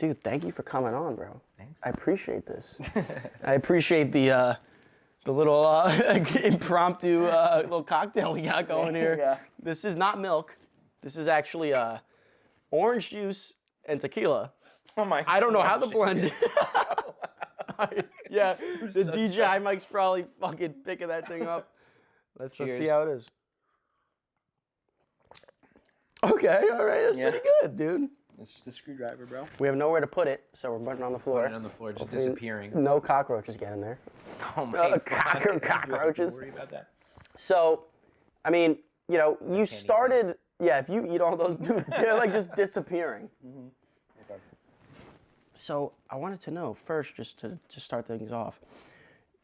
Dude, thank you for coming on, bro. Thanks. I appreciate this. I appreciate the little impromptu little cocktail we got going here. Yeah. This is not milk. This is actually orange juice and tequila. Oh my! I don't know how to blend it. Yeah, the so DJI mic's probably fucking picking that thing up. Let's just see how it is. Okay, all right, that's pretty good, dude. It's just a screwdriver, bro. We have nowhere to put it, so we're putting it on the floor. Putting it on the floor, just disappearing. No cockroaches get in there. Oh my God. Cockroaches. Worry about that. So, I mean, you know, you started. Yeah, if you eat all those, dude, they're like just disappearing. Okay. So I wanted to know first, just to start things off.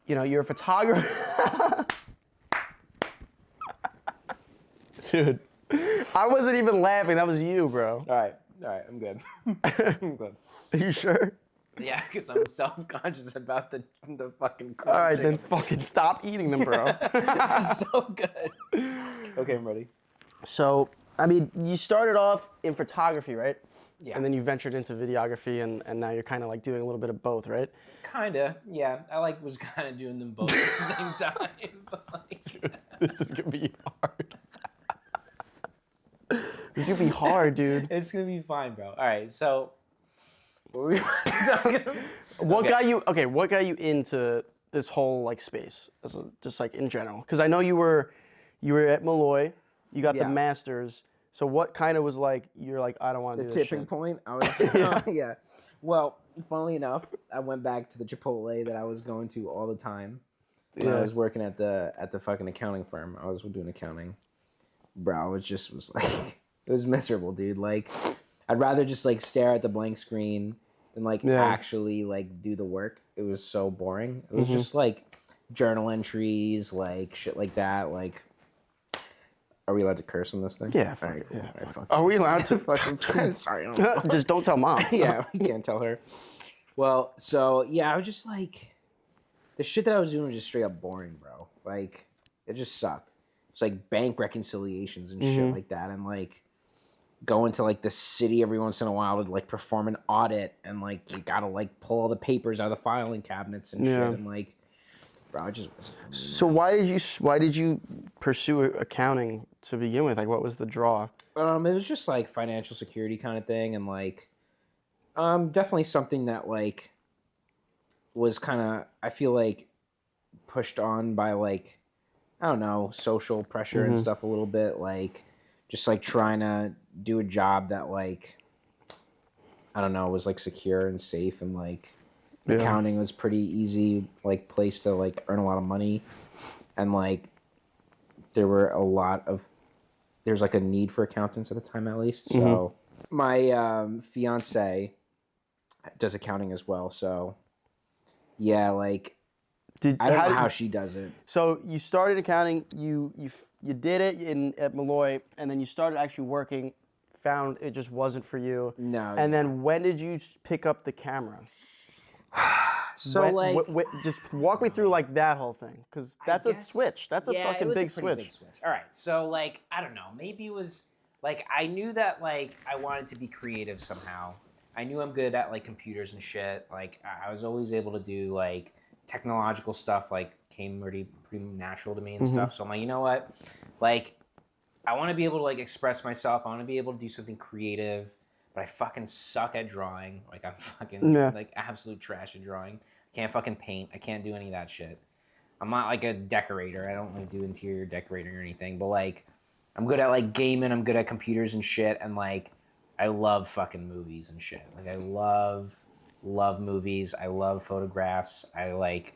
You know, you're a photographer. Dude, I wasn't even laughing. That was you, bro. All right, I'm good. I'm good. Are you sure? Yeah, because I'm self-conscious about the fucking crunching. All right, then fucking stop eating them, bro. It's so good. Okay, I'm ready. So, I mean, you started off in photography, right? Yeah. And then you ventured into videography, and now you're kind of like doing a little bit of both, right? Kinda, yeah. I was kind of doing them both at the same time. Dude, this is gonna be hard. This is gonna be hard, dude. It's gonna be fine, bro. All right, so what were we talking about? What got you into this whole like space, just like in general? Because I know you were at Malloy, you got the masters. So what kind of was like, you're like, I don't want to do this tipping shit. point. I was yeah. Well, funnily enough, I went back to the Chipotle that I was going to all the time. When I was working at the fucking accounting firm. I was doing accounting. Bro, it was like it was miserable, dude. Like I'd rather just like stare at the blank screen than like actually like do the work. It was so boring. It was just like journal entries, like shit like that, like. Are we allowed to curse on this thing? Yeah, all right, cool. Yeah. All right, fuck. Are we allowed to fucking? Sorry. Just don't tell mom. Yeah, we can't tell her. Well, so yeah, I was just like, the shit that I was doing was just straight up boring, bro. Like, it just sucked. It's like bank reconciliations and shit like that, and like going to like the city every once in a while to like perform an audit, and like you gotta like pull all the papers out of the filing cabinets and shit, and like, bro, it just wasn't for me. So why did you pursue accounting to begin with? Like, what was the draw? It was just like financial security kind of thing, and like, definitely something that like was kind of, I feel like, pushed on by like, I don't know, social pressure and stuff a little bit, like just like trying to do a job that like, I don't know, was like secure and safe, and like accounting was pretty easy like place to like earn a lot of money, and like there's like a need for accountants at the time, at least. So my fiance does accounting as well, so yeah, like I don't know how she does it. So you started accounting, you did it at Malloy, and then you started actually working, found it just wasn't for you. No. And then when did you pick up the camera? So just walk me through like that whole thing, because that's a switch. That's a fucking big switch. All right, so like I don't know, maybe it was like I knew that like I wanted to be creative somehow. I knew I'm good at like computers and shit. Like I was always able to do like technological stuff. Like came pretty natural to me and stuff. So I'm like, you know what, like I want to be able to like express myself. I want to be able to do something creative. But I fucking suck at drawing. Like I'm fucking like absolute trash at drawing. I can't fucking paint. I can't do any of that shit. I'm not like a decorator. I don't like do interior decorating or anything. But like I'm good at like gaming. I'm good at computers and shit. And like I love fucking movies and shit. Like I love movies. I love photographs. I like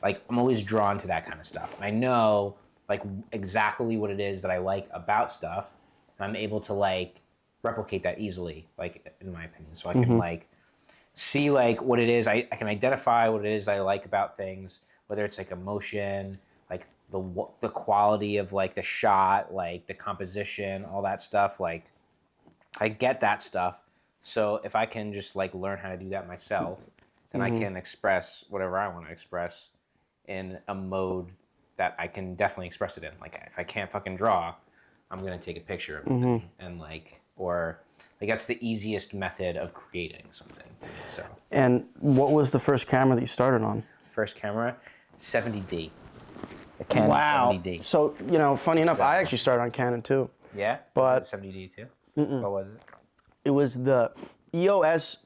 I'm always drawn to that kind of stuff. And I know like exactly what it is that I like about stuff. And I'm able to like replicate that easily, like in my opinion. So I can like see like what it is. I can identify what it is I like about things, whether it's like emotion, like the quality of like the shot, like the composition, all that stuff. Like I get that stuff. So if I can just like learn how to do that myself, then I can express whatever I want to express in a mode that I can definitely express it in. Like if I can't fucking draw, I'm gonna take a picture of it and like, or Like that's the easiest method of creating something. So. And what was the first camera that you started on? First camera, 70D. A Canon Wow. 70D. So, funny enough, I actually started on Canon too. Yeah? But was it 70D too? What was it? it was the EOS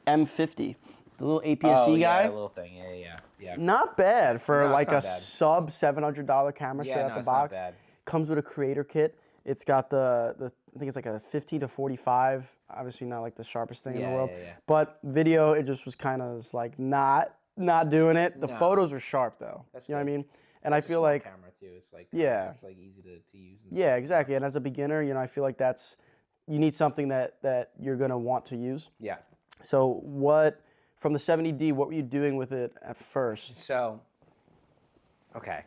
M50, the little APS-C guy. Yeah, the little thing. Yeah. Not bad for No, like it's not a bad. sub $700 camera straight out the it's not box. bad. Comes with a creator kit. It's got the I think it's like a 50 to 45. Obviously not like the sharpest thing in the world. Yeah. But video, it just was kind of like not doing it. The No. photos are sharp though. That's you know what I good. mean? And It's I a feel small like camera too. It's like it's like easy to use. yeah, exactly. And as a beginner, I feel like you need something that you're gonna want to use. Yeah. So from the 70D, what were you doing with it at first? So, okay.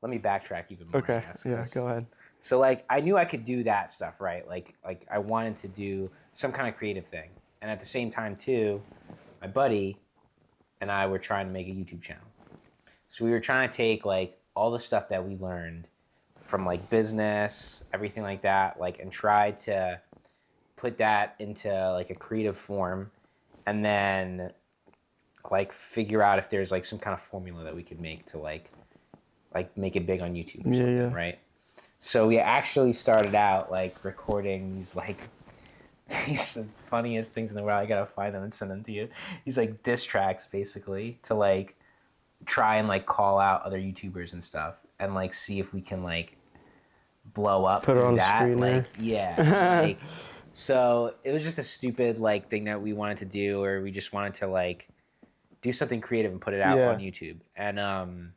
Let me backtrack even more. Okay. I guess, Yeah, go ahead. So like I knew I could do that stuff, right? Like I wanted to do some kind of creative thing. And at the same time too, my buddy and I were trying to make a YouTube channel. So we were trying to take like all the stuff that we learned from like business, everything like that, like and try to put that into like a creative form and then like figure out if there's like some kind of formula that we could make to like make it big on YouTube or something, right? So we actually started out like recording these like these funniest things in the world. I gotta find them and send them to you. These like diss tracks basically to like try and like call out other YouTubers and stuff and like see if we can like blow up Put it on the that. screen like, there. Yeah. Like, so it was just a stupid like thing that we wanted to do, or we just wanted to like do something creative and put it out on YouTube. And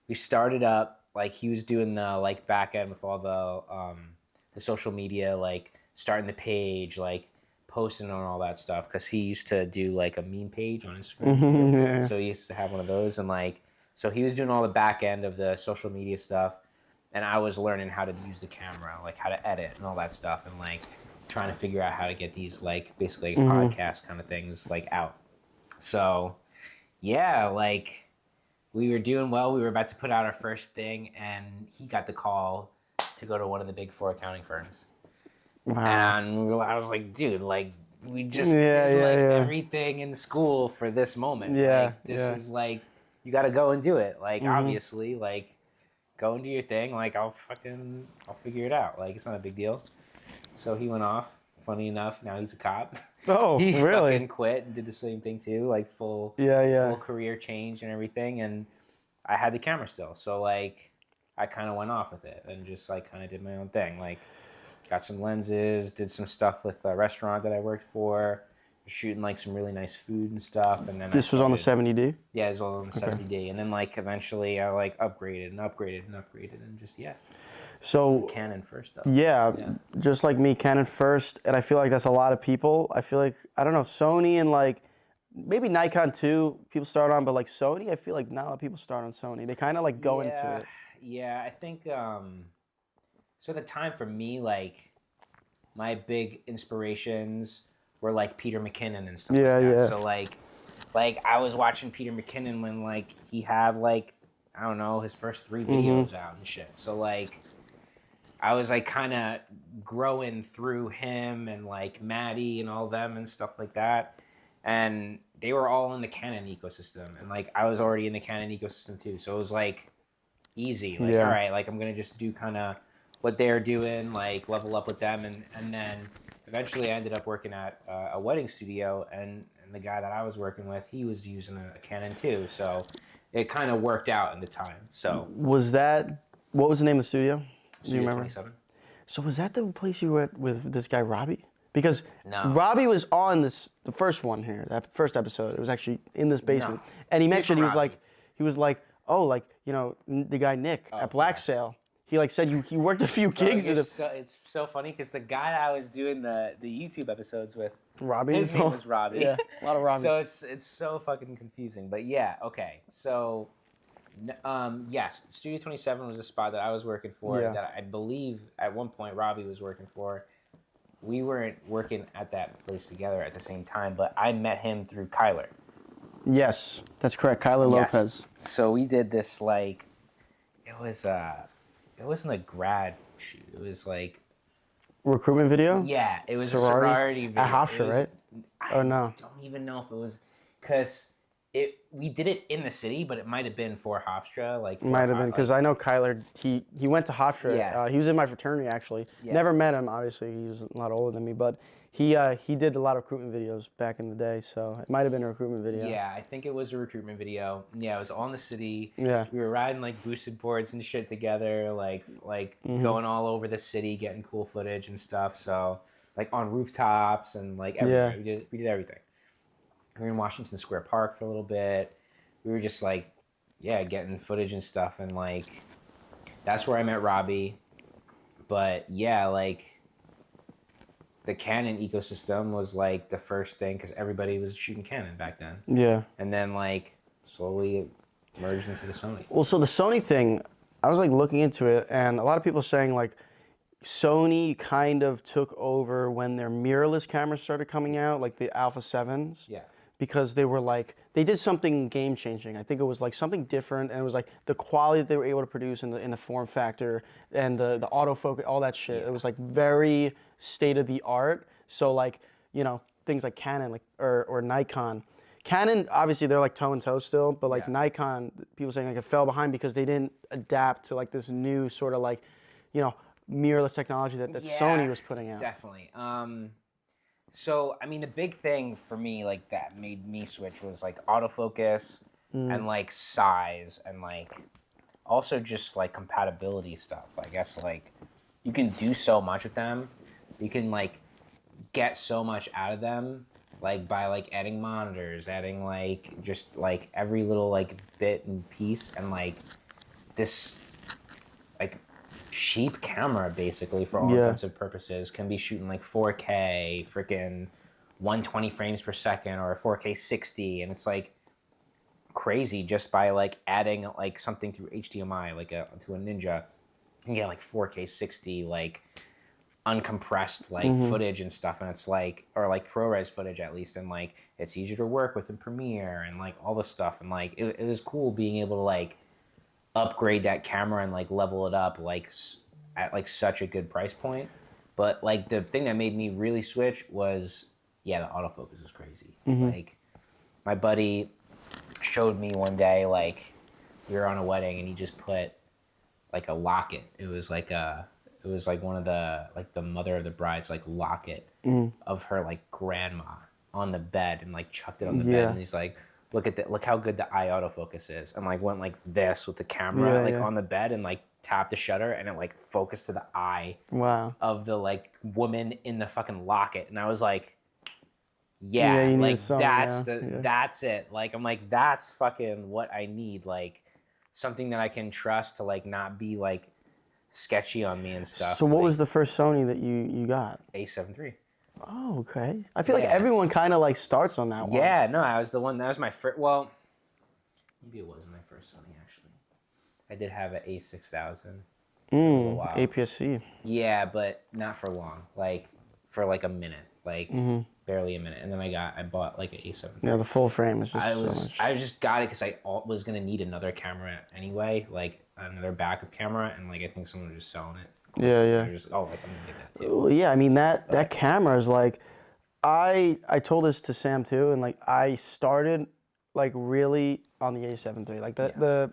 we started up like he was doing the like back end with all the social media, like starting the page, like posting on all that stuff, because he used to do like a meme page on Instagram. So he used to have one of those, and like so he was doing all the back end of the social media stuff, and I was learning how to use the camera, like how to edit and all that stuff, and like trying to figure out how to get these like basically podcast kind of things like out. So yeah, like we were doing well. We were about to put out our first thing, and he got the call to go to one of the big 4 accounting firms. Wow. And I was like, dude, like we just did everything in school for this moment. Like, this is like, you got to go and do it. Like, obviously, like, go and do your thing. Like, I'll figure it out. Like, it's not a big deal. So he went off. Funny enough, now he's a cop. Oh, he really? fucking quit and did the same thing too, like full career change and everything. And I had the camera still, so like I kind of went off with it and just like kind of did my own thing. Like got some lenses, did some stuff with a restaurant that I worked for, shooting like some really nice food and stuff. And then this was on the 70D. Yeah, it was all on the 70D. And then like eventually I like upgraded and just So Canon first though. Yeah, just like me, Canon first, and I feel like that's a lot of people. I feel like, I don't know, Sony and like, maybe Nikon too, people start on, but like Sony, I feel like not a lot of people start on Sony. They kind of like go into it. Yeah, I think, so at the time for me, like, my big inspirations were like Peter McKinnon and stuff like that. So like I was watching Peter McKinnon when like he had like, I don't know, his first 3 videos out and shit. So like, I was like kind of growing through him and like Maddie and all them and stuff like that. And they were all in the Canon ecosystem. And like I was already in the Canon ecosystem too. So it was like easy. Like, all right, like I'm going to just do kind of what they're doing, like level up with them. And then eventually I ended up working at a wedding studio. And the guy that I was working with, he was using a Canon too. So it kind of worked out in the time. So what was the name of the studio? Do you remember? 27. So was that the place you were at with this guy Robbie? Because No. Robbie was on the first one here, that first episode. It was actually in this basement, and he mentioned he was like, oh, like the guy Nick at Black Sale. He like said you worked a few gigs with him. It's so funny because the guy that I was doing the YouTube episodes with, Robbie. his name was Robbie. Yeah, a lot of Robbie. So it's so fucking confusing. But yeah, okay. So yes, the Studio 27 was a spot that I was working for that I believe at one point Robbie was working for. We weren't working at that place together at the same time, but I met him through Kyler. Yes, that's correct. Kyler Lopez. So we did this it wasn't a grad shoot. It was like recruitment video? Yeah, it was a sorority video. At Hofstra, right? I don't even know if it was, because we did it in the city, but it might have been for Hofstra. Like might have been, because I know Kyler, he went to Hofstra. Yeah. He was in my fraternity, actually. Yeah. Never met him, obviously. He was a lot older than me, but he did a lot of recruitment videos back in the day, so it might have been a recruitment video. Yeah, I think it was a recruitment video. Yeah, it was all in the city. Yeah. We were riding like boosted boards and shit together, like going all over the city, getting cool footage and stuff. So like on rooftops and like everywhere. Yeah. We did everything. We were in Washington Square Park for a little bit. We were just like, yeah, getting footage and stuff, and like that's where I met Robbie. But yeah, like the Canon ecosystem was like the first thing, because everybody was shooting Canon back then. Yeah. And then like slowly it merged into the Sony. Well, so the Sony thing, I was like looking into it, and a lot of people saying like Sony kind of took over when their mirrorless cameras started coming out, like the Alpha 7s. Yeah. Because they were like, they did something game changing. I think it was like something different, and it was like the quality that they were able to produce in the form factor and the autofocus, all that shit. Yeah. It was like very state of the art. So like, you know, things like Canon or Nikon. Canon, obviously they're like toe and toe still, but like Nikon, people saying like it fell behind because they didn't adapt to like this new sort of like, you know, mirrorless technology that Sony was putting out. Definitely. So, I mean, the big thing for me, like, that made me switch was, like, autofocus and, like, size and, like, also just, like, compatibility stuff. I guess, like, you can do so much with them. You can, like, get so much out of them, like, by, like, adding monitors, adding, like, just, like, every little, like, bit and piece. And, like, this, like, cheap camera, basically, for all intents and purposes, can be shooting like 4K, freaking 120 frames per second, or 4K 60, and it's like crazy just by like adding like something through HDMI, like to a Ninja, you can get like 4K 60, like uncompressed like footage and stuff, and it's like, or like ProRes footage at least, and like it's easier to work with in Premiere and like all this stuff, and like it was cool being able to like upgrade that camera and like level it up like at like such a good price point. But like the thing that made me really switch was, yeah, the autofocus is crazy. Like my buddy showed me one day, like we were on a wedding and he just put like a locket. It was like one of the, like the mother of the bride's like locket of her like grandma on the bed, and like chucked it on the bed, and he's like, look how good the eye autofocus is, and like went like this with the camera on the bed and like tapped the shutter, and it like focused to the eye of the like woman in the fucking locket, and I was like, like that's it. Like I'm like, that's fucking what I need, like something that I can trust to like not be like sketchy on me and stuff. So what was the first Sony that you got? A7 III. Oh, okay. I feel like everyone kind of like starts on that one. Yeah, no, I was the one. That was my first. Well, maybe it wasn't my first Sony actually. I did have an A6000. APS-C. Yeah, but not for long. Like for like a minute, like barely a minute, and then I bought like an A7 III. Yeah, the full frame is just so much. I just got it because I was gonna need another camera anyway, like another backup camera, and like I think someone was just selling it. Yeah. Just, like, I'm gonna get that too. Well, yeah, I mean that camera is like, I told this to Sam too, and like I started like really on the A7 III. Like the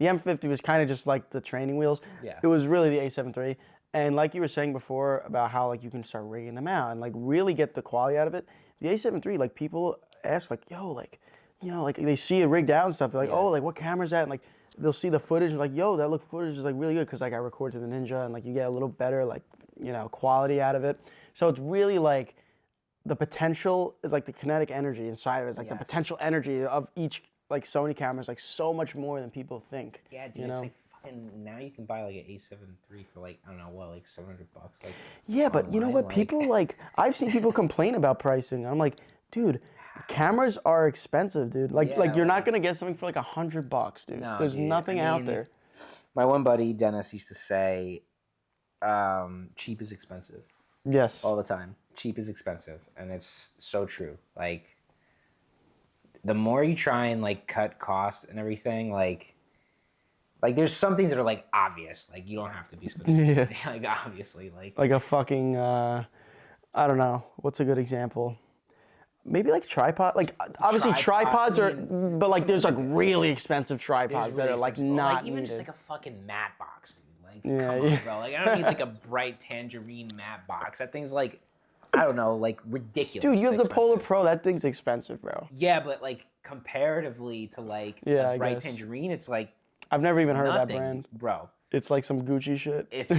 M50 was kind of just like the training wheels. Yeah. It was really the A7 III, and like you were saying before about how like you can start rigging them out and like really get the quality out of it. The A7 III, like people ask like, yo, like, you know, like they see it rigged out and stuff. They're like, oh, like what camera's that? And like they'll see the footage and like, yo, that footage is like really good, because like I record to the Ninja, and like you get a little better like, you know, quality out of it. So it's really like the potential is like the kinetic energy inside of it. It's like the potential energy of each like Sony camera is like so much more than people think. Yeah, dude, you it's know? like fucking, now you can buy like an A7 III for like, I don't know what, like $700. Like, yeah, but you know what? like... People like, I've seen people complain about pricing. I'm like, dude, cameras are expensive, dude. Like you're not gonna get something for like $100, dude. No, There's dude. nothing out there. My one buddy Dennis used to say, cheap is expensive. Yes. All the time. Cheap is expensive, and it's so true. Like, the more you try and like cut costs and everything, like Like, there's some things that are like obvious. Like, you don't have to be spinning. Yeah. Like, obviously, Like a fucking, I don't know. What's a good example? Maybe like tripod. Like obviously tripods I are, mean, but like there's like something really expensive tripods that really are like expensive. Or, not like, even needed. just like a fucking matte box, dude. Like, Yeah, come on, yeah. bro. Like, I don't need like a bright tangerine matte box. That thing's like, I don't know, like ridiculous. Dude, you have the expensive. Polar Pro. That thing's expensive, bro. Yeah, but like comparatively to like Yeah, a I bright guess. tangerine, it's like I've never even heard of that nothing, brand. bro. It's like some Gucci shit. It's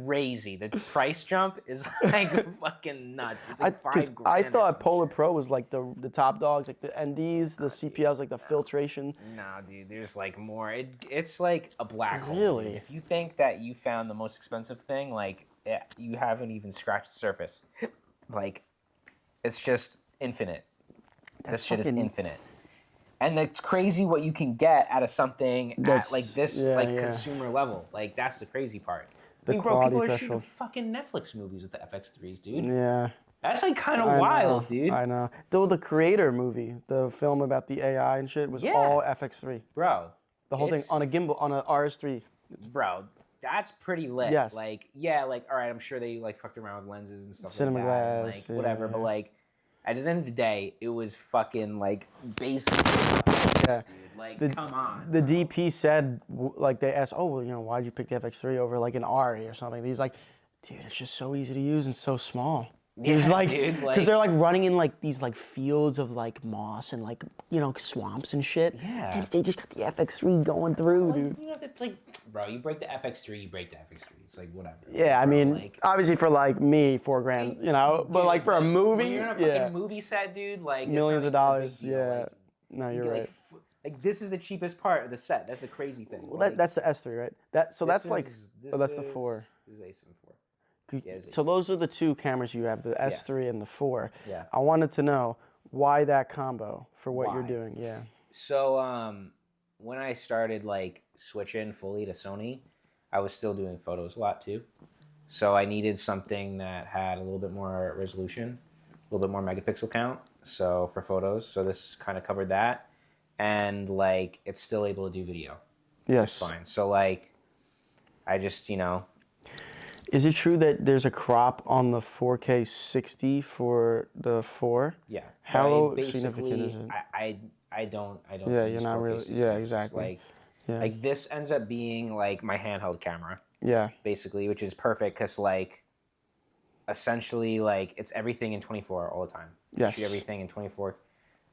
crazy. The price jump is like fucking nuts. It's like $5 grand. I or thought some Polar shit. Pro was like the top dogs, like the NDs, the CPLs, like the filtration. No, dude, there's like more. It's like a black hole. Really? Dude. If you think that you found the most expensive thing, like you haven't even scratched the surface. Like, it's just infinite. This shit is infinite. And it's crazy what you can get out of something at like this consumer level. Like, that's the crazy part. I mean, bro, people are shooting fucking Netflix movies with the FX3s, dude. Yeah. That's like kind of wild, dude. I know. Though the Creator movie, the film about the AI and shit, was all FX3. Bro. The whole thing on a gimbal, on a RS3. Bro, that's pretty lit. Yes. Like, yeah, like, all right, I'm sure they like fucked around with lenses and stuff Cinema like that. glass, And, like, whatever, yeah. but like, at the end of the day, it was fucking like basically Yeah. dude. Like, come on. The DP said, like, they asked, oh, well, you know, why'd you pick the FX3 over like an RE or something? He's like, dude, it's just so easy to use and so small. He's like, dude, because they're like running in like these like fields of like moss and like, you know, swamps and shit. Yeah. And they just got the FX3 going through, dude. You know, that, like, bro, you break the FX3, you break the FX3. It's like, whatever. Yeah, I bro, mean, like, obviously for like me, $4,000, you know, but dude, like for a movie, when you're in a fucking movie set, dude, like, millions of it's not even a dollars. big deal. Yeah, Like, no, you you're get, right. like, this is the cheapest part of the set. That's the crazy thing. Well, Like, that's the S3, right? That's like, oh, that's the 4. This is A7 IV. Yeah, So those are the two cameras you have, the S3 and the 4. Yeah. I wanted to know why that combo for what you're Why? doing. Yeah. So when I started like switching fully to Sony, I was still doing photos a lot too. So I needed something that had a little bit more resolution, a little bit more megapixel count. So for photos, so this kind of covered that, and like it's still able to do video. Yes. Fine. So like, I just Is it true that there's a crop on the 4K 60 for the 4? Yeah. How significant is it? I don't. Yeah, use you're not 4K really. 60. Yeah, It's exactly. Like this ends up being like my handheld camera. Yeah. Basically, which is perfect because like, essentially like it's everything in 24 all the time. Yes. Shoot everything in 24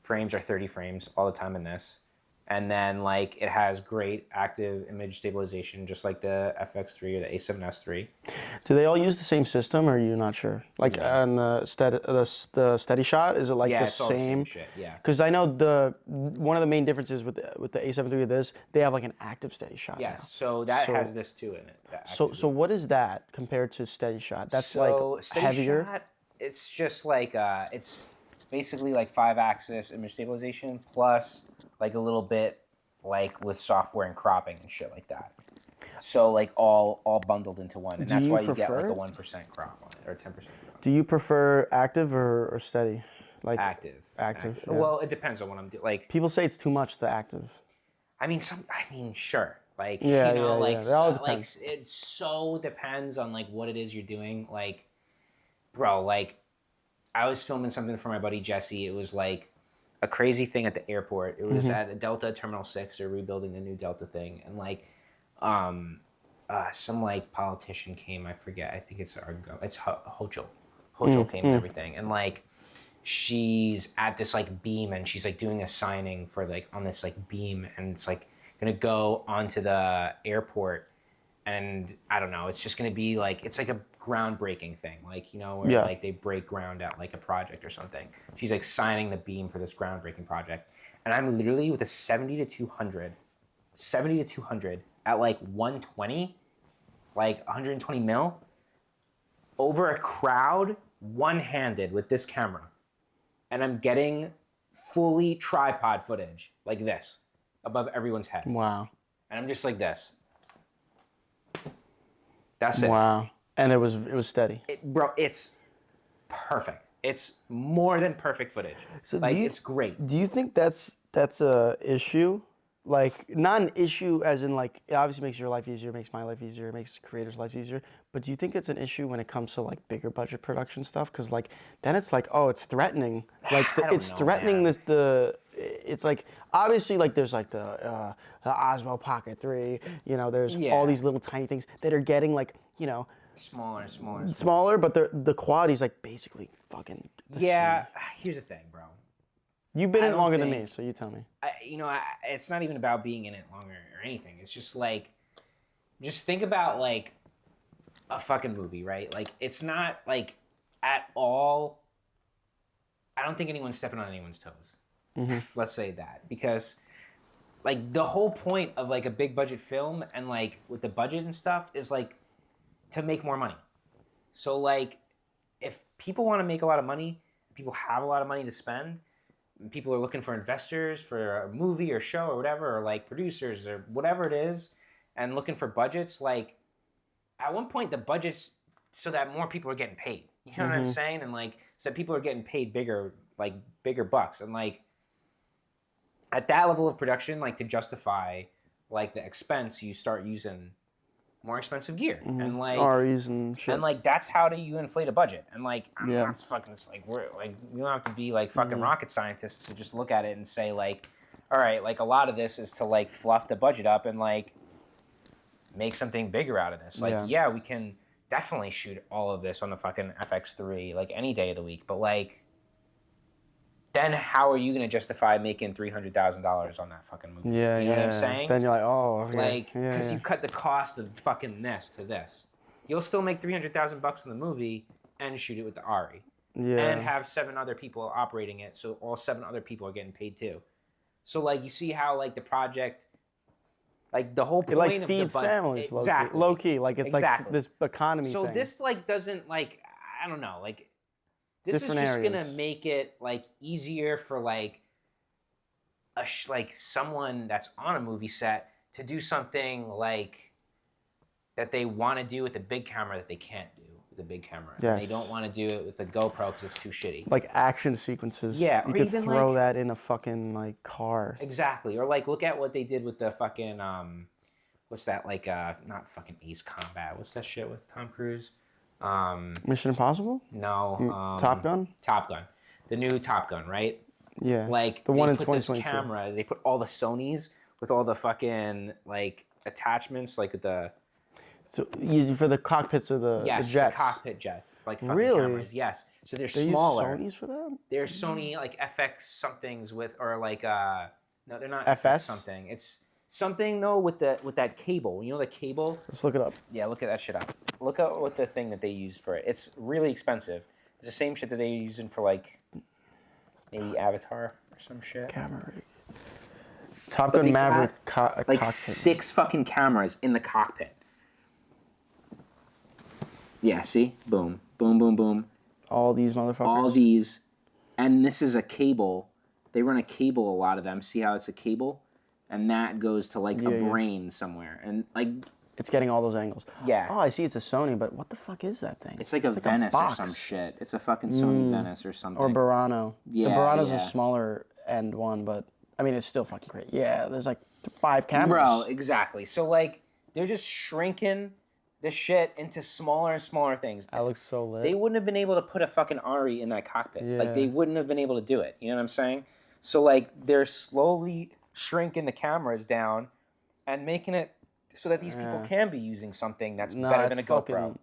frames or 30 frames all the time in this. And then like it has great active image stabilization, just like the FX3 or the A7S III. Do they all use the same system, or are you not sure? Like on the steady shot, is it like Yeah, the it's all the same? same shit. Yeah. Because I know one of the main differences with the A7 III of this, they have like an active steady shot. Yes. now. So that has this too in it. So what is that compared to steady shot? That's So like steady heavier. shot, it's just like it's basically like 5-axis image stabilization plus like a little bit like with software and cropping and shit like that. So like all bundled into one, and that's why you get like a 1% crop on it or 10% crop. Do you prefer active or steady? Like Active. Active. Yeah. Well, it depends on what I'm doing. Like, People say it's too much, the active. I mean, sure. Like, Yeah, you know, yeah, like, yeah. It all like depends. it so depends on like what it is you're doing. Like, bro, like I was filming something for my buddy Jesse. It was like a crazy thing at the airport. It was at Delta Terminal 6. They're rebuilding the new Delta thing, and like, some like politician came. I forget. I think it's Argo. It's Hochul. Hochul came and everything, and like, she's at this like beam, and she's like doing a signing for like on this like beam, and it's like gonna go onto the airport, and I don't know. It's just gonna be like it's like a groundbreaking thing, like, you know, where like they break ground at like a project or something. She's like signing the beam for this groundbreaking project, and I'm literally with a 70 to 200 at like 120, like 120 mil over a crowd, one-handed with this camera, and I'm getting fully tripod footage like this above everyone's head. Wow. And I'm just like this. That's it. Wow. And it was steady. Bro, it's perfect. It's more than perfect footage. So like, it's great. Do you think that's a issue? like not an issue as in like it obviously makes your life easier, makes my life easier, it makes creators' lives easier. But do you think it's an issue when it comes to like bigger budget production stuff? Because like then it's like oh, it's threatening. Like I don't it's know, threatening man. it's like obviously like there's like the Osmo Pocket 3. You know, there's all Yeah. these little tiny things that are getting like you know Smaller and smaller and smaller. smaller, but the quality's like basically fucking the Yeah, same. here's the thing, bro. You've been I in it don't longer than me, think- so you tell me. It's not even about being in it longer or anything. It's just like, just think about like a fucking movie, right? Like, it's not like at all. I don't think anyone's stepping on anyone's toes. Let's say that because like the whole point of like a big budget film and like with the budget and stuff is like to make more money. So like if people want to make a lot of money, people have a lot of money to spend, and people are looking for investors for a movie or show or whatever, or like producers or whatever it is, and looking for budgets, like at one point the budgets so that more people are getting paid. You know what I'm saying? And like so that people are getting paid bigger bucks. And like at that level of production, like to justify like the expense, you start using more expensive gear and like REs and shit. and like that's how do you inflate a budget. And like I'm Yeah. not fucking like we're like we don't have to be like fucking rocket scientists to just look at it and say like, all right, like a lot of this is to like fluff the budget up and like make something bigger out of this. Like yeah, we can definitely shoot all of this on the fucking FX3 like any day of the week, but like then how are you gonna justify making $300,000 on that fucking movie? Yeah, you know what I'm saying? Then you're like, oh, okay. Like, yeah, because yeah. you cut the cost of fucking this to this. You'll still make $300,000 in the movie and shoot it with the Ari. Yeah. And have 7 other people operating it, so all 7 other people are getting paid too. So, like, you see how, like, the project, like, the whole point It like of feeds the families, exactly. low key. Like it's Exactly. like this economy So thing. this, like, doesn't, like, I don't know, like, this Different is just areas. gonna make it, like, easier for, like, like someone that's on a movie set to do something like that they want to do with a big camera that they can't do with a big camera. Yes. And they don't want to do it with a GoPro because it's too shitty. Like action sequences. Yeah, You or could even, throw like- that in a fucking like car. Exactly. Or like look at what they did with the fucking what's that, like not fucking Ace Combat. What's that shit with Tom Cruise? Mission Impossible? No. Top Gun? Top Gun. The new Top Gun, right? Yeah. Like the one in they put those 2022. cameras, they put all the Sonys with all the fucking like attachments, like the So for the cockpits of the yes, jets. the cockpit jets, like fucking Really? cameras. Yes, so they're They smaller. use Sonys for that? They're Sony like FX somethings with, or like no, they're not FS? FX something. It's something though with that cable. You know the cable? Let's look it up. Yeah, look at that shit up. Look at what the thing that they used for it. It's really expensive. It's the same shit that they're using for like maybe Avatar or some shit. Camera rig. Top But Gun they Maverick like cockpit. 6 fucking cameras in the cockpit. Yeah, see? Boom. Boom, boom, boom. All these motherfuckers. All these. And this is a cable. They run a cable, a lot of them. See how it's a cable? And that goes to like a Yeah. brain somewhere. And like, It's getting all those angles. yeah. Oh, I see it's a Sony, but what the fuck is that thing? It's like a Venice or box. some shit. It's a fucking Sony Venice or something. Or Burano. Yeah, The Burano's yeah. a smaller end one, but I mean, it's still fucking great. Yeah, there's like 5 cameras. Bro, exactly. So like, they're just shrinking this shit into smaller and smaller things. That looks so lit. They wouldn't have been able to put a fucking Ari in that cockpit. Like, Yeah. they wouldn't have been able to do it. You know what I'm saying? So, like, they're slowly shrinking the cameras down and making it so that these people can be using something that's better than a GoPro.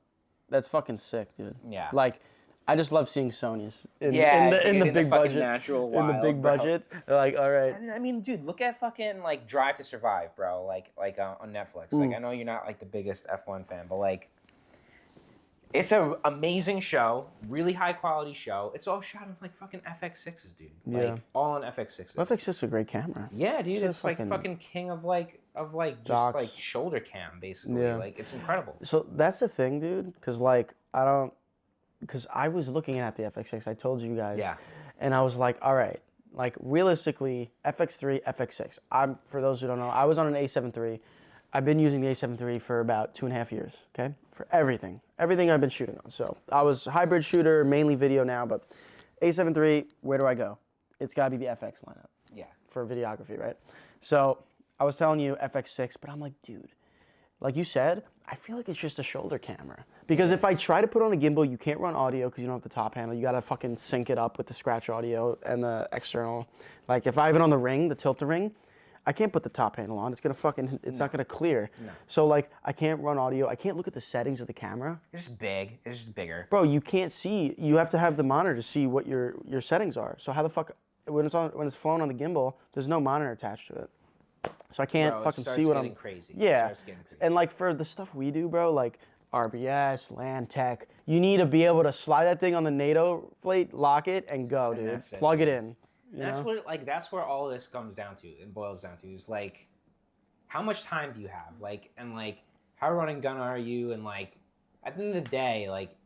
That's fucking sick, dude. Yeah. Like, I just love seeing Sonys in, Yeah, in the dude, big fucking budget. natural in the wild, big bro. budget, they're like, all right. I mean, dude, look at fucking, like, Drive to Survive, bro. Like on Netflix. Like, I know you're not, like, the biggest F1 fan, but, like, it's an amazing show, really high-quality show. It's all shot on, like, fucking FX6s, dude. Like, Yeah. all on FX6s. FX is a great camera. Yeah, dude, It's it's like fucking king of just docs. like shoulder cam, basically. Yeah. Like, it's incredible. So that's the thing, dude, because like because I was looking at the FX6. I told you guys. Yeah. And I was like, all right, like realistically, FX3, FX6. For those who don't know, I was on an A7 III. I've been using the A7 III for about 2.5 years. Okay, for everything I've been shooting on. So I was a hybrid shooter, mainly video now, but A7 III. Where do I go? It's got to be the FX lineup Yeah. for videography, right? So I was telling you FX6, but I'm like, dude, like you said, I feel like it's just a shoulder camera. Because if I try to put on a gimbal, you can't run audio because you don't have the top handle. You gotta fucking sync it up with the scratch audio and the external. Like if I have it on the ring, the tilt-a-ring, I can't put the top handle on. It's gonna fucking, it's not gonna clear. No. So like, I can't run audio. I can't look at the settings of the camera. It's just big. It's just bigger. Bro, you can't see. You have to have the monitor to see what your settings are. So how the fuck, when it's flown on the gimbal, there's no monitor attached to it. So I can't fucking see what I'm. Crazy. Yeah, and like for the stuff we do, bro, like RBS, land tech, you need to be able to slide that thing on the NATO plate, lock it, and go, dude. Plug it in. That's where all this comes down to and boils down to is like, how much time do you have? Like, and like, how run and gun are you? And like, at the end of the day, like,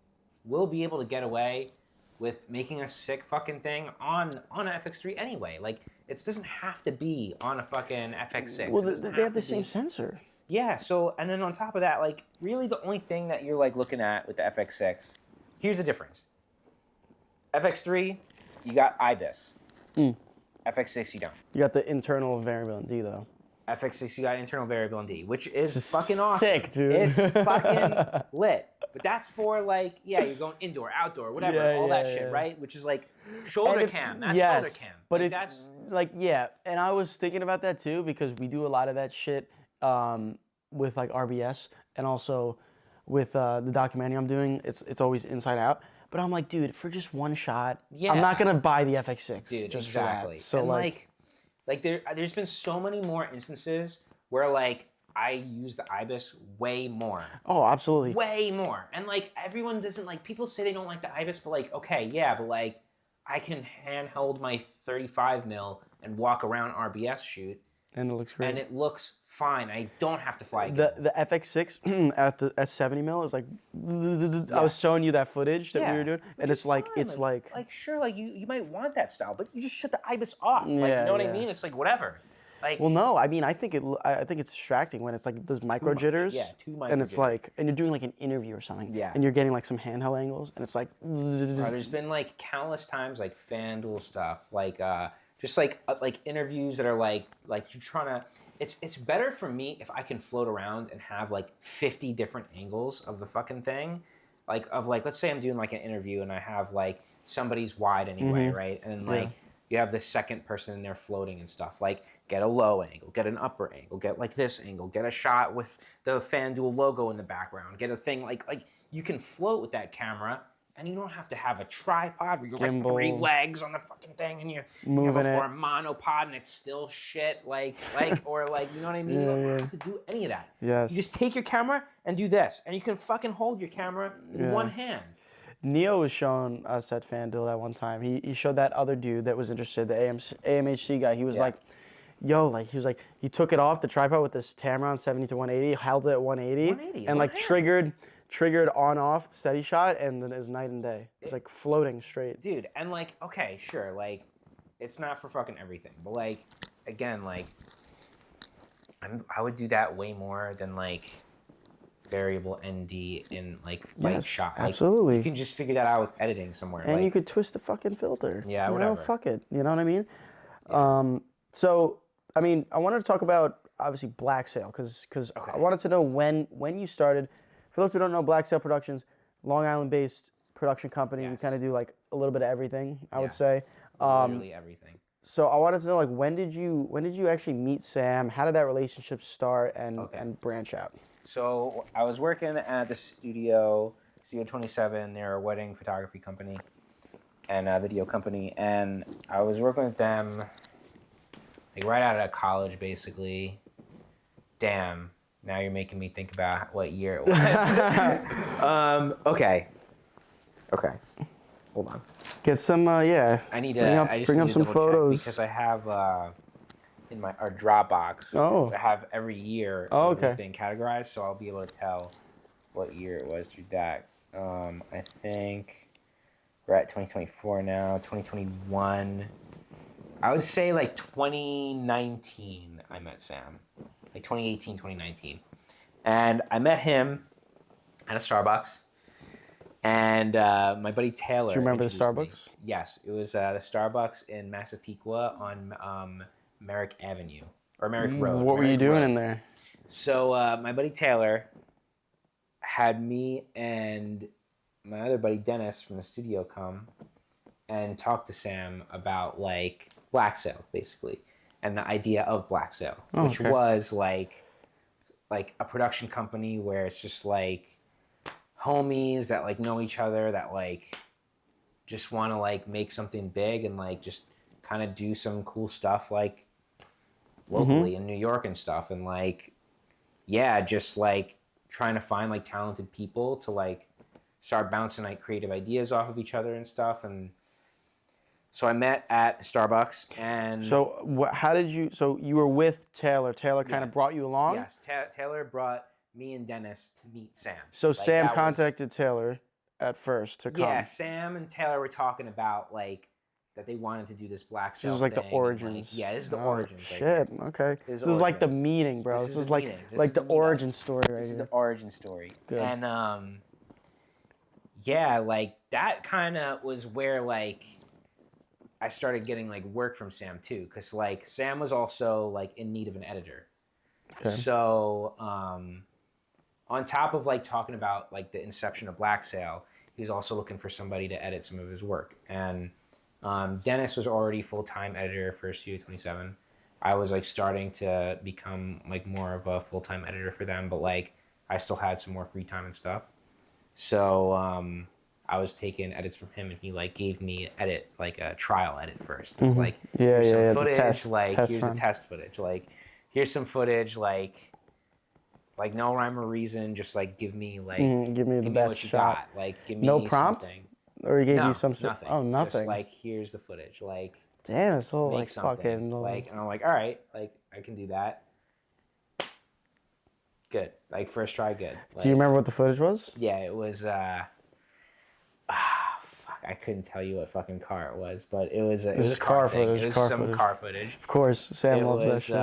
we'll be able to get away with making a sick fucking thing on an FX3 anyway. Like, it doesn't have to be on a fucking FX6. Well, they have the same sensor. Yeah, so, and then on top of that, like, really the only thing that you're, like, looking at with the FX6, here's the difference. FX3, you got IBIS. FX6, you don't. You got the internal variable in D, though. FX6, you got internal variable in D, which is fucking awesome. Sick, dude. It's fucking lit. But that's for, like, yeah, you're going indoor, outdoor, whatever, all that shit, right? Which is, like, shoulder cam. That's shoulder cam. But like, if, that's... like, yeah, and I was thinking about that, too, because we do a lot of that shit with, like, RBS, and also with the documentary I'm doing, it's always inside out. But I'm like, dude, for just one shot, I'm not going to buy the FX6 dude, just exactly. for that. So, and, like there's been so many more instances where, like, I use the IBIS way more. Oh, absolutely. Way more. And, like, everyone doesn't, like, people say they don't like the IBIS, but, like, okay, yeah, but, like, I can handheld my 35 mil and walk around RBS shoot. And it looks great. And it looks fine. I don't have to fly again. The FX6 at the S70 mil is like, I was showing you that footage that we were doing, and it's like, like sure, like you might want that style, but you just shut the IBIS off. Like, you know what I mean? It's like whatever. Like, well, no, I mean, I think it's distracting when it's like those micro jitters. Yeah, too micro and it's jitters. like, and you're doing like an interview or something. Yeah. And you're getting like some handheld angles, and it's like. There's been like countless times like FanDuel stuff, like just like interviews that are like you're trying to. It's better for me if I can float around and have like 50 different angles of the fucking thing, like let's say I'm doing like an interview and I have like somebody's wide anyway, right? And then like you have the second person in there floating and stuff. Like get a low angle, get an upper angle, get like this angle, get a shot with the FanDuel logo in the background, get a thing like you can float with that camera. And you don't have to have a tripod where you're like 3 legs on the fucking thing and you're moving it. Or a monopod and it's still shit, or like, you know what I mean? You don't have to do any of that. Yes. You just take your camera and do this. And you can fucking hold your camera in one hand. Neo was showing us at FanDuel that one time. He showed that other dude that was interested, the AMHC guy. He was like, yo, like, he was like, he took it off the tripod with this Tamron 70 to 180, held it at 180 and like triggered on-off steady shot, and then it was night and day. It's like floating straight. Dude, and like, okay, sure, like, it's not for fucking everything, but like, again, like, I would do that way more than like variable ND in like light shot. Like, absolutely. You can just figure that out with editing somewhere. And like, you could twist the fucking filter. Yeah, whatever. Fuck it. You know what I mean? Yeah. So, I mean, I wanted to talk about, obviously, Black Sail, because I wanted to know when you started. For those who don't know, Black Sail Productions, Long Island-based production company. Yes. We kind of do like a little bit of everything, I would say. Literally everything. So I wanted to know, like, when did you actually meet Sam? How did that relationship start and branch out? So I was working at the Studio 27. They're a wedding photography company and a video company, and I was working with them like right out of college, basically. Damn. Now you're making me think about what year it was. Okay. Hold on. Get some, I need to bring up some photos because I have in our Dropbox. I have every year everything categorized, so I'll be able to tell what year it was through that. I think we're at 2024 now. 2021. I would say like 2019. I met Sam. Like 2018, 2019. And I met him at a Starbucks. And my buddy Taylor. Do you remember the Starbucks? Me. Yes, it was the Starbucks in Massapequa on Merrick Avenue. or Merrick Road. What were you doing in there? So my buddy Taylor had me and my other buddy Dennis from the studio come and talk to Sam about like Black Sail, basically, and the idea of Black Sail, which was like a production company where it's just like homies that like know each other that like just want to like make something big and like just kind of do some cool stuff like locally in New York and stuff, and like just like trying to find like talented people to like start bouncing like creative ideas off of each other and stuff. And so I met at Starbucks. And so how did you? So you were with Taylor. Taylor kind of brought you along. Yes, Taylor brought me and Dennis to meet Sam. So like, Sam contacted Taylor at first to come. Yeah, Sam and Taylor were talking about like that they wanted to do this Black Sail. This is like the origins. Like, this is the origins. Shit. Okay. This is like the meeting, bro. This is like the origin story right here. This is the origin story. Good. And like that kind of was where like I started getting like work from Sam too, because like Sam was also like in need of an editor. Okay. So on top of like talking about like the inception of Black Sail, he was also looking for somebody to edit some of his work. And Dennis was already full-time editor for Studio 27. I was like starting to become like more of a full-time editor for them, but like I still had some more free time and stuff. So I was taking edits from him, and he like gave me like a trial edit first. It's like here's some footage, here's the test footage, like here's some footage, like no rhyme or reason, just like give me give me the best what you shot. got, like give me no prompt, something. Or he gave you some sort? Nothing. Oh, nothing. Just like here's the footage, like damn, it's all like something. Fucking like, and I'm like, all right, like I can do that. Good, like first try, good. Like, do you remember what the footage was? Yeah, it was. Fuck, I couldn't tell you what fucking car it was, but it was a car footage. It was some car footage. Of course, Sam loves that shit.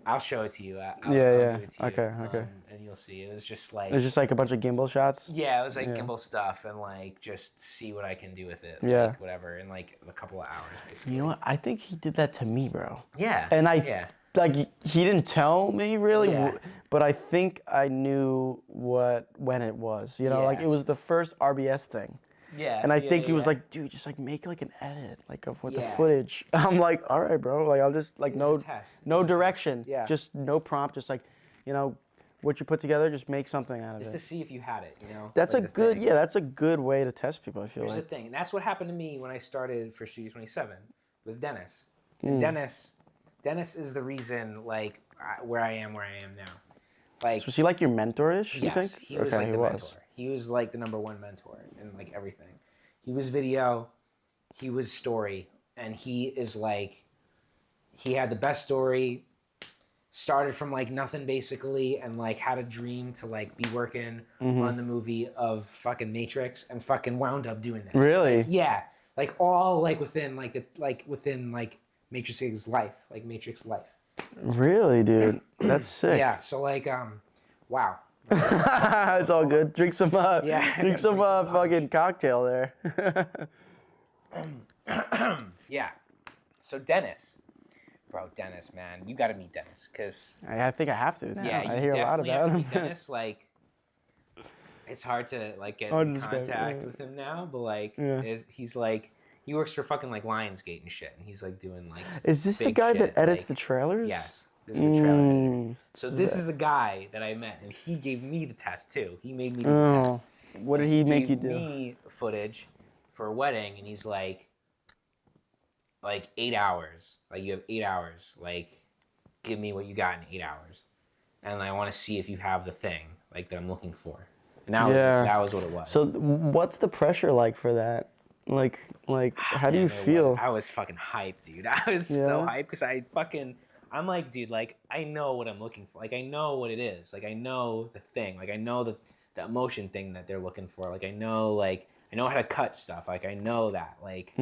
I'll show it to you. I'll give it to you, okay. And you'll see. It was just like a bunch of gimbal shots. Yeah, it was like gimbal stuff, and like just see what I can do with it. Yeah. Like, whatever, in like a couple of hours, basically. You know what? I think he did that to me, bro. Yeah. And like he didn't tell me really, but I think I knew when it was. You know, like it was the first RBS thing. Yeah. And I think he was like, dude, just like make like an edit like of the footage. I'm like, all right, bro. Like I'll just like no direction. Yeah. Just no prompt. Just like, you know, what you put together, just make something out of it. Just to see if you had it, you know. That's like a good that's a good way to test people, I feel Here's like. the thing, and that's what happened to me when I started for Studio 27 with Dennis. And Dennis is the reason like where I am now. Like, so was he like your mentor-ish, you think? He was like the mentor. He was like the #1 mentor in like everything. He was video, he was story, and he is like, he had the best story, started from like nothing basically, and like had a dream to like be working on the movie of fucking Matrix, and fucking wound up doing that. Really? Like, yeah. Like all like within Matrix's life, like Matrix life. Really, dude? That's sick. Yeah, so like, wow. It's all good. Drink some fucking cocktail there. Yeah. So Dennis, man, you got to meet Dennis, because I think I have to now. Yeah, I hear a lot about him. Dennis, like, it's hard to like get in contact with him now, but like, he's like, he works for fucking like Lionsgate and shit, and he's like doing like. Is this the guy that edits the trailers? Yes. This is the trailer. So this is the guy that I met, and he gave me the test too. He made me do the test. What did he make you do? He gave me footage for a wedding, and he's like 8 hours. Like, you have 8 hours. Like, give me what you got in 8 hours, and I want to see if you have the thing like that I'm looking for. And that was what it was. So what's the pressure like for that? Like, how do you feel? I was fucking hyped, dude. I was so hyped because I'm like, dude, like, I know what I'm looking for. Like, I know what it is. Like, I know the thing. Like, I know the emotion thing that they're looking for. Like, I know how to cut stuff. Like, I know that. Like,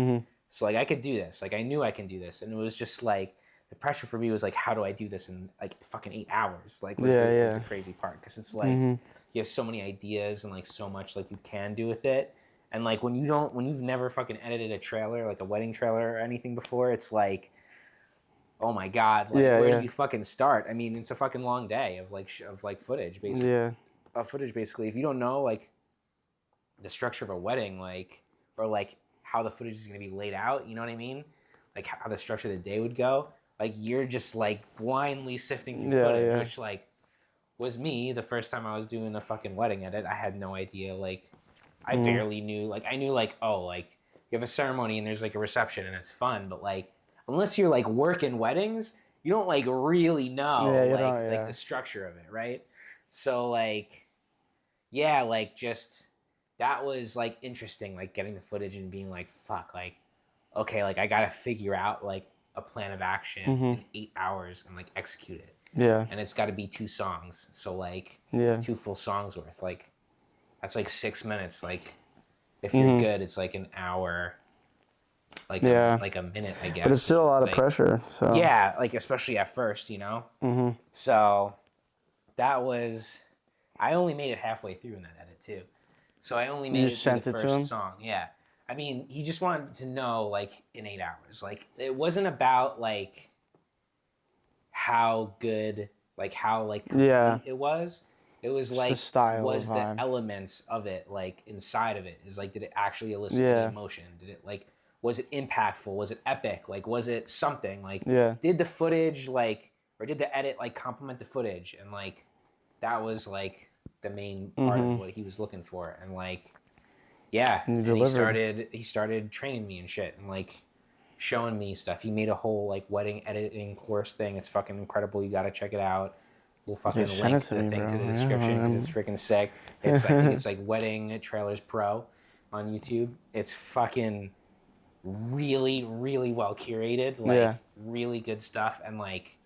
so, like, I could do this. Like, I knew I can do this. And it was just, like, the pressure for me was, like, how do I do this in, like, fucking 8 hours? Like, what's the crazy part? Because it's, like, you have so many ideas and, like, so much, like, you can do with it. And, like, when you've never fucking edited a trailer, like a wedding trailer or anything before, it's, like, oh my god, like Yeah, where yeah. do you fucking start? I mean, it's a fucking long day of like footage basically. Yeah. Of footage basically. If you don't know like the structure of a wedding, like or like how the footage is gonna be laid out, you know what I mean? Like how the structure of the day would go. Like you're just like blindly sifting through footage, yeah. which like was me the first time I was doing the fucking wedding edit. I had no idea. Like I barely knew. Like I knew like, oh, like you have a ceremony and there's like a reception and it's fun, but like unless you're like working weddings, you don't like really know like the structure of it, right? So like yeah, like just that was like interesting, like getting the footage and being like, fuck, like okay, like I gotta figure out like a plan of action in 8 hours and like execute it. Yeah. And it's got to be 2 songs, so like 2 full songs worth. Like that's like 6 minutes. Like if you're good, it's like an hour. Like like a minute, I guess. But it's still a lot of like, pressure. So yeah, like especially at first, you know. So that was. I only made it halfway through in that edit too. So I only made it through the first song. Yeah. I mean, he just wanted to know like in 8 hours. Like it wasn't about like how good, like how like complete it was. It was just like the style, was the elements of it like inside of it is like, did it actually elicit any emotion? Did it like, was it impactful? Was it epic? Like was it something like? Did the footage like, or did the edit like complement the footage? And like that was like the main part of what he was looking for. And like yeah, and he started training me and shit and like showing me stuff. He made a whole like wedding editing course thing. It's fucking incredible. You gotta check it out. We'll fucking link the thing to the description because it's freaking sick. It's I think it's like Wedding Trailers Pro on YouTube. It's fucking really, really well curated. Like really good stuff and like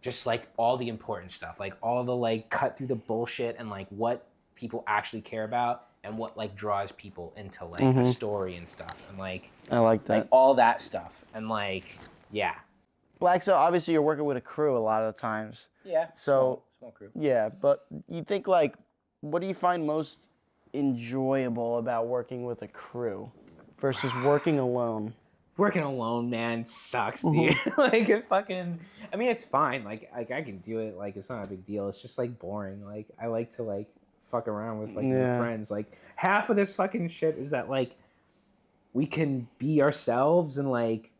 just like all the important stuff. Like all the like cut through the bullshit and like what people actually care about and what like draws people into like a story and stuff and like I like that. Like all that stuff and like yeah. Black so obviously you're working with a crew a lot of the times. Yeah. So small crew. Yeah, but you think like what do you find most enjoyable about working with a crew versus working alone? Working alone, man, sucks, dude. Like it fucking I mean it's fine. Like I can do it, like it's not a big deal. It's just like boring. Like I like to like fuck around with like my friends. Like half of this fucking shit is that like we can be ourselves and like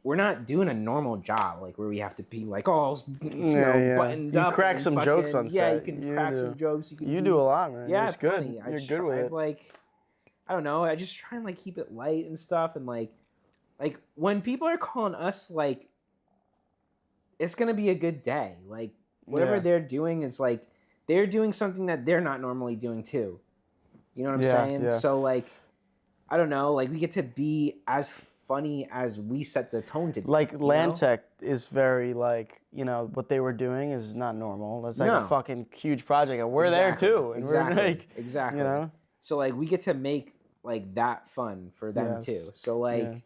we're not doing a normal job like where we have to be like all buttoned up. You crack some fucking, jokes on set. Yeah, you can crack some jokes. You do a lot, man. Yeah, it's good. Funny. You're good with it. Like I don't know. I just try and like keep it light and stuff and like when people are calling us like it's gonna be a good day. Like whatever they're doing is like they're doing something that they're not normally doing too. You know what I'm saying? Yeah. So like I don't know, like we get to be as funny as we set the tone to be. Like Landtech is very like, you know, what they were doing is not normal. That's like a fucking huge project and we're there too. And we're like exactly. You know? So like we get to make like that fun for them too. So like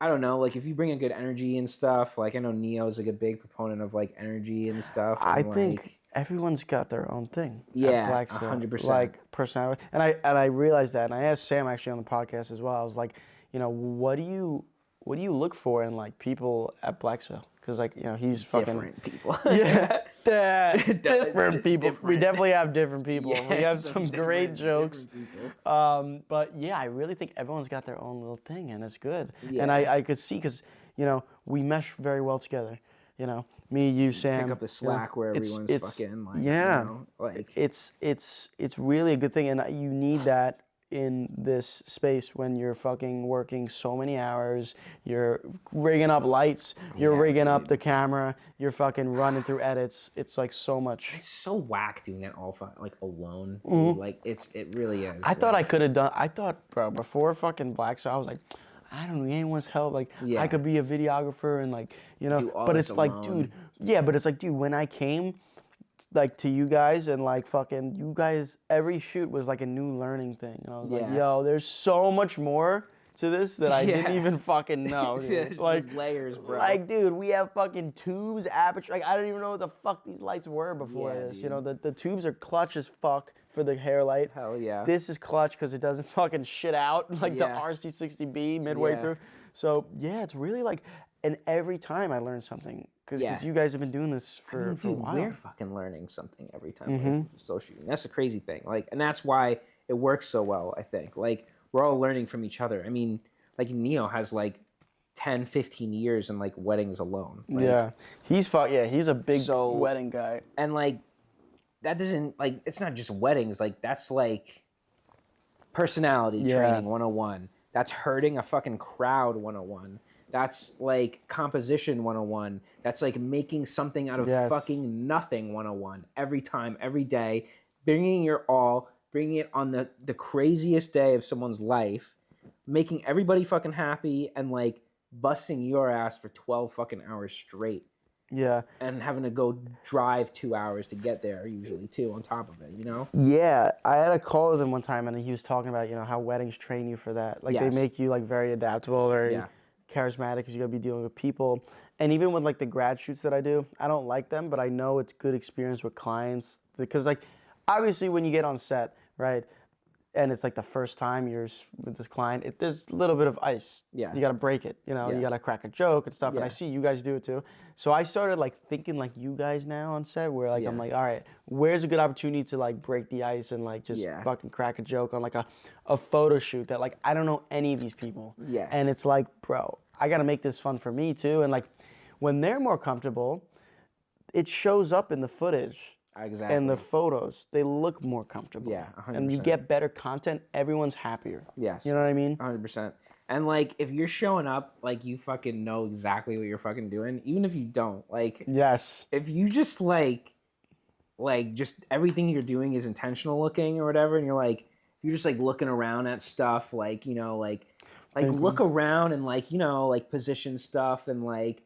I don't know, like if you bring a good energy and stuff, like I know Neo's like a big proponent of like energy and stuff. And, I think everyone's got their own thing. Yeah, 100%. Like personality, and I realized that, and I asked Sam actually on the podcast as well. I was like, you know, what do you look for in like people at Black Sail? Because like you know he's fucking different people. Different people. We definitely have different people. Yeah, we have some great jokes. But yeah, I really think everyone's got their own little thing, and it's good. Yeah. And I could see because you know we mesh very well together. You know, me, you, Sam. Pick up the slack where everyone's fucking like. Yeah. You know, like it's really a good thing, and you need that in this space when you're fucking working so many hours, you're rigging up lights, you're rigging up the camera, you're fucking running through edits. It's like so much. It's so whack doing that all like alone. Like it really is. I thought I could have done. I thought, bro, before fucking Black Sail, I was like, I don't need anyone's help. Like I could be a videographer and like you know. But it's like, dude, but it's like, dude, when I came like to you guys and like fucking you guys, every shoot was like a new learning thing. And I was like, yo, there's so much more to this that I didn't even fucking know. Dude. Like layers, bro. Like, dude, we have fucking tubes, aperture. Like I don't even know what the fuck these lights were before this. Dude. You know, the tubes are clutch as fuck for the hair light. Hell yeah. This is clutch because it doesn't fucking shit out like the RC60B midway through. So yeah, it's really like And every time I learn something because Yeah. you guys have been doing this for a dude, while. we're fucking learning something every time we social. That's a crazy thing. Like, and that's why it works so well. I think like we're all learning from each other. I mean, like Neo has like 10, 15 years in like weddings alone. Like, yeah, he's a big wedding guy. And like that doesn't like it's not just weddings. Like that's like personality training 101. That's herding a fucking crowd 101. That's like composition 101. That's like making something out of fucking nothing 101. Every time, every day, bringing your all, bringing it on the craziest day of someone's life, making everybody fucking happy, and like busting your ass for 12 fucking hours straight. Yeah. And having to go drive 2 hours to get there usually too on top of it, you know? Yeah. I had a call with him one time and he was talking about, how weddings train you for that. Like they make you like very adaptable, very charismatic because you got to be dealing with people. And even with like the grad shoots that I do, I don't like them, but I know it's good experience with clients because like obviously when you get on set, right? And it's like the first time you're with this client, there's a little bit of ice. Yeah. You got to break it, you got to crack a joke and stuff. And I see you guys do it too. So I started like thinking like you guys now on set where like I'm like, all right, where's a good opportunity to like break the ice and like just fucking crack a joke on like a photo shoot that like I don't know any of these people. Yeah. And it's like, bro, I got to make this fun for me too. And like when they're more comfortable, it shows up in the footage. Exactly. And the photos, they look more comfortable. Yeah, 100%. And you get better content, everyone's happier. Yes. You know what I mean? 100%. And like, if you're showing up, like, you fucking know exactly what you're fucking doing, even if you don't. Like, yes. If you just like just everything you're doing is intentional looking or whatever, and you're just like looking around at stuff, like, like look around and like, like position stuff and like,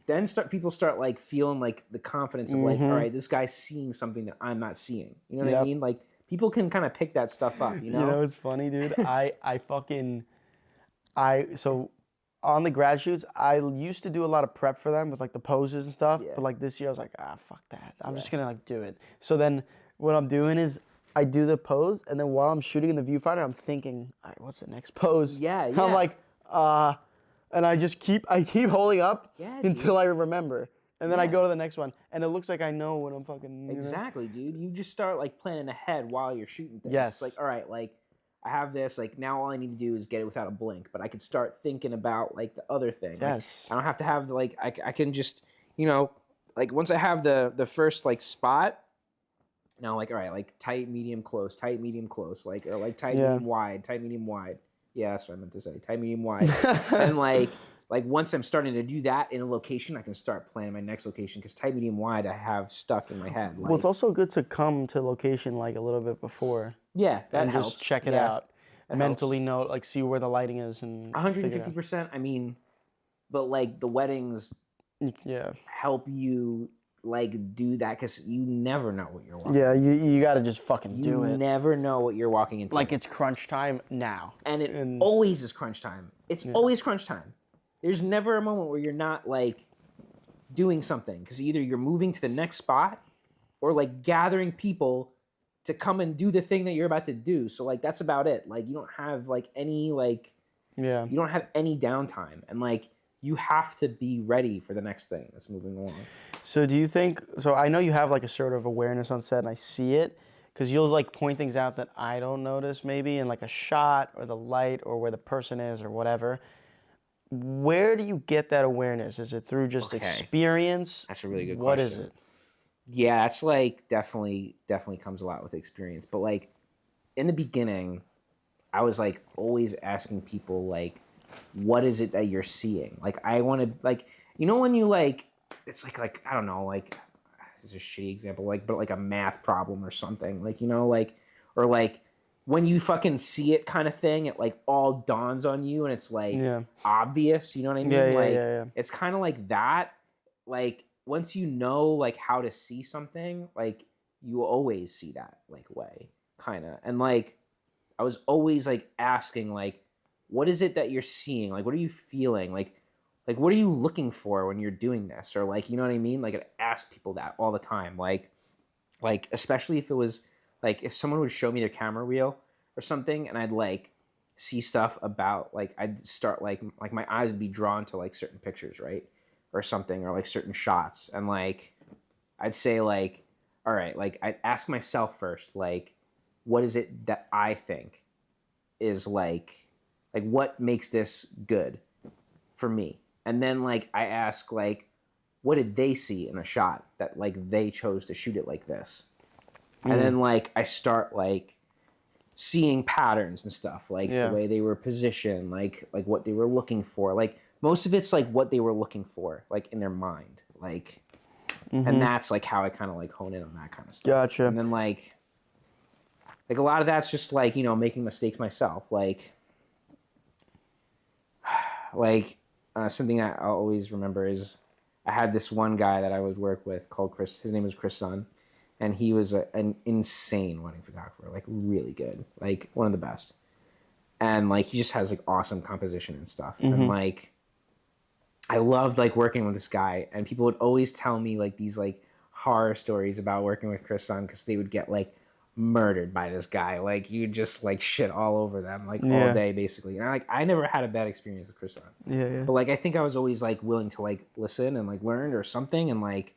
then people start like feeling like the confidence of like, all right, this guy's seeing something that I'm not seeing. You know what I mean? Like people can kind of pick that stuff up, you know? You know what's funny, dude? So on the grad shoots, I used to do a lot of prep for them with like the poses and stuff. But like this year I was like, fuck that. I'm just gonna like do it. So then what I'm doing is I do the pose and then while I'm shooting in the viewfinder, I'm thinking, all right, what's the next pose? Yeah. I'm like, and I keep holding up until I remember. And then I go to the next one. And it looks like I know when I'm fucking... Exactly, dude. You just start, like, planning ahead while you're shooting things. Yes. It's like, all right, like, I have this. Like, now all I need to do is get it without a blink. But I could start thinking about, like, the other thing. Yes. Like, I don't have to have, like... I can just, like, once I have the first, like, spot... Now, like, all right, like, tight, medium, close. Tight, medium, close. Like, or, like, tight, medium, wide. Tight, medium, wide. Yeah, that's what I meant to say. Tight, medium, wide. And like once I'm starting to do that in a location, I can start planning my next location because tight, medium, wide I have stuck in my head. Like, well, it's also good to come to location like a little bit before. Yeah, that helps. Just check it out. Mentally note, like see where the lighting is and 150%. I mean, but like the weddings help you like do that because you never know what you're walking into. You got to just fucking do it. You never know what you're walking into. Like it's crunch time now. And it always is crunch time. It's always crunch time. There's never a moment where you're not like doing something because either you're moving to the next spot or like gathering people to come and do the thing that you're about to do. So like that's about it. Like you don't have like any you don't have any downtime and like you have to be ready for the next thing that's moving along. So do you think, so I know you have like a sort of awareness on set and I see it because you'll like point things out that I don't notice maybe in like a shot or the light or where the person is or whatever. Where do you get that awareness? Is it through just experience? That's a really good question. What is it? Yeah, that's like definitely comes a lot with experience. But like in the beginning, I was like always asking people like, what is it that you're seeing? Like I want to like, when you like, it's like I don't know, like this is a shitty example, like but like a math problem or something, like or like when you fucking see it kind of thing, it like all dawns on you and it's like obvious, you know what I mean? It's kind of like that. Like once you know like how to see something, like you always see that like way, kind of. And like I was always like asking like, what is it that you're seeing? Like what are you feeling? Like what are you looking for when you're doing this? Or like, you know what I mean? Like I ask people that all the time. Like especially if it was like if someone would show me their camera reel or something and I'd like see stuff about like I'd start like my eyes would be drawn to like certain pictures, right, or something, or like certain shots, and like I'd say like, all right, like I'd ask myself first, like, what is it that I think is like what makes this good for me, and then like I ask like, what did they see in a shot that like they chose to shoot it like this, and then like I start like seeing patterns and stuff, like the way they were positioned, like what they were looking for, like most of it's like what they were looking for, like in their mind, like, and that's like how I kind of like hone in on that kind of stuff. Gotcha. And then like a lot of that's just like, you know, making mistakes myself, like something I always remember is I had this one guy that I would work with called Chris. His name was Chris Sun, and he was an insane wedding photographer, like really good, like one of the best. And like he just has like awesome composition and stuff. And like I loved like working with this guy, and people would always tell me like these like horror stories about working with Chris Sun, because they would get like murdered by this guy. Like you just like shit all over them like all day basically. And I never had a bad experience with Chris Sun. But like I think I was always like willing to like listen and like learn or something, and like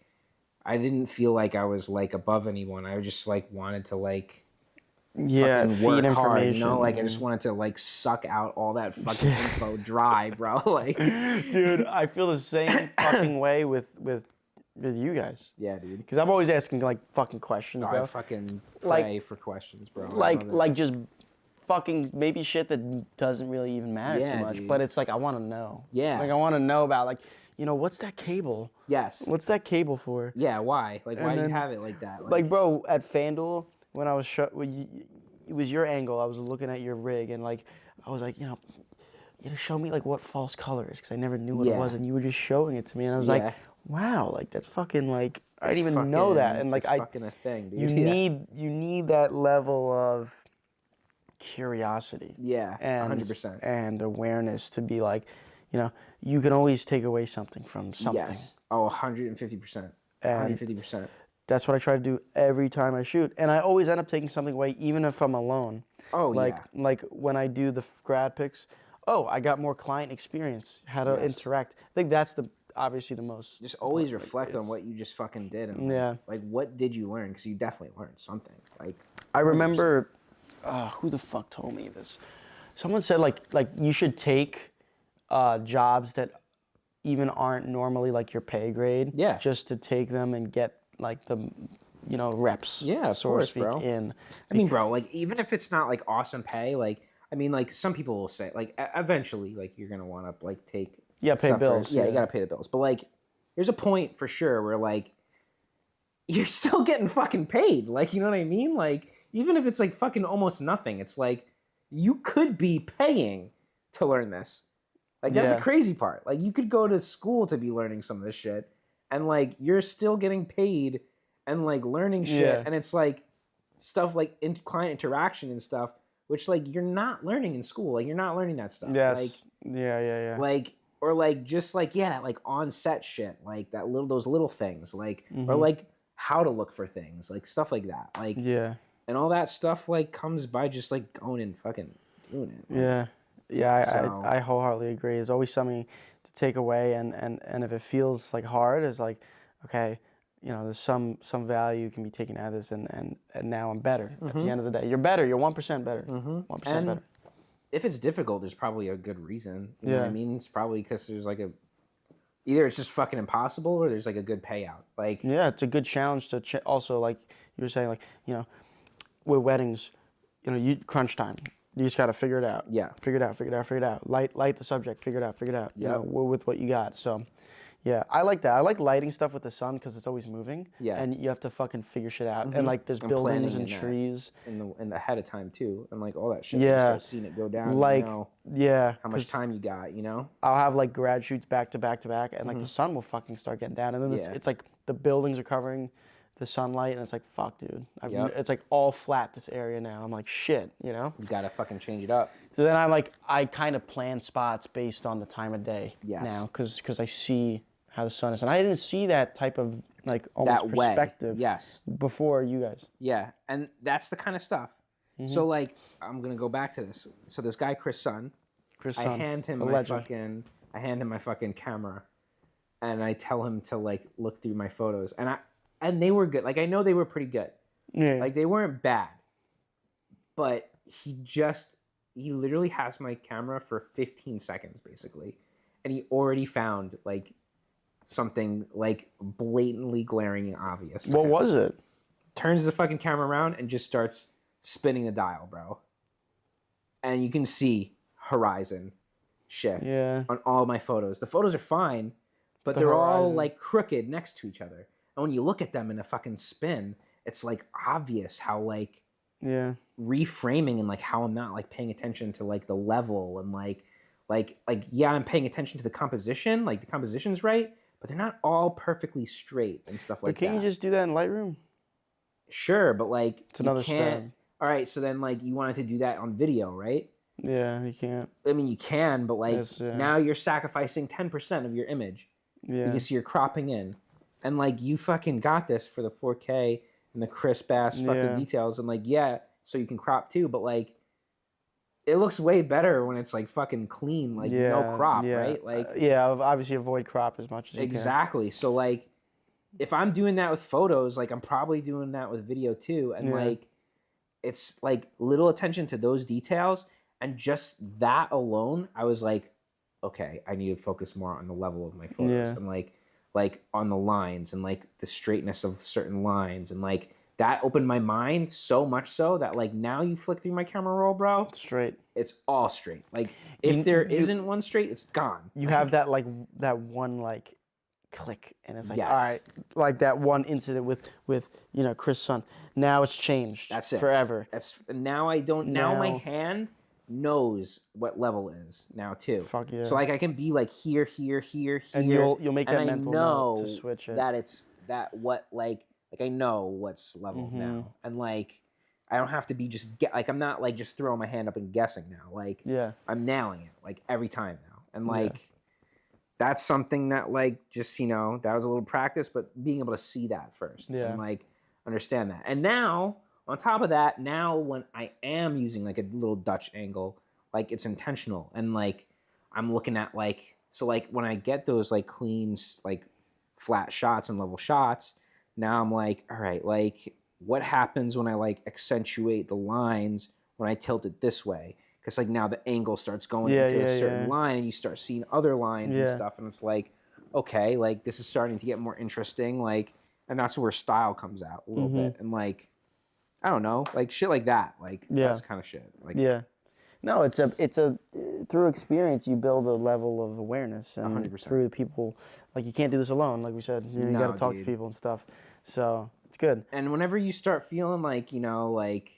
I didn't feel like I was like above anyone. I just like wanted to like fucking work hard, you know? Like I just wanted to like suck out all that fucking info dry, bro. Like, dude, I feel the same fucking way with you guys. Yeah, dude. Because I'm always asking like fucking questions, bro. I fucking pray for questions, bro. Like just fucking maybe shit that doesn't really even matter too much, dude. but it's like I want to know. Yeah. Like I want to know about like, you know, what's that cable? Yes. What's that cable for? Yeah, why? Like, why do you have it like that? Like, bro, at FanDuel, when I was it was your angle. I was looking at your rig, and like, I was like, you know, show me like what false color is, because I never knew what it was, and you were just showing it to me, and I was like, wow, like that's fucking like I didn't even know that, and like it's fucking a thing, dude. You need that level of curiosity. Yeah, and 100%. And awareness to be like, you know, you can always take away something from something. Yes. Oh, 150%. 150%. That's what I try to do every time I shoot, and I always end up taking something away, even if I'm alone. Oh, like when I do the grad pics, I got more client experience, how to interact. I think that's obviously the most. Just always reflect on what you just fucking did, and like what did you learn? Because you definitely learned something. Like I remember, who the fuck told me this? Someone said like you should take jobs that even aren't normally like your pay grade. Yeah. Just to take them and get like the, you know, reps. Yeah, of so course, to speak, bro. I mean, bro, like even if it's not like awesome pay, like I mean, like some people will say like eventually like you're gonna want to like take pay bills. You gotta pay the bills. But like there's a point for sure where like you're still getting fucking paid. Like, you know what I mean? Like even if it's like fucking almost nothing, it's like you could be paying to learn this. Like that's the crazy part. Like you could go to school to be learning some of this shit, and like you're still getting paid and like learning shit, and it's like stuff like client interaction and stuff, which like you're not learning in school. Like you're not learning that stuff. Yes. Like Like or like just like that like on set shit, like those little things, like or like how to look for things, like stuff like that. Like and all that stuff like comes by just like going and fucking doing it. Like, I wholeheartedly agree. There's always something to take away, and if it feels like hard, it's like, okay, you know, there's some value can be taken out of this, and now I'm better. At the end of the day, you're better. You're 1% better. 1% better. If it's difficult, there's probably a good reason. You know what I mean? It's probably because there's like either it's just fucking impossible, or there's like a good payout. Like it's a good challenge to also, like you were saying, like, you know, with weddings, you know, you crunch time. You just got to figure it out. Yeah. Figure it out. Light the subject. Figure it out. You know, with what you got. So, yeah, I like that. I like lighting stuff with the sun because it's always moving. Yeah. And you have to fucking figure shit out. And like there's buildings and trees. And ahead of time too, and like all that shit. Yeah. You start seeing it go down. Like, you know how much time you got. You know. I'll have like grad shoots back to back, and like the sun will fucking start getting down, and then it's like the buildings are covering the sunlight, and it's like, fuck, dude. It's like all flat, this area now. I'm like, shit, you know? You gotta fucking change it up. So then I kind of plan spots based on the time of day now, because I see how the sun is. And I didn't see that type of, like, almost perspective yes. before you guys. Yeah, and that's the kind of stuff. So like, I'm gonna go back to this. So this guy Chris Sun, Chris I Sun, hand him a my legend. fucking camera, and I tell him to like look through my photos, and they were good. Like I know they were pretty good. Yeah. Like they weren't bad, but he literally has my camera for 15 seconds basically, and he already found like something like blatantly glaring and obvious. What was it? Turns the fucking camera around and just starts spinning the dial, bro. And you can see horizon shift on all my photos. The photos are fine, but they're all like crooked next to each other. And when you look at them in a fucking spin, it's like obvious how like reframing and like how I'm not like paying attention to like the level and like yeah, I'm paying attention to the composition, like the composition's right, but they're not all perfectly straight and stuff like that. But can't you just do that in Lightroom? Sure, but like it's another step. All right, so then like you wanted to do that on video, right? Yeah, you can't. I mean, you can, but like now you're sacrificing 10% of your image. Yeah. Because you're cropping in, and like you fucking got this for the 4K and the crisp ass fucking details, and like so you can crop too, but like it looks way better when it's like fucking clean, like no crop, right? Like obviously avoid crop as much as you can. Exactly. So like if I'm doing that with photos, like I'm probably doing that with video too, and like it's like little attention to those details, and just that alone, I was like, okay, I need to focus more on the level of my photos and like on the lines and like the straightness of certain lines, and like that opened my mind so much so that like now you flick through my camera roll, bro, straight. It's all straight. Like if there isn't one straight, it's gone. You have that like that one like click, and it's like all right, like that one incident with you know Chris Sun. Now it's changed. That's it forever. That's now I don't now my hand knows what level is now too. Fuck yeah. So like I can be like here, and you'll make that mental note to switch it. That it's that what like I know what's level now, and like I don't have to be just like I'm not like just throwing my hand up and guessing now. Like I'm nailing it like every time now, and like that's something that like just that was a little practice, but being able to see that first and like understand that, and now. On top of that, now when I am using like a little Dutch angle, like it's intentional, and like I'm looking at like so like when I get those like clean like flat shots and level shots, now I'm like, all right, like what happens when I like accentuate the lines when I tilt it this way? Because like now the angle starts going into a certain line, and you start seeing other lines and stuff, and it's like, okay, like this is starting to get more interesting, like, and that's where style comes out a little bit, and like. I don't know, like shit like that, like that's kind of shit. Like no, it's a through experience you build a level of awareness, and 100%. through people, like you can't do this alone, like we said, you got to talk to people and stuff. So it's good. And whenever you start feeling like like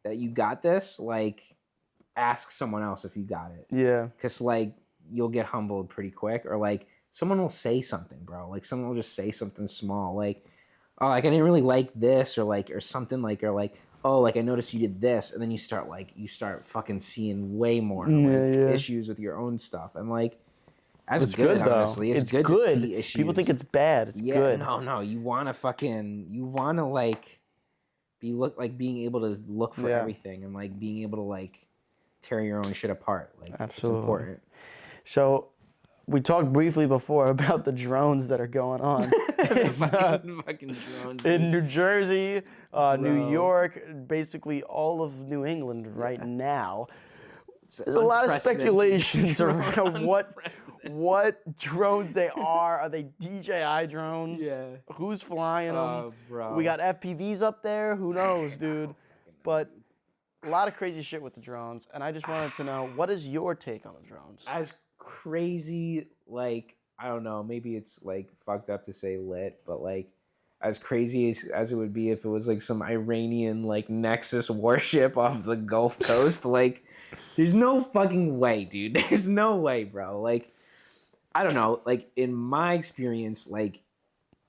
that you got this, like ask someone else if you got it. Yeah. Because like you'll get humbled pretty quick, or like someone will say something, bro. Like someone will just say something small, like. Oh, like I didn't really like this, or like, or something like, or like, oh, like I noticed you did this, and then you start fucking seeing way more issues with your own stuff, and like, that's good honestly. It's good to see issues. People think it's bad. It's good. No, you wanna like being able to look for everything, and like being able to like tear your own shit apart. Like absolutely. It's important. So. We talked briefly before about the drones that are going on fucking drones, in New Jersey, New York, basically all of New England right now. There's a lot of speculations around what drones they are. Are they DJI drones? Yeah. Who's flying them? Bro. We got FPVs up there. Who knows, dude? But a lot of crazy shit with the drones, and I just wanted to know, what is your take on the drones? As crazy, like I don't know, maybe it's like fucked up to say lit, but like as crazy as it would be if it was like some Iranian like Nexus warship off the Gulf Coast, like there's no fucking way, dude. There's no way, bro. Like I don't know, like in my experience, like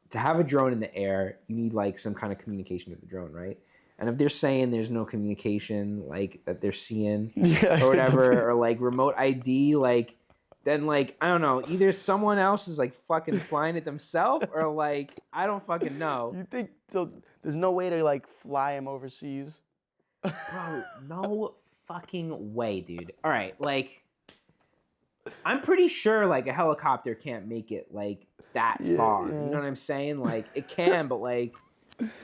to have a drone in the air, you need like some kind of communication with the drone, right? And if they're saying there's no communication, like that they're seeing or whatever, or like remote ID, like then like I don't know, either someone else is like fucking flying it themselves, or like I don't fucking know. You think so? There's no way to like fly them overseas. Bro, no fucking way, dude. All right, like, I'm pretty sure like a helicopter can't make it like that far. You know what I'm saying? Like, it can, but like,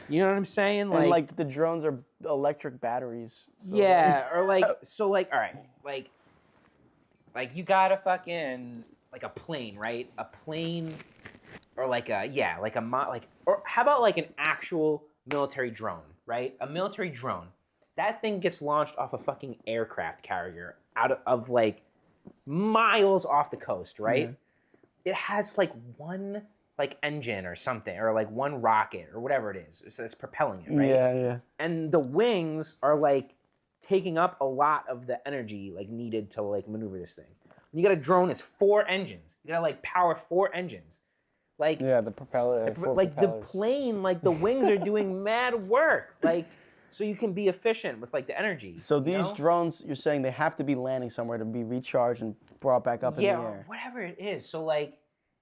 you know what I'm saying? And Like, like the drones are electric batteries. So yeah, or like, so like, all right, like you got a fucking like a plane, right? A plane, or like a or how about like an actual military drone, right? A military drone. That thing gets launched off a fucking aircraft carrier out of like miles off the coast, right? It has like one like engine or something, or like one rocket or whatever it is. So it's propelling it, right? Yeah. And the wings are like taking up a lot of the energy like needed to like maneuver this thing. When you got a drone, it's 4 engines. You gotta like power 4 engines. Like Yeah, the propeller. like the plane, like the wings are doing mad work. Like so you can be efficient with like the energy. So these drones, you're saying they have to be landing somewhere to be recharged and brought back up in the air. Or whatever it is. So like,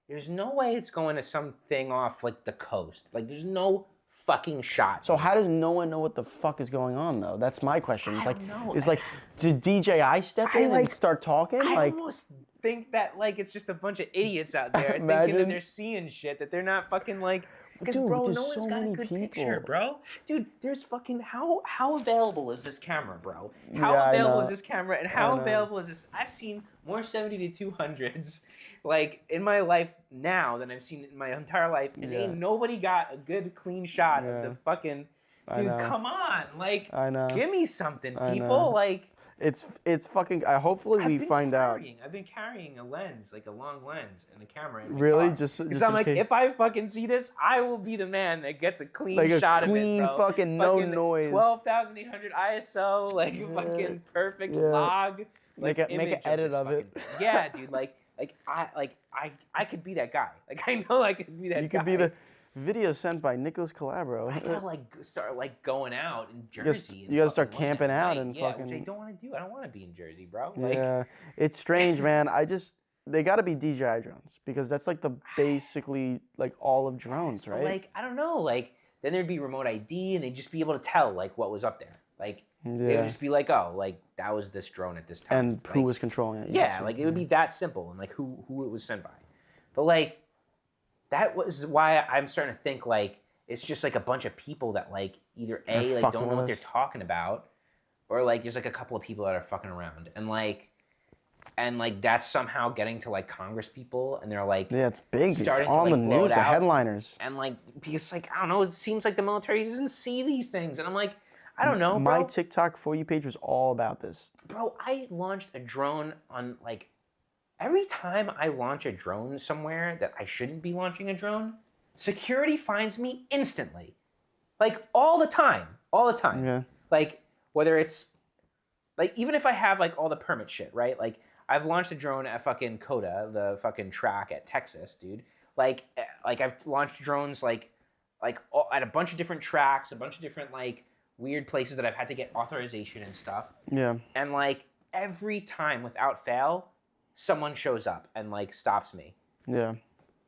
there's no way it's going to something off like the coast. Like, there's no fucking shot. So how does no one know what the fuck is going on though? That's my question. It's I don't know. It's like, did DJI step in and start talking? I almost think that like it's just a bunch of idiots out there thinking that they're seeing shit that they're not fucking like. Because bro, no one's got a good picture, bro. Dude, there's fucking how available is this camera, bro? How available is this camera, and how available is this? I've seen more 70 to 200s like in my life now than I've seen in my entire life, and ain't nobody got a good clean shot of the fucking. Dude, come on, like, give me something, people, like. It's fucking. Hopefully we find out. I've been carrying a lens, like a long lens, and a camera. Really? Just I'm like, if I fucking see this, I will be the man that gets a clean shot of it, bro. Clean fucking no noise. 12,800 ISO, like fucking perfect log. Like make an edit of it. Yeah, dude. I could be that guy. Like I know I could be that guy. You could be the. Video sent by Nicholas Calabro. I gotta like start like going out in Jersey. You gotta start camping out and fucking. Which I don't want to do. I don't want to be in Jersey, bro. Yeah, it's strange, man. They gotta be DJI drones because that's like the basically like all of drones, right? Like I don't know, like then there'd be remote ID and they'd just be able to tell like what was up there. Like it would just be like, oh, like that was this drone at this time. And who was controlling it? Yeah, like it would be that simple and like who it was sent by. But like. That was why I'm starting to think like it's just like a bunch of people that like either A like don't know what they're talking about, or like there's like a couple of people that are fucking around and like that's somehow getting to like Congress people and they're like it's big, starting it's on the news, the headliners, and like because like I don't know, it seems like the military doesn't see these things and I'm like I don't know, bro. My TikTok For You page was all about this. Bro, I launched a drone on like. Every time I launch a drone somewhere that I shouldn't be launching a drone, security finds me instantly. Like, all the time. All the time. Yeah. Like, whether it's... Like, even if I have, like, all the permit shit, right? Like, I've launched a drone at fucking COTA, the fucking track at Texas, dude. Like I've launched drones, like at a bunch of different tracks, a bunch of different, like, weird places that I've had to get authorization and stuff. Yeah. And, like, every time, without fail... someone shows up and like stops me. Yeah.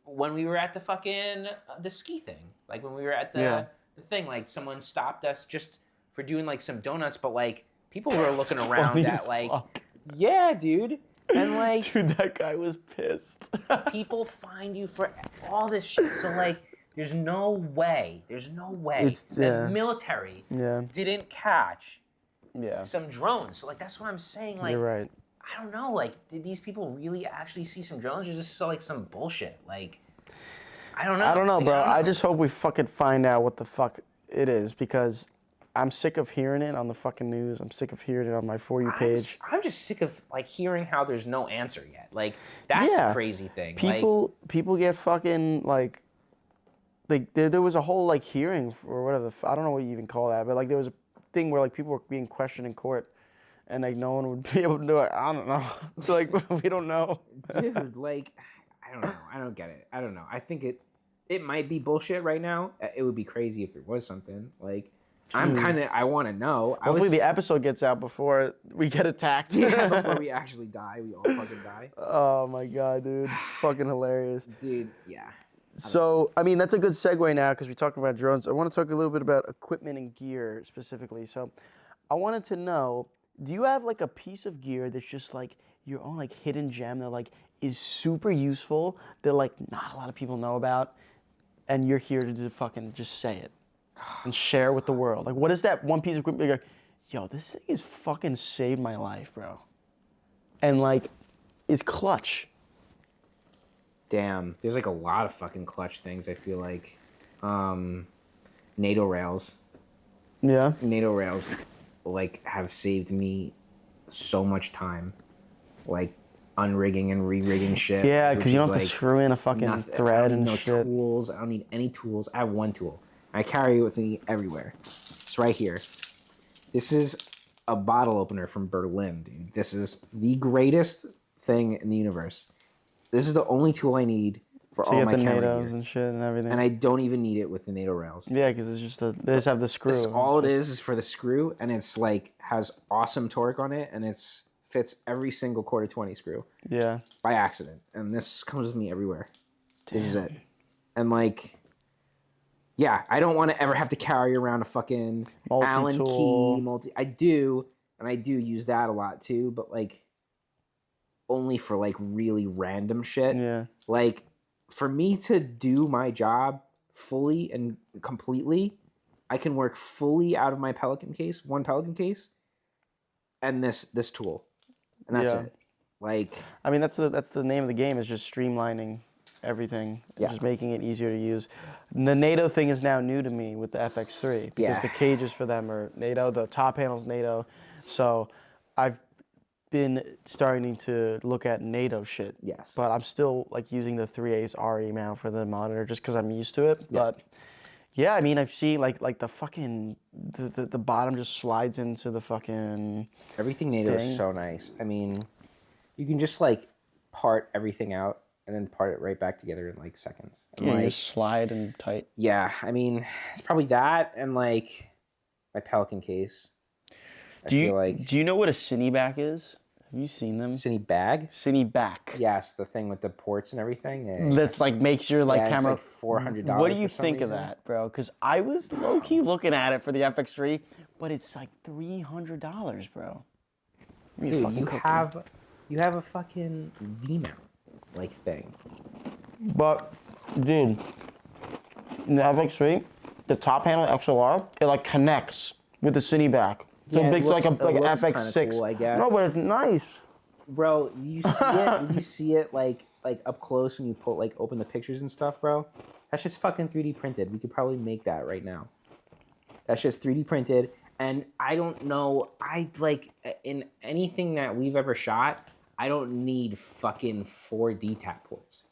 When we were at the fucking the ski thing, like when we were at the thing, like someone stopped us just for doing like some donuts, but like people were looking around at like, yeah, dude, and like, dude, that guy was pissed. People find you for all this shit, so like, there's no way the military didn't catch some drones. So like that's what I'm saying. Like, you're right. I don't know, like, did these people really actually see some drones, or is this like some bullshit? Like, I don't know. I don't know, like, bro. I just hope we fucking find out what the fuck it is, because I'm sick of hearing it on the fucking news. I'm sick of hearing it on my For You page. I'm just sick of, like, hearing how there's no answer yet. Like, that's the crazy thing. People get fucking, like there was a whole, like, hearing, or whatever, I don't know what you even call that, but, like, there was a thing where, like, people were being questioned in court. And like no one would be able to do it. I don't know. Like we don't know. Dude, like I don't know. I don't get it. I don't know. I think it might be bullshit right now. It would be crazy if there was something. Like I want to know. Hopefully the episode gets out before we get attacked. Yeah, before we actually die. We all fucking die. Oh my god, dude. Fucking hilarious. Dude, yeah. So, I mean, that's a good segue now because we talked about drones. I want to talk a little bit about equipment and gear specifically. So, I wanted to know, do you have like a piece of gear that's just like your own like hidden gem that like is super useful that like not a lot of people know about, and you're here to fucking just say it and share with the world? Like, what is that one piece of equipment you're like, yo, this thing is fucking saved my life, bro, and like is clutch. Damn, there's like a lot of fucking clutch things. I feel like, NATO rails. Yeah. NATO rails, like, have saved me so much time, like unrigging and re-rigging shit. Yeah, because you don't have to screw in a fucking thread and shit. Tools. I don't need any tools. I have one tool. I carry it with me everywhere. It's right here. This is a bottle opener from Berlin, dude. This is the greatest thing in the universe. This is the only tool I need for all my camera gear. and shit and everything. And I don't even need it with the NATO rails. Yeah, because it's just they just have the screw. All it is for the screw, and it's like has awesome torque on it, and it's fits every single quarter 20 screw. Yeah. By accident, and this comes with me everywhere. Damn. This is it. And like, yeah, I don't want to ever have to carry around a fucking Allen key I do use that a lot too, but like only for like really random shit. Yeah. Like for me to do my job fully and completely, I can work fully out of my one Pelican case, and this tool, and that's it. Like, I mean, that's the name of the game, is just streamlining everything, just making it easier to use. The NATO thing is now new to me with the FX3 because the cages for them are NATO, the top panel's NATO, so I've been starting to look at NATO shit. Yes. But I'm still like using the 3/8 RE mount for the monitor just because I'm used to it. Yeah. But yeah, I mean, I've seen like the fucking the bottom just slides into the fucking everything NATO is so nice. I mean, you can just like part everything out and then part it right back together in like seconds. And yeah, like, you just slide and tight. Yeah, I mean, it's probably that and like my Pelican case. Do you know what a Cineback is? Have you seen them? Cinebag? Cineback. Yes, the thing with the ports and everything. That's like makes your like camera. It's like $400. What do you think of that, bro? Because I was low key looking at it for the FX3, but it's like $300, bro. Dude, you have a fucking V mount like thing. But dude, in the FX3, the top panel XLR, it like connects with the Cineback. So it makes like an FX6. Cool, I guess. No, but it's nice. Bro, you see it? Did you see it like up close when you open the pictures and stuff, bro? That's just fucking 3D printed. We could probably make that right now. That's just 3D printed, and I don't know. I like in anything that we've ever shot, I don't need fucking 4 DTAP ports.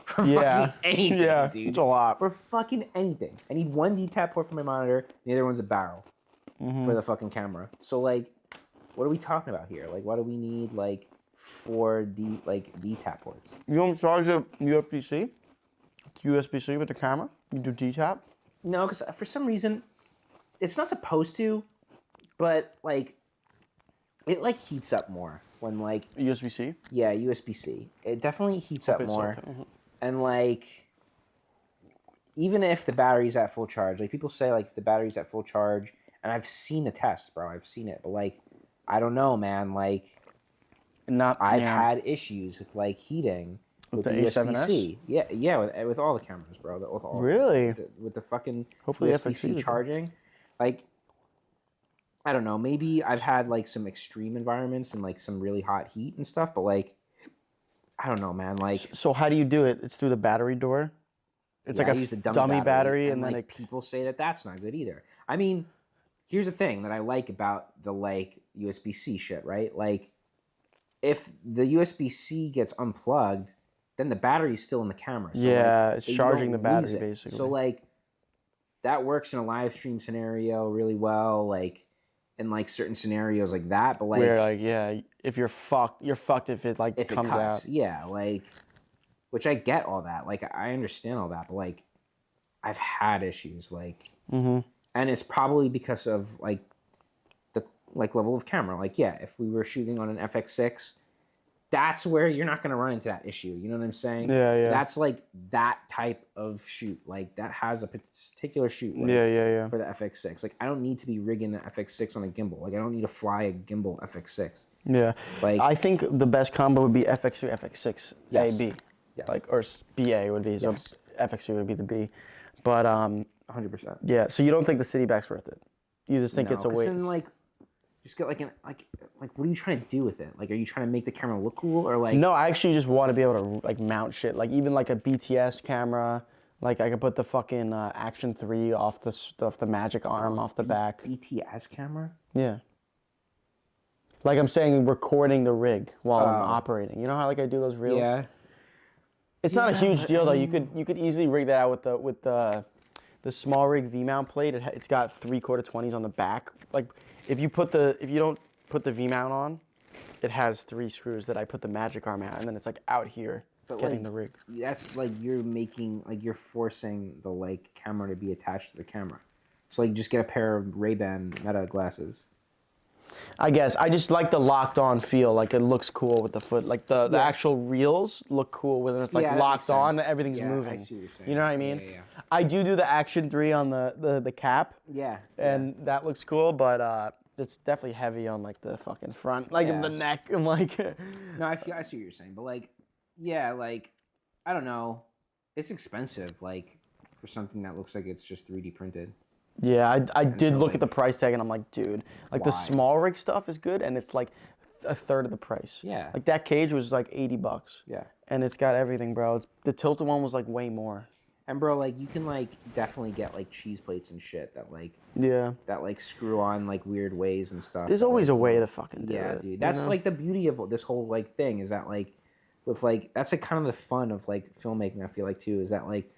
For fucking anything, dude. It's a lot. For fucking anything. I need 1 DTAP port for my monitor, and the other one's a barrel. For the fucking camera. So like, what are we talking about here? Like, why do we need like 4 DTAP ports? You don't charge a USB-C? USB-C with the camera? You do DTAP? No, because for some reason, it's not supposed to, but like, it like heats up more when like USB-C? Yeah, USB-C. It definitely heats up more, and like, even if the battery's at full charge, like people say, like if the battery's at full charge. And I've seen the test, bro. I've seen it, but like, I don't know, man. Like, I've had issues with like heating with the USB-C. Yeah, with all the cameras, bro. With all really with the fucking hopefully USB-C charging. Like, I don't know. Maybe I've had like some extreme environments and like some really hot heat and stuff, but like, I don't know, man. Like, so how do you do it? It's through the battery door. It's like I use the dummy battery, and then like people say that that's not good either. I mean. Here's the thing that I like about the like USB-C shit, right? Like, if the USB-C gets unplugged, then the battery's still in the camera. So yeah, like, it's charging the battery basically. So like, that works in a live stream scenario really well, like in like certain scenarios like that. But like, where like if you're fucked if it like comes out. Yeah, like, which I get all that. Like I understand all that, but like, I've had issues like. And it's probably because of like the level of camera. Like, yeah, if we were shooting on an FX6, that's where you're not gonna run into that issue. You know what I'm saying? Yeah. That's like that type of shoot. Like that has a particular shoot. Like, Yeah. For the FX6, like I don't need to be rigging the FX6 on a gimbal. Like I don't need to fly a gimbal FX6. Yeah. Like I think the best combo would be FX3, FX6, Yes. A, B. Yes. Like, or BA would be, so Yes. FX3 would be the B. But, 100%. yeah, so you don't think the city back's worth it? You just think it's a waste? Then, like, just get like what are you trying to do with it? Like, are you trying to make the camera look cool or like? No, I actually just want to be able to like mount shit. Like even like a BTS camera. Like I could put the fucking Action 3 off the magic arm off the back. BTS camera? Yeah. Like I'm saying, recording the rig while I'm operating. You know how like I do those reels? Yeah. It's not a huge deal though. You could easily rig that out with the small rig V mount plate. It's got 3/4 20s on the back. Like if you don't put the V mount on, it has 3 screws that I put the magic arm out, and then it's like out here getting the rig. That's like you're forcing the like camera to be attached to the camera. So like just get a pair of Ray-Ban Meta glasses. I guess I just like the locked on feel. Like it looks cool with the foot. Like the actual reels look cool when it's like locked on. Everything's moving. I see what you're saying. You know what I mean? Yeah. I do the Action 3 on the cap. Yeah. And that looks cool, but it's definitely heavy on like the fucking front, like in the neck. I'm like. No, I see what you're saying, but like, yeah, like, I don't know, it's expensive, like, for something that looks like it's just 3D printed. Yeah, I did look at the price tag and I'm like, dude, like the small rig stuff is good and it's like a third of the price. Yeah. Like that cage was like $80. Yeah. And it's got everything, bro. The tilted one was like way more. And bro, like you can like definitely get like cheese plates and shit that like screw on like weird ways and stuff. There's always a way to fucking do it. Dude. That's like the beauty of this whole like thing is that like with like that's like kind of the fun of like filmmaking. I feel like too is that like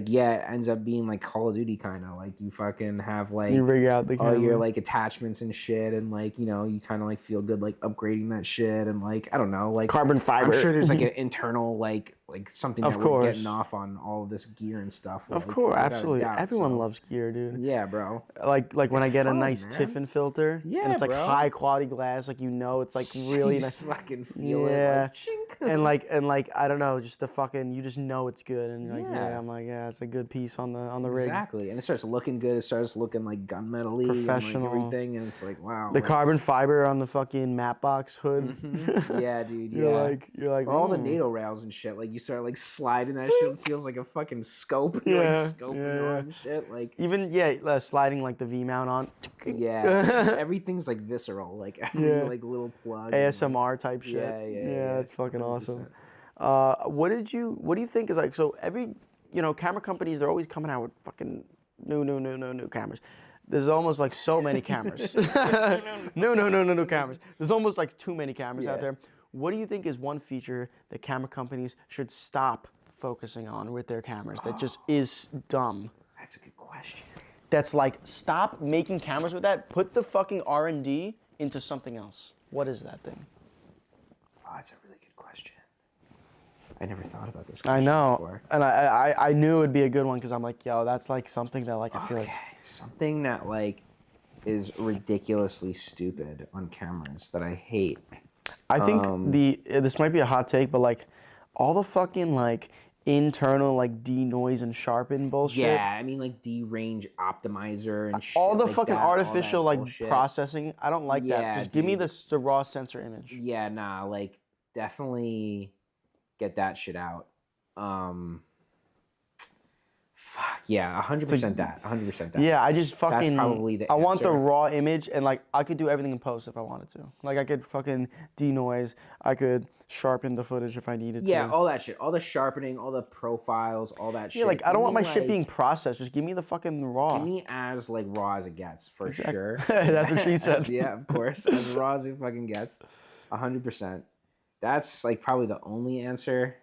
yeah, it ends up being like Call of Duty kind of like you fucking have like you rig out the all your like attachments and shit and like you know you kind of like feel good like upgrading that shit and like I don't know like carbon fiber. I'm sure there's like an internal like something that we're getting off on all of this gear and stuff. Of course, absolutely. Everyone loves gear, dude. Yeah, bro. Like when I get a nice Tiffin filter, and it's like bro. high quality glass, like you know it's like really nice. Fucking feel it. Like, and like I don't know, just the fucking you just know it's good, and you're like I'm like it's a good piece on the rig. Exactly, and it starts looking good. It starts looking like gunmetal-y professional, and like everything, and it's like wow. The carbon fiber on the fucking matte box hood. Yeah, dude. You're like all the NATO rails and shit. Like you start like sliding that shit. It feels like a fucking scope. You're like scoping on shit. Like even sliding like the V mount on. Yeah, everything's like visceral. Like every like little plug. ASMR type shit. Yeah, that's fucking 100%. Awesome. What do you think is like so every camera companies they're always coming out with fucking new cameras. There's almost like so many cameras. No cameras. There's almost like too many cameras out there. What do you think is one feature that camera companies should stop focusing on with their cameras that just is dumb? That's a good question. That's like stop making cameras with that. Put the fucking R&D into something else. What is that thing? Oh, that's a really good question. I never thought about this question I know, before. and I knew it would be a good one because I'm like, yo, that's like something that like I feel like something that like is ridiculously stupid on cameras that I hate. I think this might be a hot take, but like all the fucking like internal like denoise and sharpen bullshit. Yeah, I mean like de-range optimizer and shit. All the like fucking that, artificial like bullshit. Processing. I don't like that. Just give me the raw sensor image. Yeah, nah, like definitely get that shit out. Fuck yeah, 100% that. 100% that. Yeah, I just fucking. That's probably the I want the raw image, and like I could do everything in post if I wanted to. Like I could fucking denoise. I could sharpen the footage if I needed to. Yeah, all that shit, all the sharpening, all the profiles, all that shit. Yeah, like I don't want my shit being processed. Just give me the fucking raw. Give me as like raw as it gets, for sure. That's what she said. Yeah, of course, as raw as it fucking gets. 100%. That's like probably the only answer.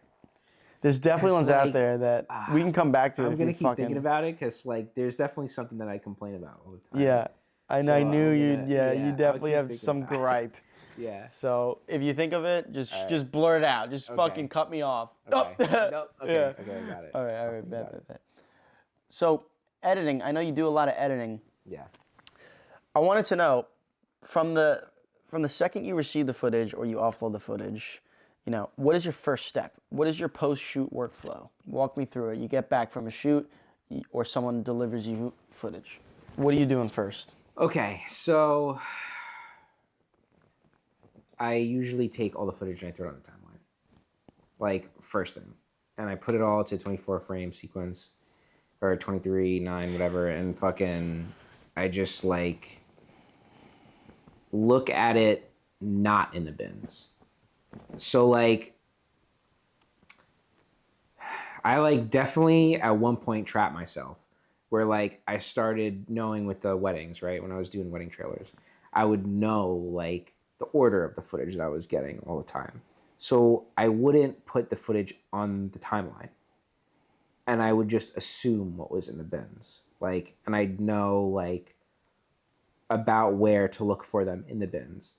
There's definitely ones out there that we can come back to. I'm gonna keep thinking about it because like there's definitely something that I complain about all the time. Yeah, I knew you'd. Yeah, you definitely have some gripe. Yeah. So if you think of it, just blur it out. Just fucking cut me off. Okay. Nope. Okay. Yeah. Okay, I got it. All right. Bet. So editing. I know you do a lot of editing. Yeah. I wanted to know from the second you receive the footage or you offload the footage, you know, what is your first step? What is your post-shoot workflow? Walk me through it. You get back from a shoot or someone delivers you footage. What are you doing first? Okay, so I usually take all the footage and I throw it on the timeline. Like, first thing. And I put it all to 24 frame sequence, or 23, 9, whatever, and fucking, I just, like, look at it not in the bins. So, like, I, like, definitely at one point trapped myself where, like, I started knowing with the weddings, right? When I was doing wedding trailers, I would know, like, the order of the footage that I was getting all the time. So I wouldn't put the footage on the timeline. And I would just assume what was in the bins. Like, and I'd know, like, about where to look for them in the bins.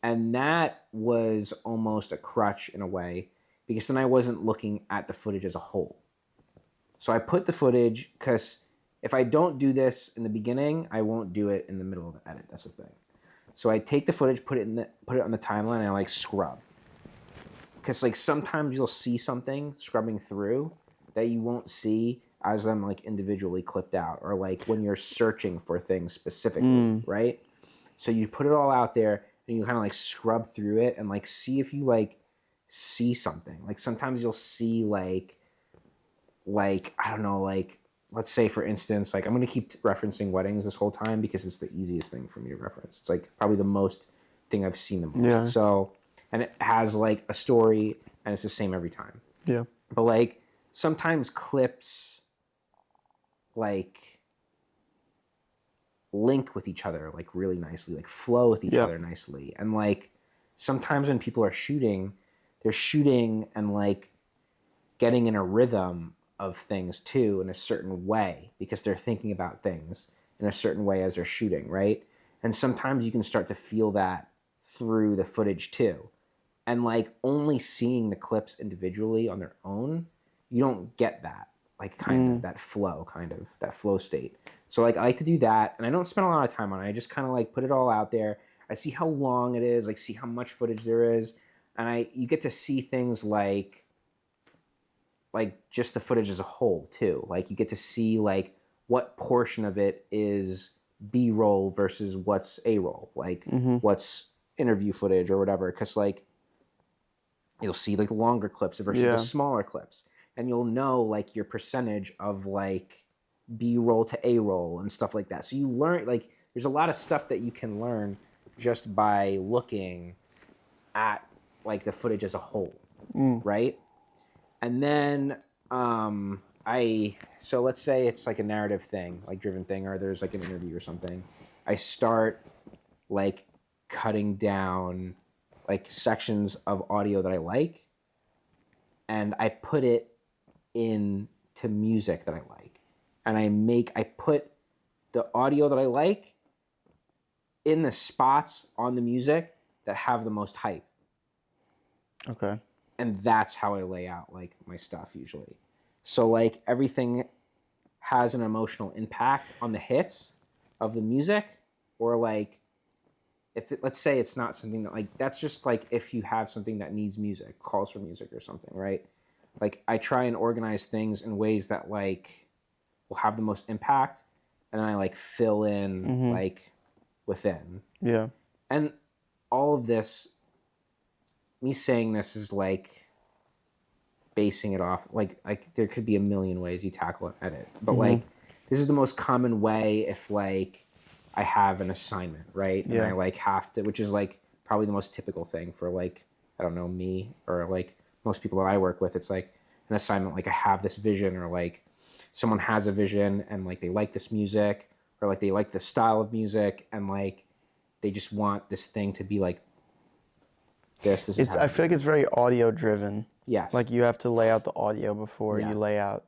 And that was almost a crutch in a way, because then I wasn't looking at the footage as a whole. So I put the footage, because if I don't do this in the beginning, I won't do it in the middle of the edit. That's the thing. So I take the footage, put it on the timeline, and I like scrub. Because like sometimes you'll see something scrubbing through that you won't see as them like individually clipped out, or like when you're searching for things specifically, right? So you put it all out there and you kind of like scrub through it and like see if you like see something. Like sometimes you'll see like I don't know, like let's say for instance, like I'm gonna keep referencing weddings this whole time because it's the easiest thing for me to reference. It's like probably the most thing I've seen the most. Yeah. So, and it has like a story and it's the same every time. Yeah. But like sometimes clips like link with each other like really nicely, like flow with each other nicely. And like sometimes when people are shooting, they're shooting and like getting in a rhythm of things too in a certain way because they're thinking about things in a certain way as they're shooting, right? And sometimes you can start to feel that through the footage too. And like only seeing the clips individually on their own, you don't get that like kind of that flow state. So like I like to do that, and I don't spend a lot of time on it. I just kind of like put it all out there. I see how long it is, like see how much footage there is, and you get to see things like just the footage as a whole too. Like you get to see like what portion of it is B-roll versus what's A-roll, like what's interview footage or whatever, because like you'll see like longer clips versus the smaller clips, and you'll know like your percentage of like B-roll to A-roll and stuff like that. So you learn, like there's a lot of stuff that you can learn just by looking at like the footage as a whole, right? And then so let's say it's like a narrative thing, like driven thing, or there's like an interview or something. I start like cutting down like sections of audio that I like, and I put it into music that I like. And I put the audio that I like in the spots on the music that have the most hype. Okay. And that's how I lay out like my stuff usually. So like everything has an emotional impact on the hits of the music, or like let's say it's not something that like, that's just like if you have something that needs music, calls for music or something, right? Like I try and organize things in ways that like will have the most impact, and then I like fill in like within. Yeah. And all of this, me saying this is like basing it off, like there could be a million ways you tackle an edit, but like this is the most common way if like I have an assignment, right? And I like have to, which is like probably the most typical thing for like, I don't know, me or like most people that I work with. It's like an assignment, like I have this vision, or like someone has a vision and like they like this music, or like they like the style of music, and like they just want this thing to be like this. I feel like it's very audio driven. Yes. Like you have to lay out the audio before you lay out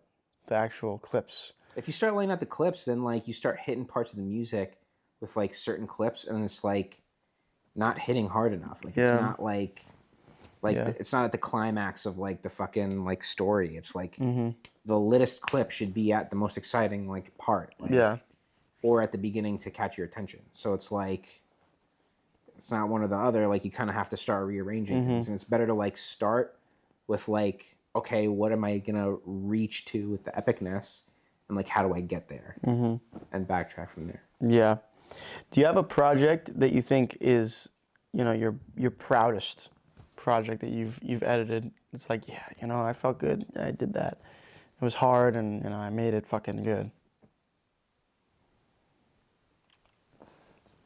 the actual clips. If you start laying out the clips, then like you start hitting parts of the music with like certain clips, and it's like not hitting hard enough. Like it's not like it's not at the climax of like the fucking like story. It's like the littest clip should be at the most exciting like part. Like, or at the beginning to catch your attention. So it's like it's not one or the other. Like you kind of have to start rearranging things, and it's better to like start with like, okay, what am I gonna reach to with the epicness, and like how do I get there, and backtrack from there. Yeah. Do you have a project that you think is, you know, your proudest project that you've edited? It's like, yeah, you know, I felt good. I did that. It was hard, and you know, I made it fucking good.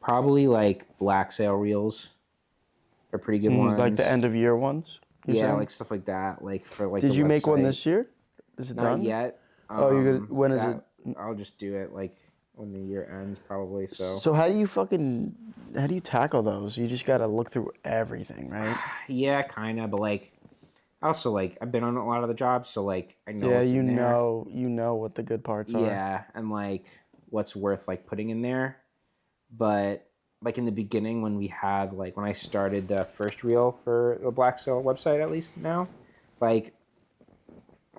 Probably like black sale reels are pretty good ones. Like the end of year ones? Yeah, like stuff like that. Like for like. Did the you make one website. this year? Is it Not done? yet. Oh, you're gonna. When is that, it? I'll just do it like when the year ends, probably. So. So how do you tackle those? You just gotta look through everything, right? Yeah, kind of, but like, also like I've been on a lot of the jobs, so like I know. Yeah, what's you in there. know what the good parts are. Yeah, and like what's worth like putting in there, but like in the beginning when I started the first reel for the Black Sail website, at least now, like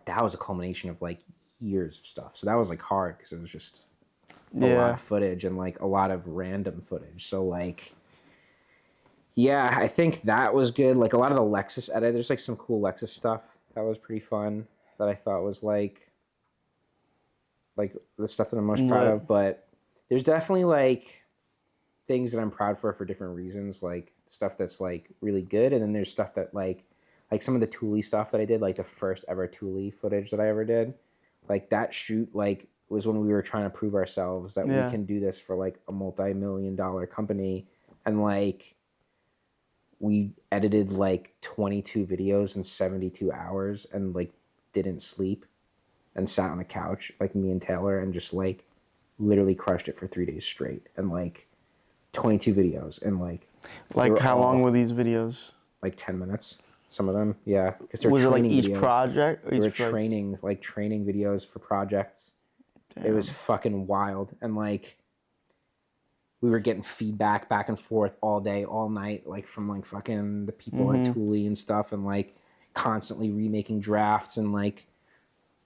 that was a culmination of like years of stuff. So that was like hard because it was just a lot of footage and like a lot of random footage. So like, yeah, I think that was good. Like a lot of the Lexus edit, there's like some cool Lexus stuff that was pretty fun that I thought was like the stuff that I'm most proud of. But there's definitely like things that I'm proud for different reasons, like stuff that's like really good, and then there's stuff that like some of the Thule stuff that I did, like the first ever Thule footage that I ever did, like that shoot like was when we were trying to prove ourselves that we can do this for like a multi-million-dollar company, and like we edited like 22 videos in 72 hours and like didn't sleep and sat on a couch like me and Taylor and just like literally crushed it for 3 days straight, and like 22 videos, and like how long were these videos? Like 10 minutes, some of them. Yeah, because they're was it like training each videos. project? They were training videos for projects. Damn. It was fucking wild, and like we were getting feedback back and forth all day, all night, like from like fucking the people at Thule and stuff, and like constantly remaking drafts and like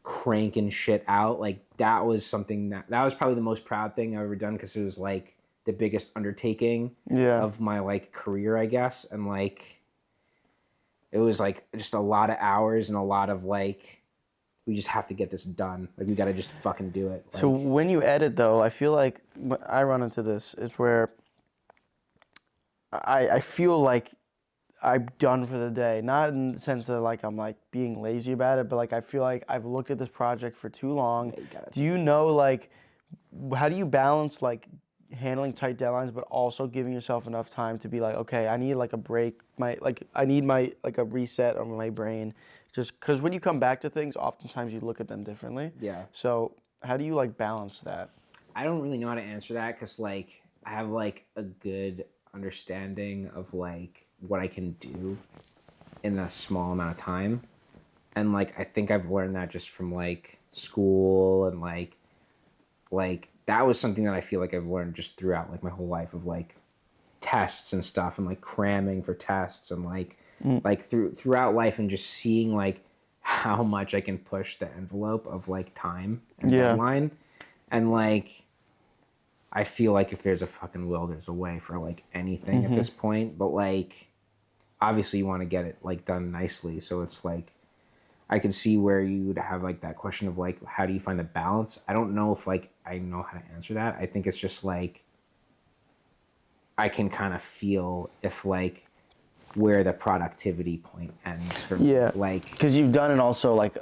cranking shit out. Like that was something that was probably the most proud thing I've ever done, because it was like the biggest undertaking of my like career, I guess. And like it was like just a lot of hours and a lot of like, we just have to get this done. Like we got to just fucking do it. Like, so when you edit though, I feel like I run into this is where I feel like I'm done for the day. Not in the sense that like I'm like being lazy about it, but like I feel like I've looked at this project for too long. Do you know like how do you balance like handling tight deadlines but also giving yourself enough time to be like, okay, I need like a break, I need like a reset on my brain, just because when you come back to things oftentimes you look at them differently. So how do you like balance that? I don't really know how to answer that, because like I have like a good understanding of like what I can do in a small amount of time, and like I think I've learned that just from like school, and like that was something that I feel like I've learned just throughout like my whole life, of like tests and stuff, and like cramming for tests, and like throughout life, and just seeing like how much I can push the envelope of like time and deadline. And like I feel like if there's a fucking will, there's a way for like anything at this point. But like obviously you want to get it like done nicely, so it's like I could see where you would have like that question of like, how do you find the balance? I don't know if like I know how to answer that. I think it's just like I can kind of feel if like where the productivity point ends for me. Like, because you've done it also like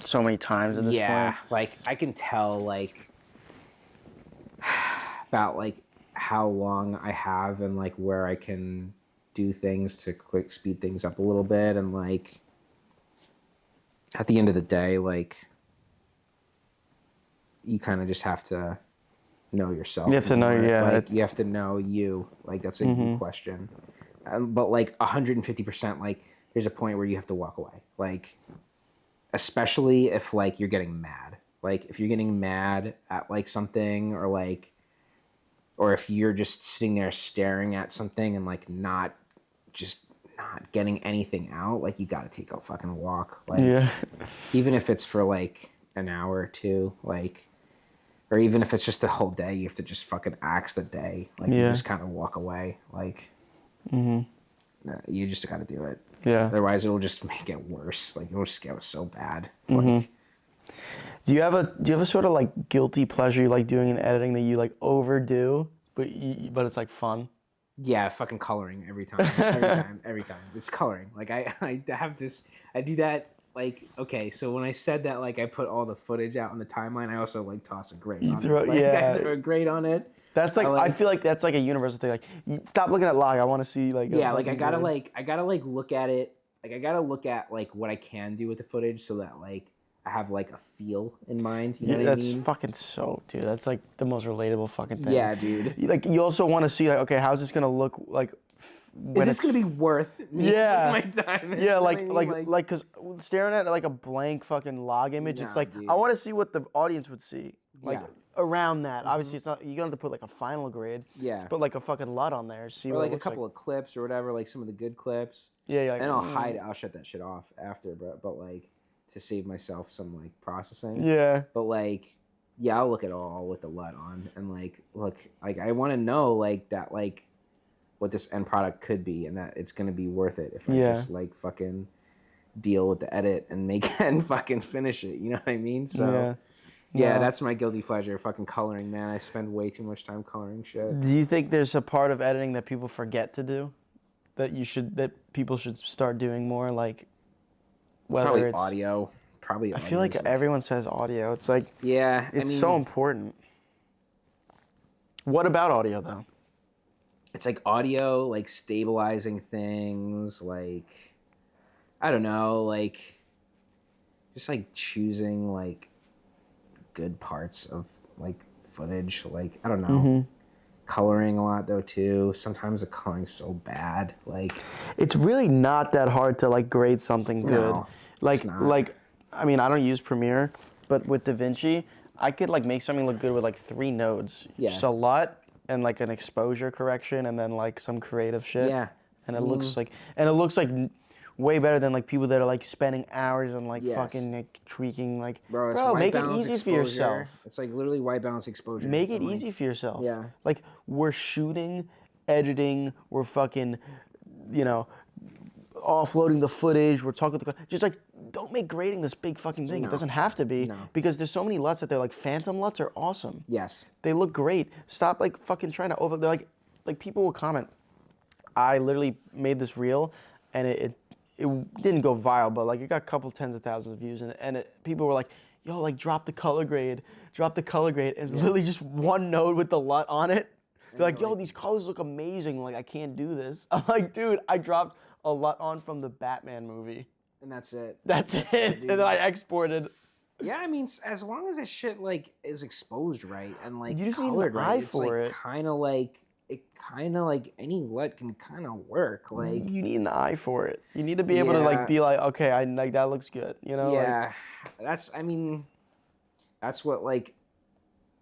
so many times at this point. Yeah, like I can tell like about like how long I have, and like where I can do things to quick speed things up a little bit, and like at the end of the day, like you kind of just have to know yourself. You have to know, like you have to know you. Like that's a you question. But like 150%, like there's a point where you have to walk away. Like especially if like you're getting mad. Like if you're getting mad at like something, or if you're just sitting there staring at something and like not getting anything out, like you got to take a fucking walk. Like even if it's for like an hour or two, like, or even if it's just the whole day, you have to just fucking axe the day. Like you just kind of walk away. Like You just gotta do it. Yeah. Otherwise, it'll just make it worse. Like it'll just get so bad. Like, Do you have a sort of like guilty pleasure you like doing in editing that you like overdo, but it's like fun? yeah, fucking coloring every time. Every time. It's coloring. Like I have this. I do that. Like, okay, so when I said that, like, I put all the footage out on the timeline, I also, like, toss a grade on it. Like, I throw a grade on it. That's like, I feel like that's like a universal thing. Like, stop looking at log. I want to see, like, yeah, like, I gotta look at it. Like, I gotta look at, like, what I can do with the footage so that, like, I have, like, a feel in mind. You know what I mean? That's fucking dude. That's, like, the most relatable fucking thing. Yeah, dude. Like, you also want to see, like, okay, how's this going to look, like, is this gonna be worth me my time? Yeah, like, because staring at like a blank fucking log image, it's like, dude. I want to see what the audience would see, like around that. Obviously, it's not. You don't have to put like a final grade. Yeah. Just put like a fucking LUT on there. See or what like a couple of clips or whatever, like some of the good clips. Yeah, like, and I'll hide it. I'll shut that shit off after, but like to save myself some like processing. Yeah. But like, yeah, I'll look at all with the LUT on and like look, like I want to know like that like. What this end product could be, and that it's gonna be worth it if I just like fucking deal with the edit and make it and fucking finish it. You know what I mean? So yeah, that's my guilty pleasure. Fucking coloring, man. I spend way too much time coloring shit. Do you think there's a part of editing that people forget to do, that people should start doing more? Like whether probably it's audio. Probably. I feel like everyone says audio. It's like it's so important. What about audio though? It's like audio, like stabilizing things, like I don't know, like just like choosing like good parts of like footage, like I don't know. Coloring a lot though too. Sometimes the coloring's so bad. Like it's really not that hard to like grade something good. No, like I mean, I don't use Premiere, but with DaVinci, I could like make something look good with like 3 nodes. Yeah. Just a LUT and like an exposure correction and then like some creative shit. Yeah. And it looks like way better than like people that are like spending hours on like fucking like tweaking like bro, make it easy for yourself. It's like literally white balance exposure. Make it easy for yourself. Yeah. Like we're shooting, editing, we're fucking, you know, offloading the footage, we're talking with the just like don't make grading this big fucking thing. It doesn't have to be because there's so many LUTs that they're like phantom LUTs are awesome. Yes. They look great. Stop like fucking trying to they're like people will comment. I literally made this reel and it didn't go viral, but like it got a couple tens of thousands of views and people were like, yo, like drop the color grade. And it's literally just one node with the LUT on it. They're like, yo, these colors look amazing. Like I can't do this. I'm like, dude, I dropped a LUT on from the Batman movie. And that's it. That's it. And then I exported. Yeah, I mean, as long as this shit like is exposed right and like you just colored need an right, eye for like, it. Kind of like any LUT can kind of work. Like you need an eye for it. You need to be able to like be like, okay, I like that looks good. You know? Yeah, that's what like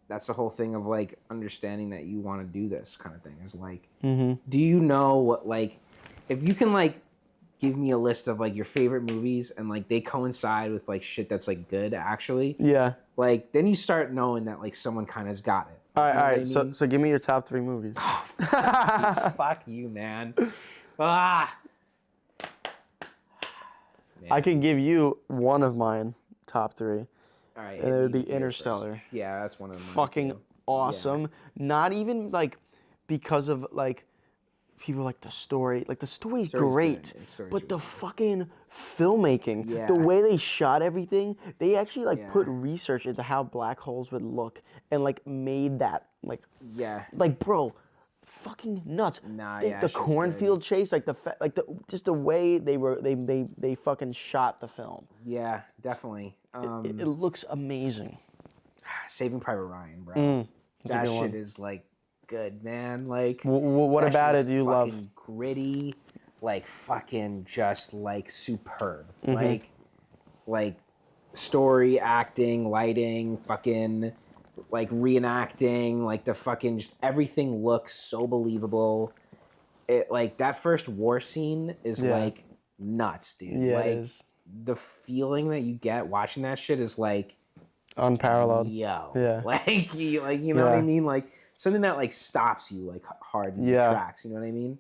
that's the whole thing of like understanding that you want to do this kind of thing is like, do you know what like if you can like give me a list of like your favorite movies and like they coincide with like shit that's like good actually. Yeah. Like then you start knowing that like someone kind of's got it. All right. So give me your top 3 movies. Fuck you, man. Ah. Man. I can give you one of mine top 3. All right. And it would be Interstellar. First. Yeah, that's one of mine. Fucking too. awesome. Yeah. Not even like because of like people like the story. Like the story's great, but the fucking filmmaking, the way they shot everything, they actually like put research into how black holes would look and like made that like bro, fucking nuts. Nah, the cornfield chase, like just the way they fucking shot the film. Yeah, definitely. It looks amazing. Saving Private Ryan, bro. That shit is like good, man. Like what about it do you love? Gritty, like fucking just like superb. Like story, acting, lighting, fucking like reenacting, like the fucking just everything looks so believable. It like that first war scene is like nuts, dude. Yeah, like it is. The feeling that you get watching that shit is like unparalleled. Yo, like you know what I mean? Like something that like stops you like hard in your tracks. You know what I mean?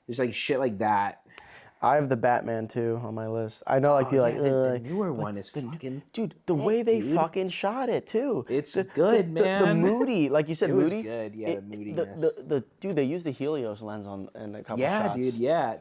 There's like shit like that. I have the Batman too on my list. I know, like, Oh, you're like, yeah, the newer one is fucking dude. The thick, way they dude. fucking shot it too. It's the, good, the man. moody, like you said, It was moody. good, yeah, the moodiness. Dude, they used the Helios lens in a couple Yeah, shots. dude, yeah.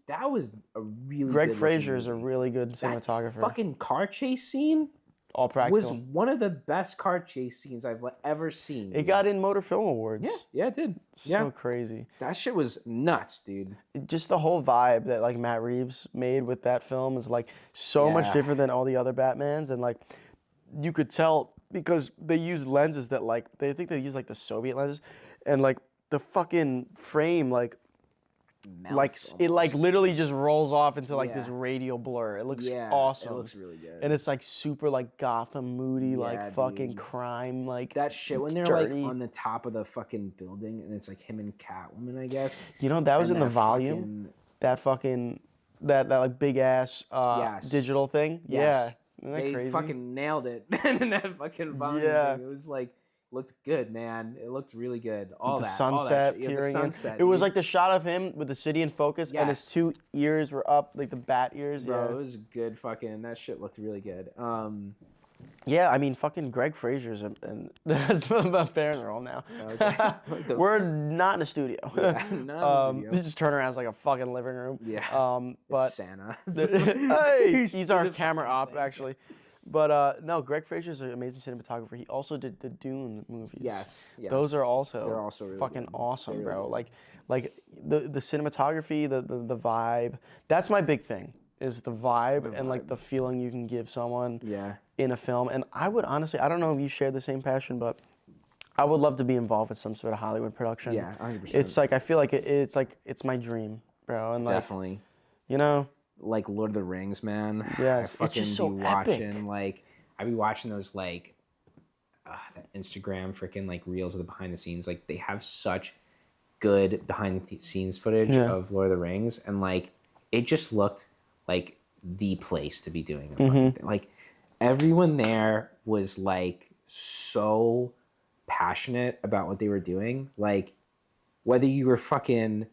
That was a really Greg good Fraser is a movie. really good That cinematographer. fucking car chase scene All was practical. one of the best car chase scenes I've ever seen. It got in Motor Film Awards. Yeah, it did. Yeah. So crazy. That shit was nuts, dude. Just the whole vibe that like Matt Reeves made with that film is like so much Yeah. different than all the other Batmans, and like you could tell because they used lenses that like they think they use like the Soviet lenses, and like the fucking frame like Melts it like almost. literally just rolls off into like this Yeah. radial blur. It looks Yeah, awesome. It looks really good. And it's like super like Gotham moody, Yeah, like fucking dude. crime, like That shit when they're dirty. like on the top of the fucking building and it's like him and Catwoman, I guess. You know, that was And in the that volume. That fucking that like big ass Yes. digital thing. Yes. Yeah. Isn't that They crazy? fucking nailed it in that fucking volume Yeah. thing. It was like looked good, man. It looked really good. All the that sunset shit. Yeah, peering the sunset. in. It was dude. like the shot of him with the city in focus, and his Yes. 2 ears were up, like the bat ears. Bro, Yeah. it was good fucking that shit looked really good. Yeah, I mean, fucking Greg Fraser's and that's my parents are all now. Okay. We're not in the studio. Yeah, not in the studio. You just turn around, it's like a fucking living room. Yeah. But It's Santa. hey, he's our camera op actually. But no, Greg Fraser's an amazing cinematographer. He also did the Dune movies. Yes. Those are They're also also really fucking good. awesome, They're bro. really Like the cinematography, the vibe. That's my big thing. Is the vibe and like vibe. the feeling you can give someone Yeah. in a film. And I would honestly, I don't know if you share the same passion, but I would love to be involved with some sort of Hollywood production. Yeah, 100%. It's like I feel like it's my dream, bro. And like Definitely. you know, Like Lord of the Rings, man. Yes, I it's fucking just so be epic. watching like I be watching those like that Instagram freaking like reels of the behind the scenes. Like they have such good behind the scenes footage Yeah. of Lord of the Rings, and like it just looked like the place to be doing a Mm-hmm. fucking thing. Like everyone there was like so passionate about what they were doing. Like whether you were fucking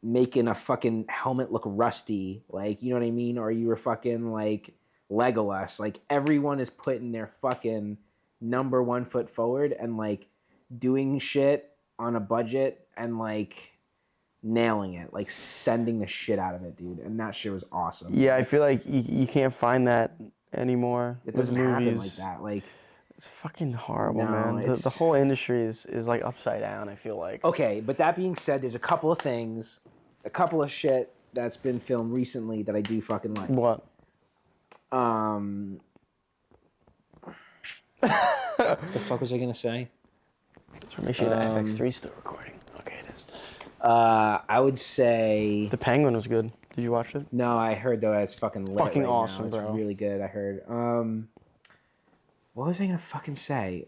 making a fucking helmet look rusty, like, you know what I mean? Or you were fucking like Legolas. Like everyone is putting their fucking number one foot forward and like doing shit on a budget and like nailing it, like sending the shit out of it, dude. And that shit was awesome. yeah, I feel like you can't find that anymore. It with doesn't happen movies. like that. Like, It's fucking horrible, No, man. The it's- whole industry is like upside down, I feel like. okay, but that being said, there's a couple of things, a couple of shit that's been filmed recently that I do fucking like. What? The fuck was I gonna say? So make sure the FX3 is still recording. Okay, it is. I would say The Penguin was good. Did you watch it? no. I heard though it's fucking lit Fucking right now. awesome, It's bro. really good. I heard. What was I gonna fucking say?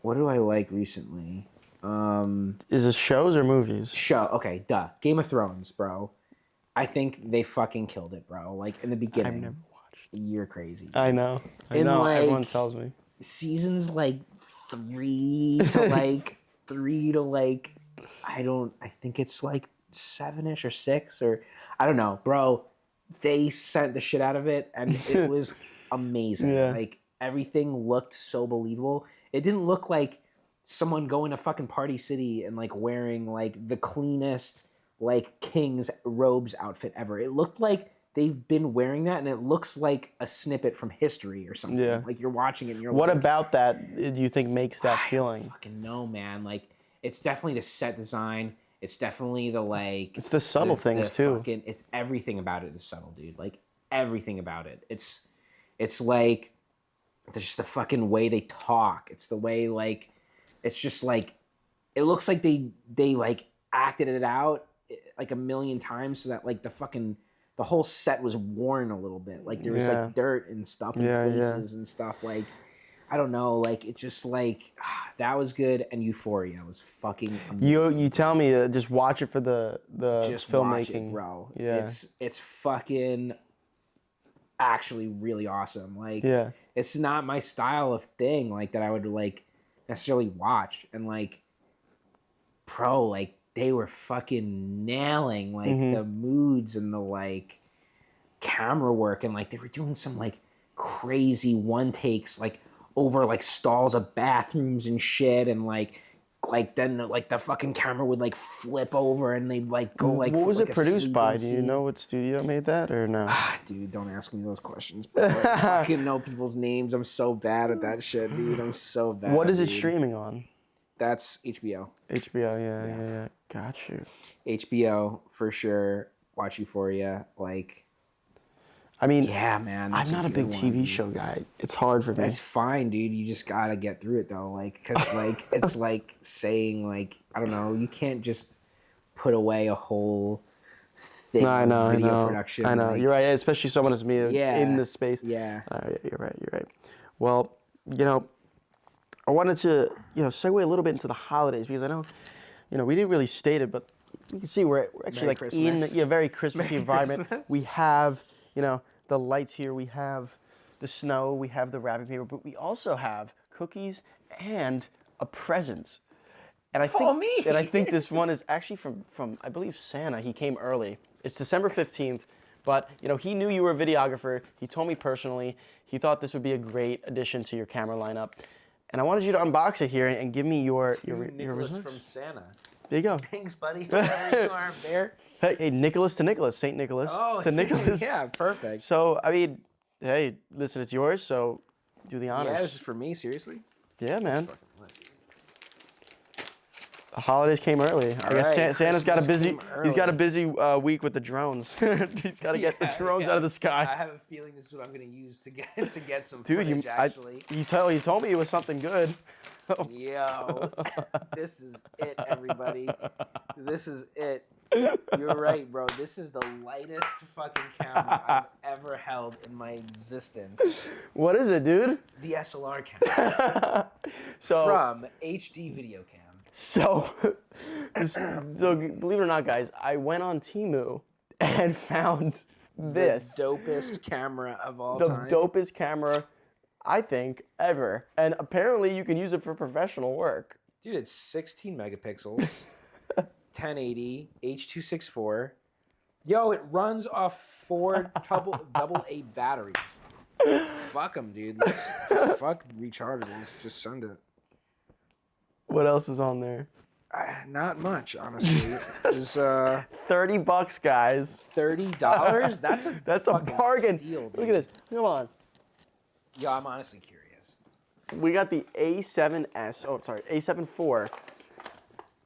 What do I like recently? Is it shows or movies? Show. Okay, duh. Game of Thrones, bro. I think they fucking killed it, bro. Like in the beginning. I've never watched. You're crazy. I know. I In, know. like- Everyone tells me. Seasons like 3 to like 3 to like I think it's like 7ish or 6 or I don't know, bro. They sent the shit out of it and it was amazing. Yeah. Like everything looked so believable. It didn't look like someone going to fucking Party City and like wearing like the cleanest like king's robes outfit ever. It looked like they've been wearing that and it looks like a snippet from history or something. Yeah. Like you're watching it and you're What like, about that do you think makes that feeling? fucking no, man. Like it's definitely the set design. It's definitely the like. It's the subtle things too. Fucking, it's everything about it is subtle, dude. Like everything about it. It's like, it's just the fucking way they talk. It's the way like, it's just like, it looks like they like acted it out like a million times so that like the whole set was worn a little bit. Like there was Yeah. like dirt and stuff in Yeah, yeah. places and stuff like. I don't know, like it just like that was good, and Euphoria was fucking amazing. You tell me just watch it for the Just filmmaking, watch it, bro. Yeah. It's fucking actually really awesome. Like Yeah. it's not my style of thing like that I would like necessarily watch, and like bro, like they were fucking nailing like the moods and the like camera work, and like they were doing some like crazy one takes like over like stalls of bathrooms and shit, and like then like the fucking camera would like flip over and they'd like go like. What was like it produced by? Do you know what studio made that or no? Dude, don't ask me those questions, bro. I fucking know people's names. I'm so bad at that shit, dude. I'm so bad. What is it streaming on? That's HBO. HBO, yeah. Got you. HBO for sure. Watch Euphoria, like. I mean, yeah, man. I'm not a big TV show guy. It's hard for me. It's fine, dude. You just gotta get through it though, like, cause like it's like saying like I don't know. You can't just put away a whole thing. Video production. I know. Like, you're right. Especially someone as me who's in this space. Yeah. You're right. Well, I wanted to segue a little bit into the holidays because I know, we didn't really state it, but you can see we're actually Merry like Christmas. in very Christmassy environment. Christmas. We have the lights here. We have the snow. We have the wrapping paper, but we also have cookies and a present. And I think this one is actually from I believe Santa. He came early. It's December 15th, but he knew you were a videographer. He told me personally. He thought this would be a great addition to your camera lineup. And I wanted you to unbox it here and give me your Nicholas results. from Santa. There you go. Thanks, buddy. Whatever you are, bear. Hey, Nicholas to Nicholas, Saint Nicholas to Nicholas. Yeah, perfect. So I mean, hey, listen, it's yours. So do the honors. Yeah, this is for me. Seriously. Yeah, man. The holidays came early. I guess Santa's got a busy. He's got a busy week with the drones. He's got to get the drones out of the sky. I have a feeling this is what I'm gonna use to get some footage. Actually, you told me it was something good. Yo, this is it, everybody. This is it. You're right, bro. This is the lightest fucking camera I've ever held in my existence. What is it, dude? The SLR camera. From HD Video Cam. So believe it or not, guys, I went on Temu and found this. The dopest camera of all The time. dopest camera, I think, ever. And apparently you can use it for professional work. Dude, it's 16 megapixels, 1080, H.264. Yo, it runs off 4 double A batteries. Fuck them, dude. Fuck rechargeables. Just send it. What else is on there? Not much, honestly. It's $30, guys. $30? That's a bargain. Steal, look at this. Come on. Yo, I'm honestly curious. We got the A7S. Oh, sorry, A7 IV.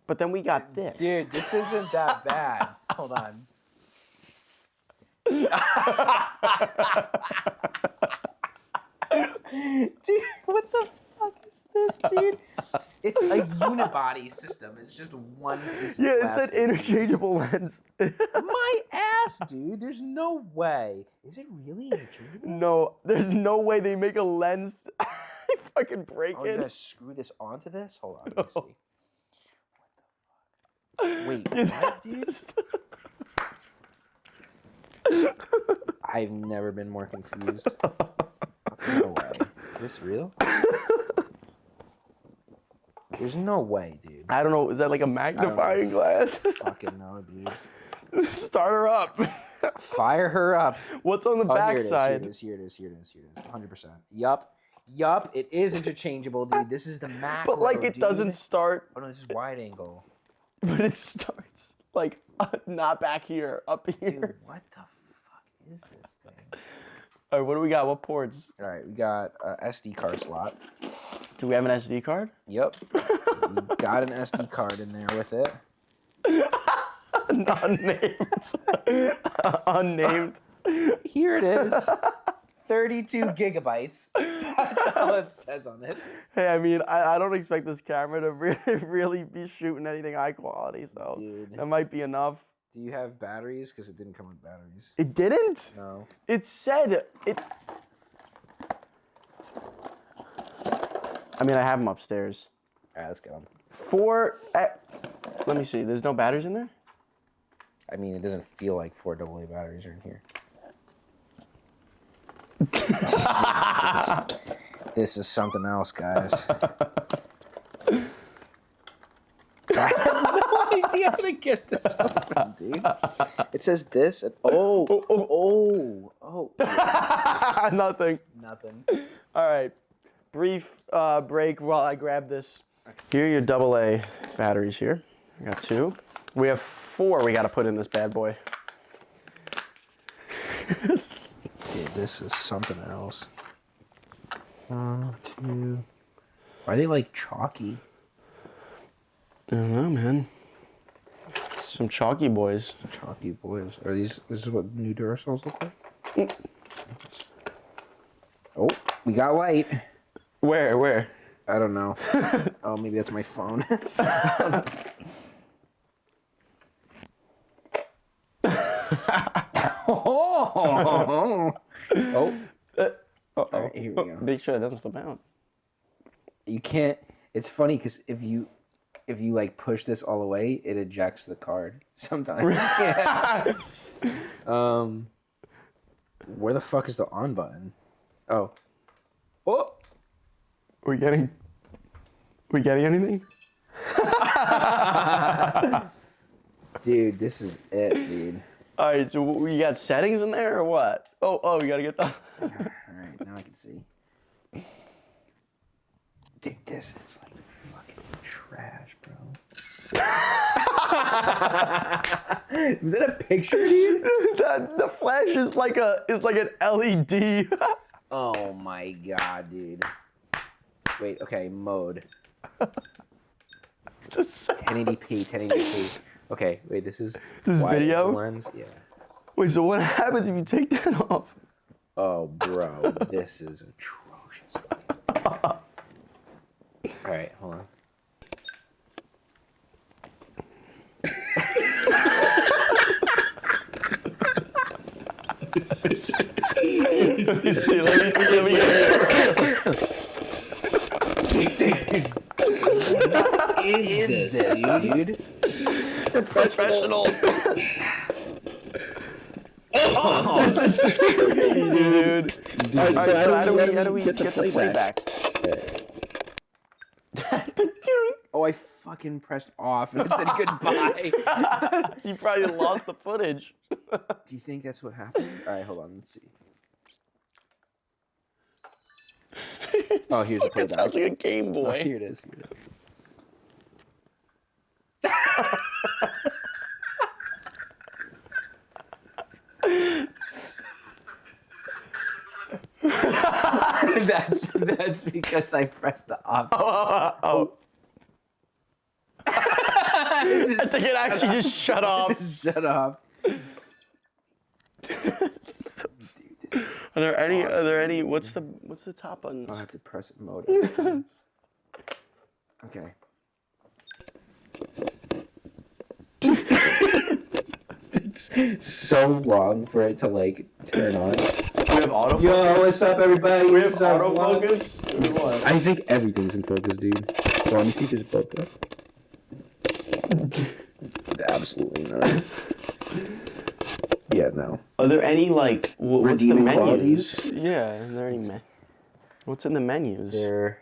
But then we got this. Dude, this isn't that bad. Hold on. Dude, what the fuck is this, dude? It's a unibody system. It's just one piece of plastic. It's an interchangeable lens. My ass, dude. There's no way. Is it really interchangeable? No, there's no way they make a lens. I fucking break it. You're gonna screw this onto this? Hold on, let me see. What the fuck? Wait, what, dude? I've never been more confused. No way. Is this real? There's no way, dude. I don't know. Is that like a magnifying glass? Fucking no, dude. Start her up. Fire her up. What's on the back side? Here it is. 100%. Yup. It is interchangeable, dude. This is the macro, But like it doesn't start. Oh no, this is wide angle. But it starts like not back here, up here. Dude, what the fuck is this thing? All right, what do we got? What ports? All right, we got an SD card slot. Do we have an SD card? Yep. We got an SD card in there with it. Unnamed. Unnamed. Here it is. 32 gigabytes. That's all it says on it. Hey, I mean, I don't expect this camera to really be shooting anything high quality, so that might be enough. Do you have batteries? Because it didn't come with batteries. It didn't? No. It said it. I mean, I have them upstairs. All right, let's get them. Let me see. There's no batteries in there? I mean, it doesn't feel like 4 AA batteries are in here. This is something else, guys. I have see how to get this open, dude. It says this. And, oh. Nothing. Nothing. All right. Brief break while I grab this. Here are your AA batteries here. I got 2. We have 4 we got to put in this bad boy. Dude, this is something else. 1, 2. Why are they like chalky? I don't know, man. Some chalky boys. Chalky boys. Are these? This is what new Duracells look like? Oh, we got light. Where? I don't know. Oh, maybe that's my phone. Oh. All right, here we go. Make sure it doesn't slip out. You can't. It's funny because if you like push this all the way, it ejects the card sometimes. Yeah. Where the fuck is the on button? Oh. We getting anything? Dude, this is it, dude. All right, so we got settings in there or what? Oh, we gotta get the. All right, now I can see. Dude, this is like fucking trash, bro. Was that a picture, dude? The flash is like an LED. Oh my god, dude. Wait, okay, mode. 1080p, 1080p. Okay, wait, this is video? lens? Yeah. Wait, so what happens if you take that off? Oh, bro, this is atrocious. All right, hold on. Let me see. Let me get Dude. What is this, dude? professional. Oh, this is crazy, dude. All right, so how do we get the playback? Oh, I fucking pressed off and it said goodbye. You probably lost the footage. Do you think that's what happened? All right, hold on. Let's see. Oh, here's the playback. Sounds like a Game Boy. Oh, here it is. That's because I pressed the off. Oh. I think it actually just shut off. Shut off. Are there any? What's the top buttons? I'll have to press mode. Okay. It's so long for it to like turn on. We have autofocus. Yo, what's up, everybody? We have autofocus. I think everything's in focus, dude. Well, let me see if there's a focus. Absolutely not. Yeah, no. Are there any like what's the Redeeming menus? qualities? Yeah, is there any what's in the menus? There.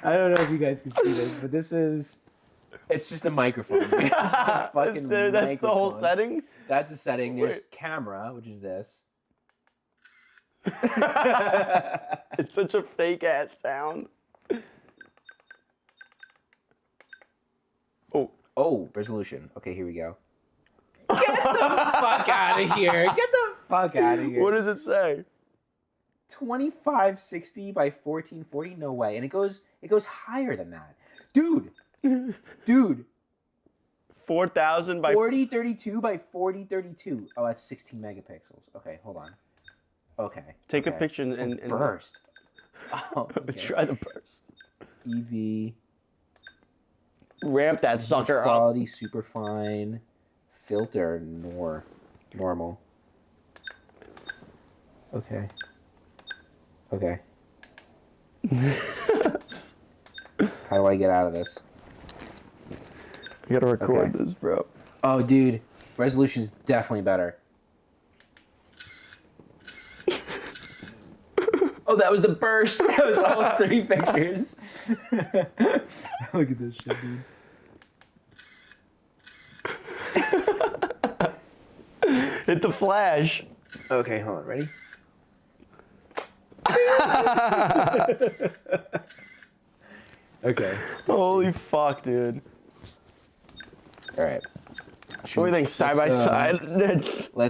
I don't know if you guys can see this, but it's just a microphone. It's just a fucking That's microphone. the whole setting? That's a setting. There's Wait. camera, which is this. It's such a fake ass sound. Oh, resolution. Okay, here we go. Get the fuck out of here. Get the fuck out of here. What does it say? 2560 by 1440? No way. And it goes higher than that. Dude. 4,000 by 4032 by 4032. Oh, that's 16 megapixels. Okay, hold on. Okay. Take a picture and burst. Oh, okay. Try the burst. EV. Ramp that sucker up. Quality super fine. Filter normal. Okay. How do I get out of this? You gotta record this, bro. Oh, dude. Resolution's definitely better. Oh, that was the burst. That was all 3 pictures. Look at this shit, dude. Hit the flash. Okay, hold on. Ready? Okay. Holy fuck, dude. All right. What do you think, side by side? Well,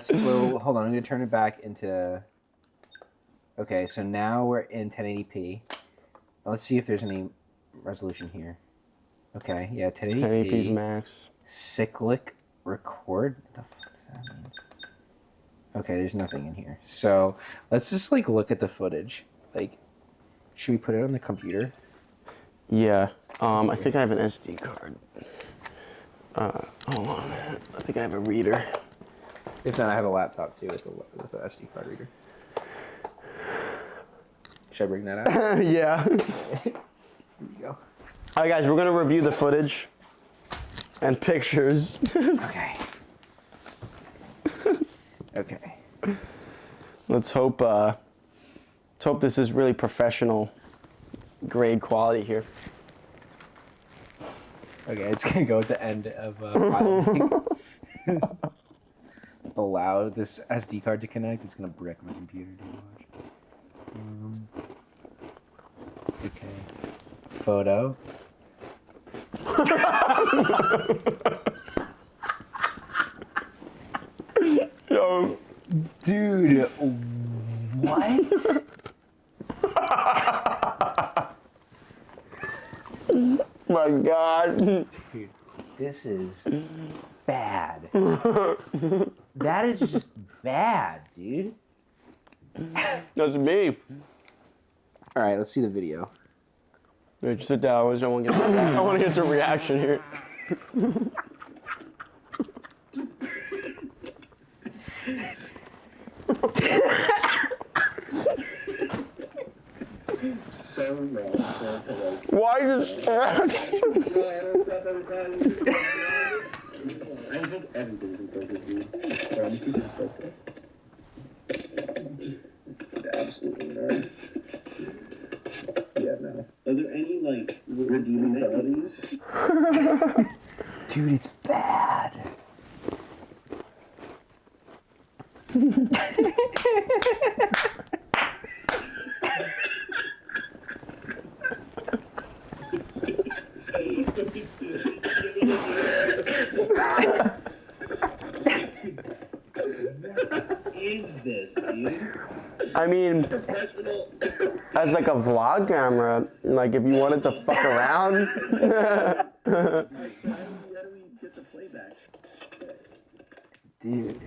hold on. I'm going to turn it back into... Okay, so now we're in 1080p. Let's see if there's any resolution here. Okay, yeah, 1080p. 1080p's max. Cyclic record? What the fuck does that mean? Okay, there's nothing in here. So let's just like look at the footage. Like, should we put it on the computer? Yeah. I think I have an SD card. Hold on. I think I have a reader. If not, I have a laptop too with an SD card reader. Should I bring that out? Yeah. Here you go. All right, guys, we're gonna review the footage and pictures. Okay. Okay. Let's hope this is really professional grade quality here. Okay, it's gonna go at the end of allow this SD card to connect. It's gonna brick my computer. Okay. Photo. Yo, dude, what? My God. Dude, this is bad. That is just bad, dude. That's me. All right, let's see the video. Wait, just sit down. I want to get the reaction here. Why does Absolutely. Yeah, no. Are there any, like, redeeming qualities? Dude, it's bad. What is this, dude? I mean, as like a vlog camera, like if you wanted to fuck around. How do we get the playback? Dude,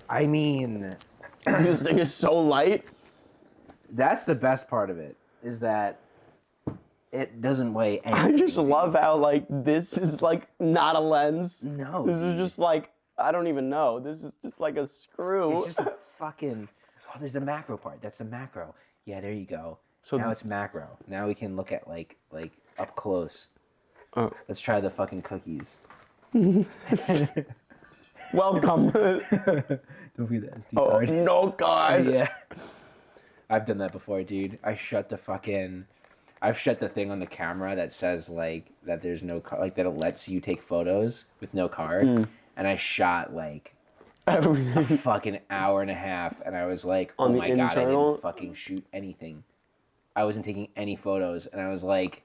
I mean, This thing is so light. that's the best part of it, is that it doesn't weigh anything. I just love how like this is like not a lens. No, This is dude. just like, I don't even know. This is just like a screw. It's just a fucking... Oh, there's the macro part. That's the macro. Yeah, there you go. So now it's macro. Now we can look at like up close. Oh. Let's try the fucking cookies. Welcome. Don't forget the SD Oh, card. no, God. Yeah. I've done that before, dude. I've shut the thing on the camera that says like that there's no card, like that it lets you take photos with no card. And I shot like a fucking hour and a half, and I was like, oh my God, I didn't fucking shoot anything. I wasn't taking any photos, and I was like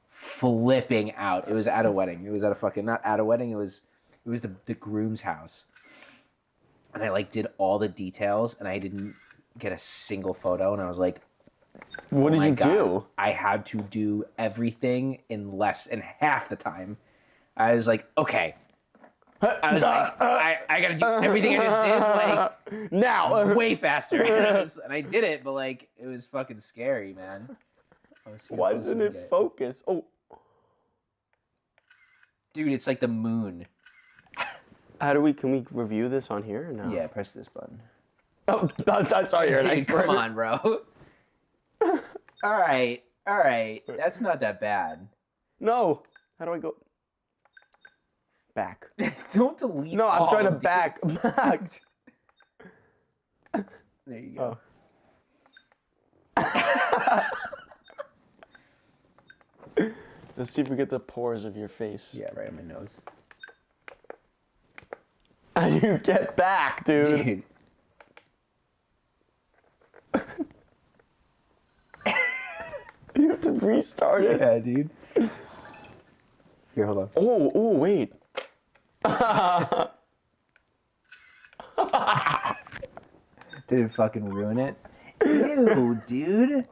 flipping out. It was at a wedding. It was at a fucking, not at a wedding, it was the groom's house. And I like did all the details, and I didn't get a single photo, and I was like, What did you do? I had to do everything in less than half the time. I was like, okay. I was like, I gotta do everything I just did, like, now. way faster. And I did it, but, like, it was fucking scary, man. Why doesn't it focus? Oh. Dude, it's like the moon. Can we review this on here or no? Yeah, press this button. Oh, I saw you're an Dude, expert. come on, bro. All right. That's not that bad. No. How do I go? Back. Don't delete. No, I'm all, trying to dude. back. There you go. Let's see if we get the pores of your face. Yeah, right on my nose. How do you get back, dude? Dude. You have to restart it. Yeah, dude. Here, hold on. Oh, wait. Did it fucking ruin it? Ew, dude.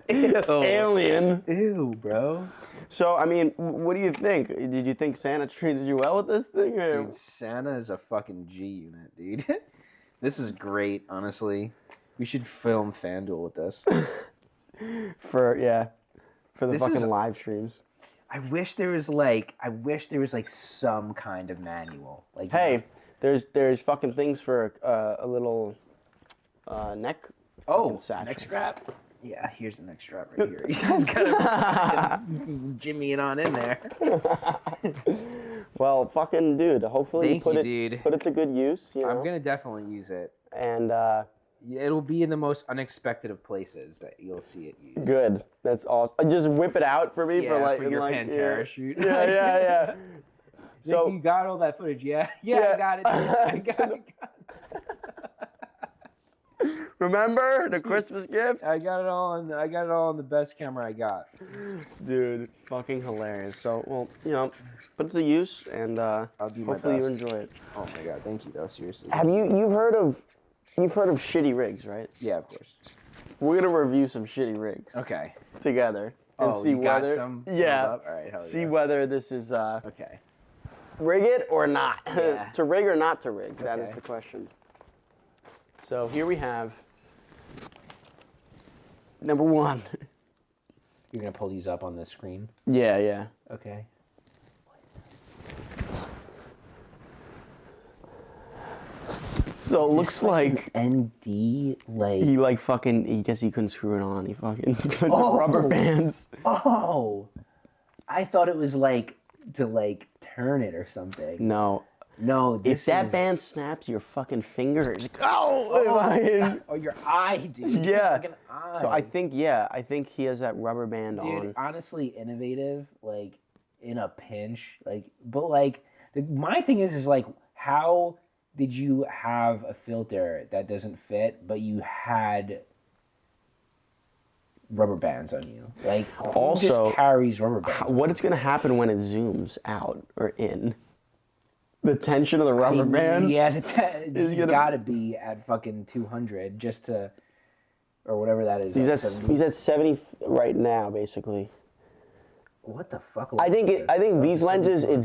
Ew. Alien. Ew, bro. So, I mean, what do you think? Did you think Santa treated you well with this thing? Or? Dude, Santa is a fucking G unit, dude. This is great, honestly. We should film FanDuel with this. For the This fucking is- live streams. I wish there was like some kind of manual. Like, Hey, there's fucking things for a little neck. fucking satchel. neck strap. Yeah, here's the neck strap right here. You just gotta jimmy it on in there. Well, fucking dude, hopefully Thank you you, put dude. Put it to good use. You know? I'm gonna definitely use it. And It'll be in the most unexpected of places that you'll see it used. good. That's awesome. Just whip it out for me Yeah, for for your like, Pantera shoot. Yeah. So you got all that footage? Yeah, I got it. I got it. Remember the Christmas gift? I got it all on the best camera I got. Dude, fucking hilarious. So, well, put it to use, and I'll do my hopefully you best. enjoy it. Oh my god, thank you though, seriously. Have you've heard of shitty rigs, right? Yeah, of course. We're gonna review some shitty rigs Okay. together and Oh, see you got whether some? yeah, All right, hell see yeah. whether this is Okay. rig it or not. Yeah. To rig or not to rig. That is Okay. the question. So here we have number one. You're gonna pull these up on the screen. Yeah. Okay. So it looks like ND like. he he guess he couldn't screw it on. He fucking put Oh. the rubber bands. Oh, I thought it was like to like turn it or something. No. No, this If that is... band snaps your fucking fingers. Oh! Oh, your eye, dude. Your Yeah. fucking eye. So I think he has that rubber band Dude, on. honestly, innovative, like, in a pinch. Like, but, like, my thing is, like, how did you have a filter that doesn't fit, but you had rubber bands on you? Like, who Also, just carries rubber bands? What is going to happen when it zooms out or in? The tension of the rubber band? Yeah, Is he's got to be at fucking 200 just to, or whatever that is. He's at 70 right now, basically. What the fuck? I think Oh, these lenses, it 74.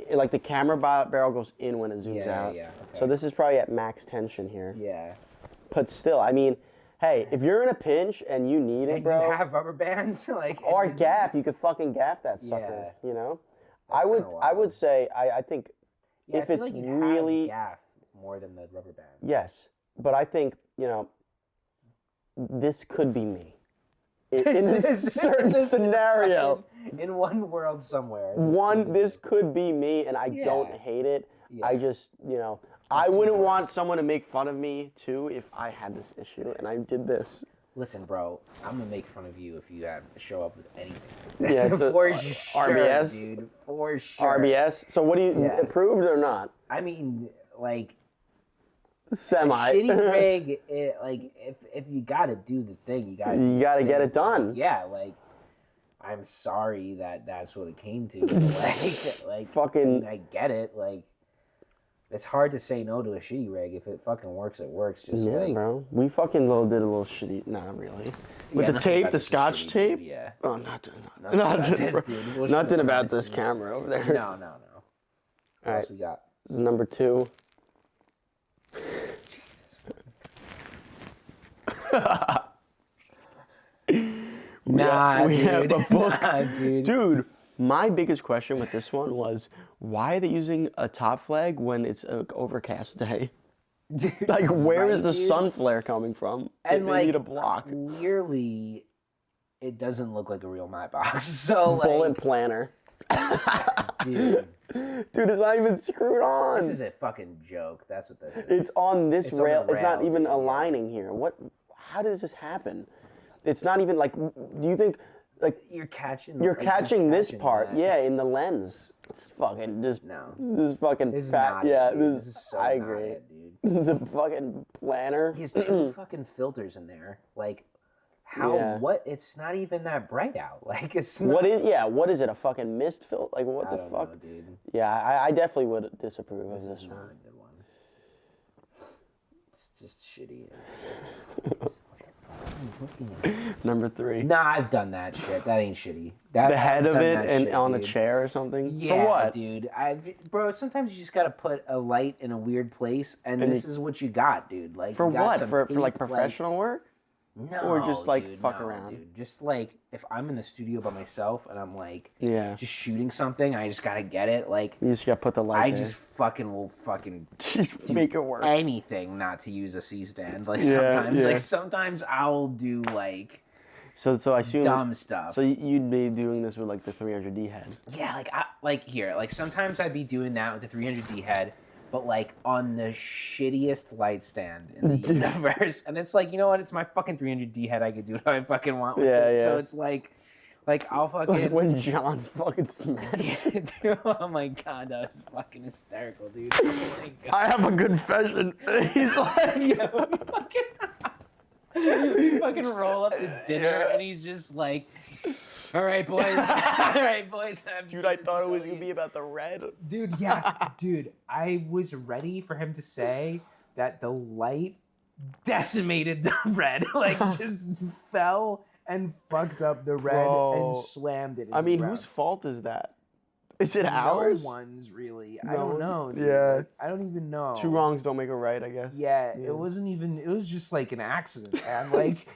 zooms, like the camera barrel goes in when it zooms out. Yeah, okay. So this is probably at max tension here. Yeah. But still, I mean, hey, if you're in a pinch and you need it, And bro, you have rubber bands, like. or and- gaff, you could fucking gaff that sucker, Yeah. you know? That's I kinda would wild. say, I think, Yeah, if I feel it's like you'd really, have gaff more than the rubber band. yes, but I think, this could be me. In a certain scenario. In one world somewhere. This could be me, and I don't Yeah. hate it. Yeah. I just, I seen wouldn't worse. want someone to make fun of me, too, if I had this issue, and I did this. Listen, bro, I'm gonna make fun of you if you show up with anything. Yeah, it's a- for sure, RBS? dude. For sure. RBS. So what do you, Yeah. approved or not? I mean, like, Semi. a shitty rig, like, if you gotta do the thing, you gotta. You gotta get it done. Yeah, like, I'm sorry that that's what it came to. like, Fucking- I mean, I get it. Like, it's hard to say no to a shitty rig. If it fucking works, it works. Just Yeah, like, bro. We fucking did a little shitty. Not really. With Yeah, the nothing tape, about the this is scotch shitty, tape. dude, yeah. Oh, nothing about this, bro. dude. We'll Nothing show about you this this. camera over there. No. What All right. else we got? This is number 2. Jesus. We have a book. Nah, dude. Dude, my biggest question with this one was, why are they using a top flag when it's an overcast day? Dude, Like, where is right, the dude? sun flare coming from? And they like, need a block. clearly, it doesn't look like a real matte box. So like, Bullet planner. dude, Dude, it's not even screwed on. this is a fucking joke. That's what this is. It's on this It's on the rail. It's not rail, even dude, yeah. aligning here. What? how does this happen? It's not even like, do you think, like, You're catching this part, that. yeah, in the lens. It's fucking just this fucking This is fat, not yeah. it, dude. This is so I not agree. it, dude. The fucking planner. He has 2 fucking filters in there. Like, how? Yeah. What? It's not even that bright out. Like, it's not. What is it? A fucking mist filter? Like what I the don't fuck? know, dude. Yeah, I definitely would disapprove of This this is one. not a good one. It's just shitty. Number 3. Nah, I've done that shit. That ain't shitty. That, The head I've of done it that and shit, on dude. a chair or something. Yeah, For what? dude. Bro, sometimes you just gotta put a light in a weird place, and this is what you got, dude. Like For you got what? some For tape, like professional work? No, Or just, like, dude, fuck no, around? dude. Just like if I'm in the studio by myself and I'm like, Yeah. just shooting something, I just gotta get it. Like You just gotta put the light I there. just fucking will fucking Just make it work. anything not to use a C stand. Like Yeah, sometimes I'll do like So I assume. dumb stuff. So you'd be doing this with like the 300D head. Yeah, like sometimes I'd be doing that with the 300D head, but like on the shittiest light stand in the universe. And it's like, you know what? It's my fucking 300D head. I could do what I fucking want with it. Yeah. So it's like I'll fucking. When John fucking smashed. Dude, oh my god, that was fucking hysterical, dude. Oh my god. I have a confession. He's like, Yeah, we fucking roll up to dinner and he's just like, all right, boys. All right, boys. dude, I thought it was gonna be about the red. Dude, yeah. Dude, I was ready for him to say that the light decimated the red. Like, just fell and fucked up the red Bro. and slammed it into I mean, the ground. whose fault is that? Is it ours? No one's really. I No don't one? know. Dude. Yeah. Like, I don't even know. 2 wrongs don't make a right, I guess. Yeah, Yeah. it wasn't even. It was just like an accident, man. Like,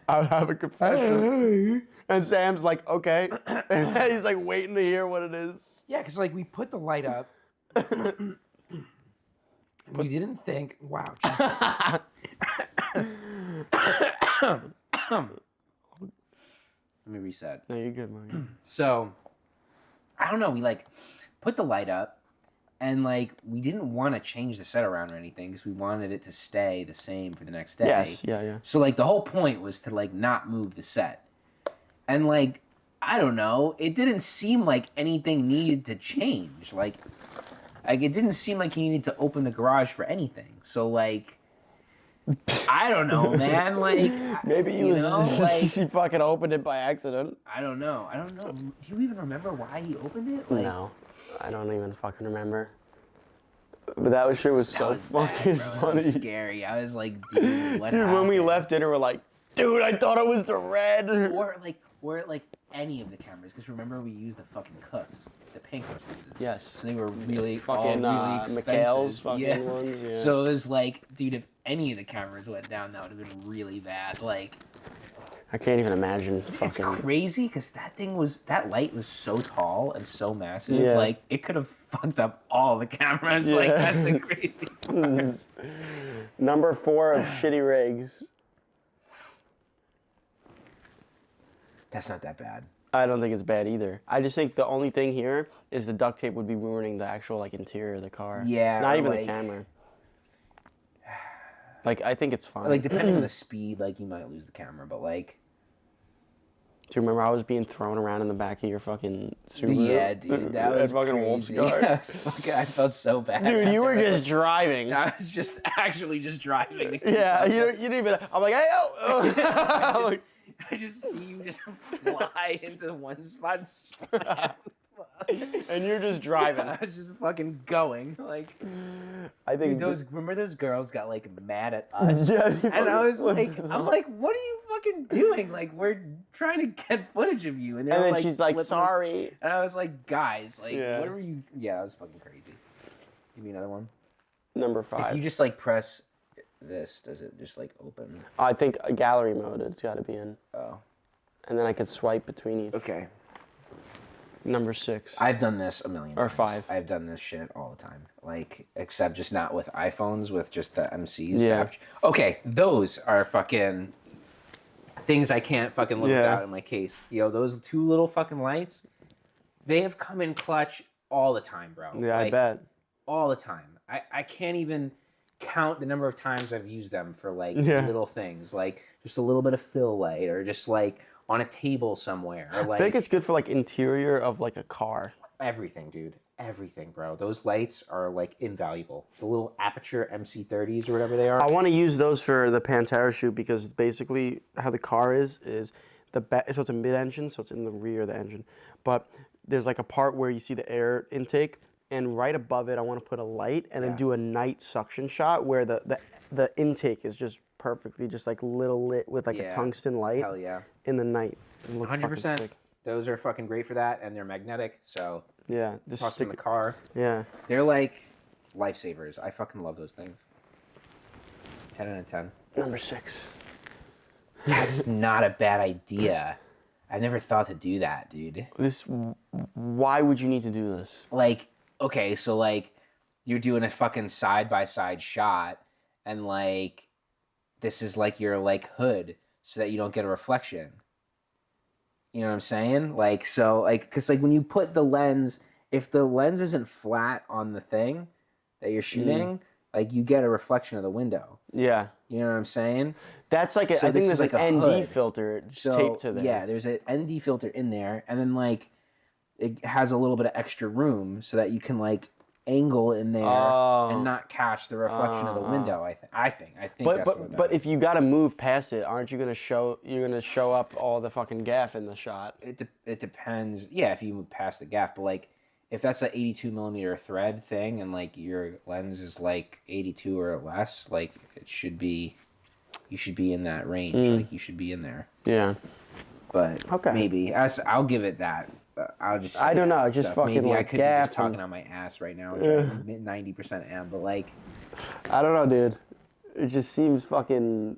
I have a confession. And Sam's like, okay. And he's like waiting to hear what it is. yeah, because like we put the light up. We didn't think. Wow, Jesus. Let me reset. No, you're good, man. So, I don't know. We like put the light up, and like we didn't want to change the set around or anything because we wanted it to stay the same for the next day. Yes, yeah. So like the whole point was to like not move the set, and like I don't know, it didn't seem like anything needed to change. Like it didn't seem like you needed to open the garage for anything. So like. I don't know, man. Like Maybe you he fucking opened it by accident. I don't know. Do you even remember why he opened it? Like, No, I don't even fucking remember. But that shit was so fucking bro. That funny. was scary. I was like, dude, what Dude, when we happened? left dinner, we're like, dude, I thought it was the red. or like any of the cameras, because remember we used the fucking Cooks, the pink ones. Yes. So they were really Fucking all really expensive. McHale's fucking ones, yeah. So it was like, dude, if any of the cameras went down, that would have been really bad. Like, I can't even imagine it's fucking... crazy because that light was so tall and so massive. Yeah. Like, it could have fucked up all the cameras. Yeah. Like, that's the crazy part. Number 4 of shitty rigs. That's not that bad. I don't think it's bad either. I just think the only thing here is the duct tape would be ruining the actual like interior of the car. Yeah, Not or, even like- the camera. Like, I think it's fine. Like, depending on the speed, like, you might lose the camera, but, like... Do you remember I was being thrown around in the back of your fucking Subaru? Yeah, dude, that At was fucking crazy. Wolf's Guard? Yeah, I felt so bad. Dude, you were after just driving. I was just actually just driving. To keep Yeah, up. you didn't even... I'm like, hey, oh! I just see you just fly into one spot and slam. And you're just driving. I was just fucking going. Like, I think... dude, remember those girls got like mad at us? Yeah, And I was like, I'm like, what are you fucking doing? Like, we're trying to get footage of you. And, And they're, then she's like, flipping us- sorry. And I was like, guys, like, Yeah. what were you? Yeah, that was fucking crazy. Give me another one. Number 5. If you just like press this, does it just like open? I think a gallery mode it's got to be in. Oh. And then I could swipe between each. Okay. Number 6. I've done this a million times. Or 5. I've done this shit all the time. Like, except just not with iPhones, with just the MCs. Yeah. Okay, those are fucking things I can't fucking live Yeah. without in my case. Yo, those 2 little fucking lights, they have come in clutch all the time, bro. Yeah, I Like, bet. all the time. I can't even count the number of times I've used them for like little things, like just a little bit of fill light, or just like on a table somewhere, or like. I think it's good for like interior of like a car. Everything, dude. Everything, bro. Those lights are like invaluable. The little aperture MC30s or whatever they are. I want to use those for the Pantera shoot because basically how the car is the back. So it's a mid-engine, so it's in the rear of the engine. But there's like a part where you see the air intake, and right above it, I want to put a light and then do a night suction shot where the intake is just perfectly just like little lit with like a tungsten light. Hell yeah. In the night. 100%. Those are fucking great for that, and they're magnetic, so. Yeah, just toss them in the car. Yeah. They're like lifesavers. I fucking love those things. 10 out of 10. Number 6. That's not a bad idea. I never thought to do that, dude. Why would you need to do this? Like, okay, so like, you're doing a fucking side-by-side shot, and like, this is like your like hood, so that you don't get a reflection. You know what I'm saying? Like, so, like, because, like, when you put the lens, if the lens isn't flat on the thing that you're shooting, like, you get a reflection of the window. Yeah. You know what I'm saying? That's like, I think there's like an ND filter taped to there. Yeah, there's an ND filter in there, and then, like, it has a little bit of extra room so that you can, like, angle in there and not catch the reflection of the window. I think that's what it does. But if you got to move past it, aren't you gonna show up all the fucking gaff in the shot? It depends. Yeah, if you move past the gaff, but like if that's an 82 millimeter thread thing and like your lens is like 82 or less, like you should be in that range. Like you should be in there. Yeah. But maybe I'll give it that. I'll just. I don't know. Just fucking maybe like I could be just talking on my ass right now, which I 90% am. But like, I don't know, dude. It just seems fucking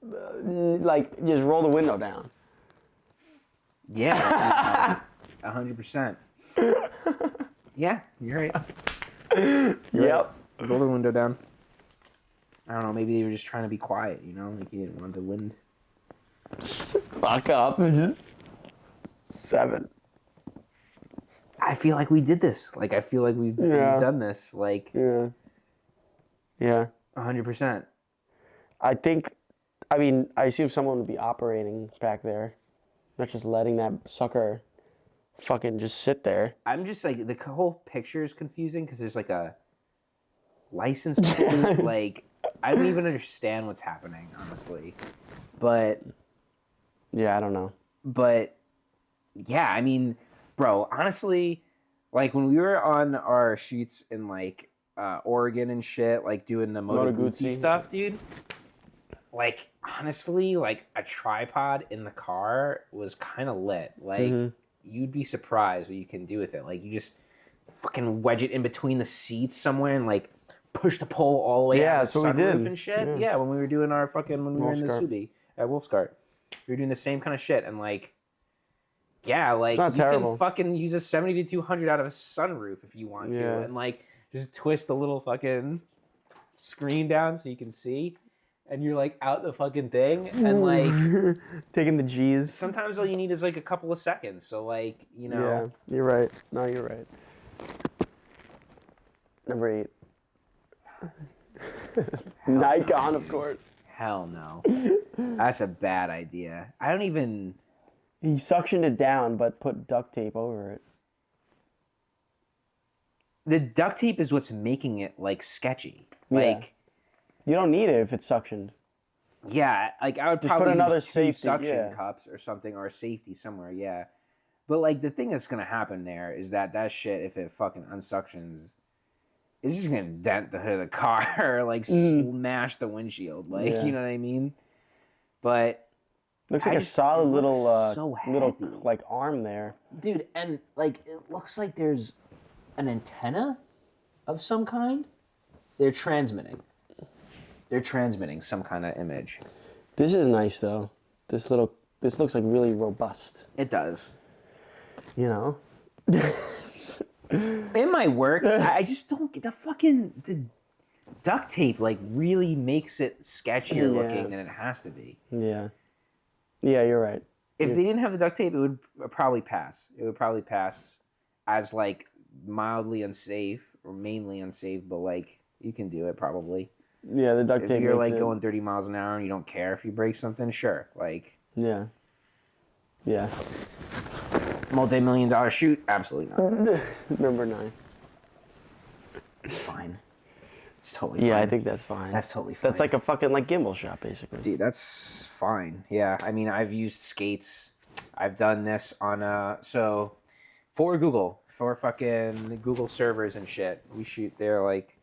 like just roll the window down. Yeah, 100%. Yeah, you're right. Yep. Roll the window down. I don't know. Maybe they were just trying to be quiet. You know, like you didn't want the wind. Fuck up. Just 7. I feel like we did this. Like, I feel like we've done this. Like, yeah. 100%. I assume someone would be operating back there, not just letting that sucker fucking just sit there. I'm just like, the whole picture is confusing because there's like a license plate. Like, I don't even understand what's happening, honestly. But. Yeah, I don't know. But, yeah, I mean, bro, honestly, like when we were on our shoots in like Oregon and shit, like doing the Moto Guzzi stuff, dude, like honestly, like a tripod in the car was kind of lit. Like you'd be surprised what you can do with it. Like you just fucking wedge it in between the seats somewhere and like push the pole all the way out of the sunroof and shit. Yeah, when we were doing our when we were in the Subi at Wolfscart, we were doing the same kind of shit and like. Yeah, like you can fucking use a 70 to 200 out of a sunroof if you want to, and like just twist the little fucking screen down so you can see, and you're like out the fucking thing, and like taking the G's. Sometimes all you need is like a couple of seconds. So like you know. Yeah, you're right. No, you're right. Number 8. Nikon, of course. Hell no. That's a bad idea. I don't even. He suctioned it down, but put duct tape over it. The duct tape is what's making it, like, sketchy. Like... You don't need it if it's suctioned. Yeah, like, I would just probably put another use 2 suction cups or something, or a safety somewhere, yeah. But, like, the thing that's gonna happen there is that shit, if it fucking unsuctions, it's just gonna dent the hood of the car, or, like, smash the windshield. Like, you know what I mean? But... Looks like a solid little like arm there. Dude, and like it looks like there's an antenna of some kind. They're transmitting some kind of image. This is nice though. This looks like really robust. It does. You know? It might work. I just don't get the duct tape like really makes it sketchier looking than it has to be. Yeah. Yeah, you're right. If they didn't have the duct tape, it would probably pass. It would probably pass as like mildly unsafe or mainly unsafe, but like You can do it probably. Yeah, the duct tape. If you're makes like it, going 30 miles an hour and you don't care if you break something, sure. Like, Yeah. Yeah. multi-million-dollar shoot, absolutely not. Number 9. It's fine. It's totally fine. Yeah, I think that's fine. That's totally fine. That's like a fucking like gimbal shot, basically. Dude, that's fine. Yeah, I mean, I've used skates. I've done this on so for Google, for fucking Google servers and shit. We shoot their like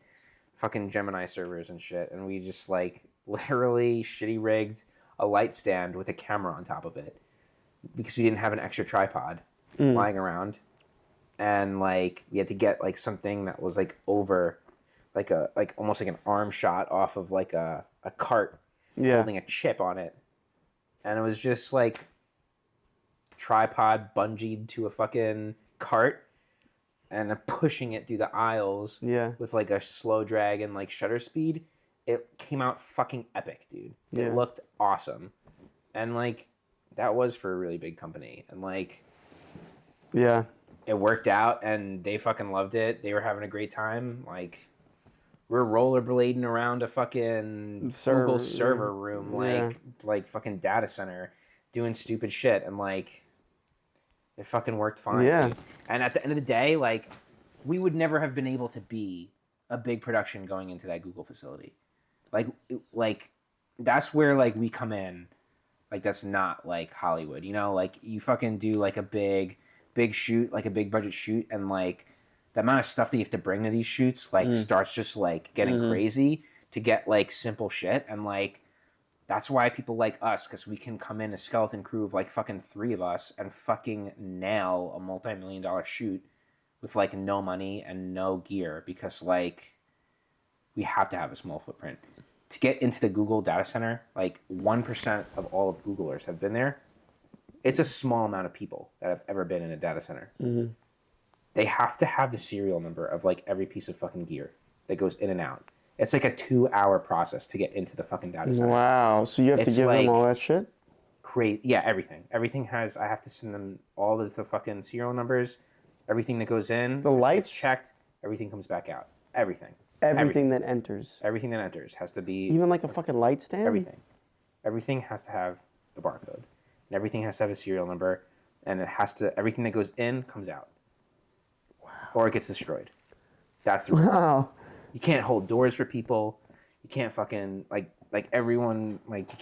fucking Gemini servers and shit, and we just like literally shitty rigged a light stand with a camera on top of it because we didn't have an extra tripod lying around, and like we had to get like something that was like over like almost like an arm shot off of like a cart holding a chip on it, and it was just like tripod bungeed to a fucking cart and pushing it through the aisles with like a slow drag and like shutter speed. It came out fucking epic, dude. It looked awesome, and like that was for a really big company, and like it worked out, and they fucking loved it. They were having a great time. Like, we're rollerblading around a fucking Google server room, like fucking data center, doing stupid shit, and like it fucking worked fine. Yeah. Dude. And at the end of the day, like, we would never have been able to be a big production going into that Google facility. Like that's where like we come in. Like, that's not like Hollywood, you know? Like, you fucking do like a big shoot, like a big budget shoot, and like the amount of stuff that you have to bring to these shoots like starts just like getting crazy to get like simple shit. And like that's why people like us, because we can come in a skeleton crew of like fucking 3 of us and fucking nail a multi-million-dollar shoot with like no money and no gear, because like we have to have a small footprint to get into the Google data center. Like 1% of all of Googlers have been there. It's a small amount of people that have ever been in a data center. They have to have the serial number of like every piece of fucking gear that goes in and out. It's like a 2-hour process to get into the fucking data center. Wow. So you have to give them all that shit? Yeah, everything. Everything has, I have to send them all of the fucking serial numbers, everything that goes in. The lights? Gets checked, everything comes back out. Everything. Everything that enters. Everything that enters has to be... Even like a fucking light stand? Everything. Everything has to have a barcode. And everything has to have a serial number. And it has to... Everything that goes in comes out. Wow. Or it gets destroyed. That's the rule. Wow. You can't hold doors for people. You can't fucking... Like everyone... Like, you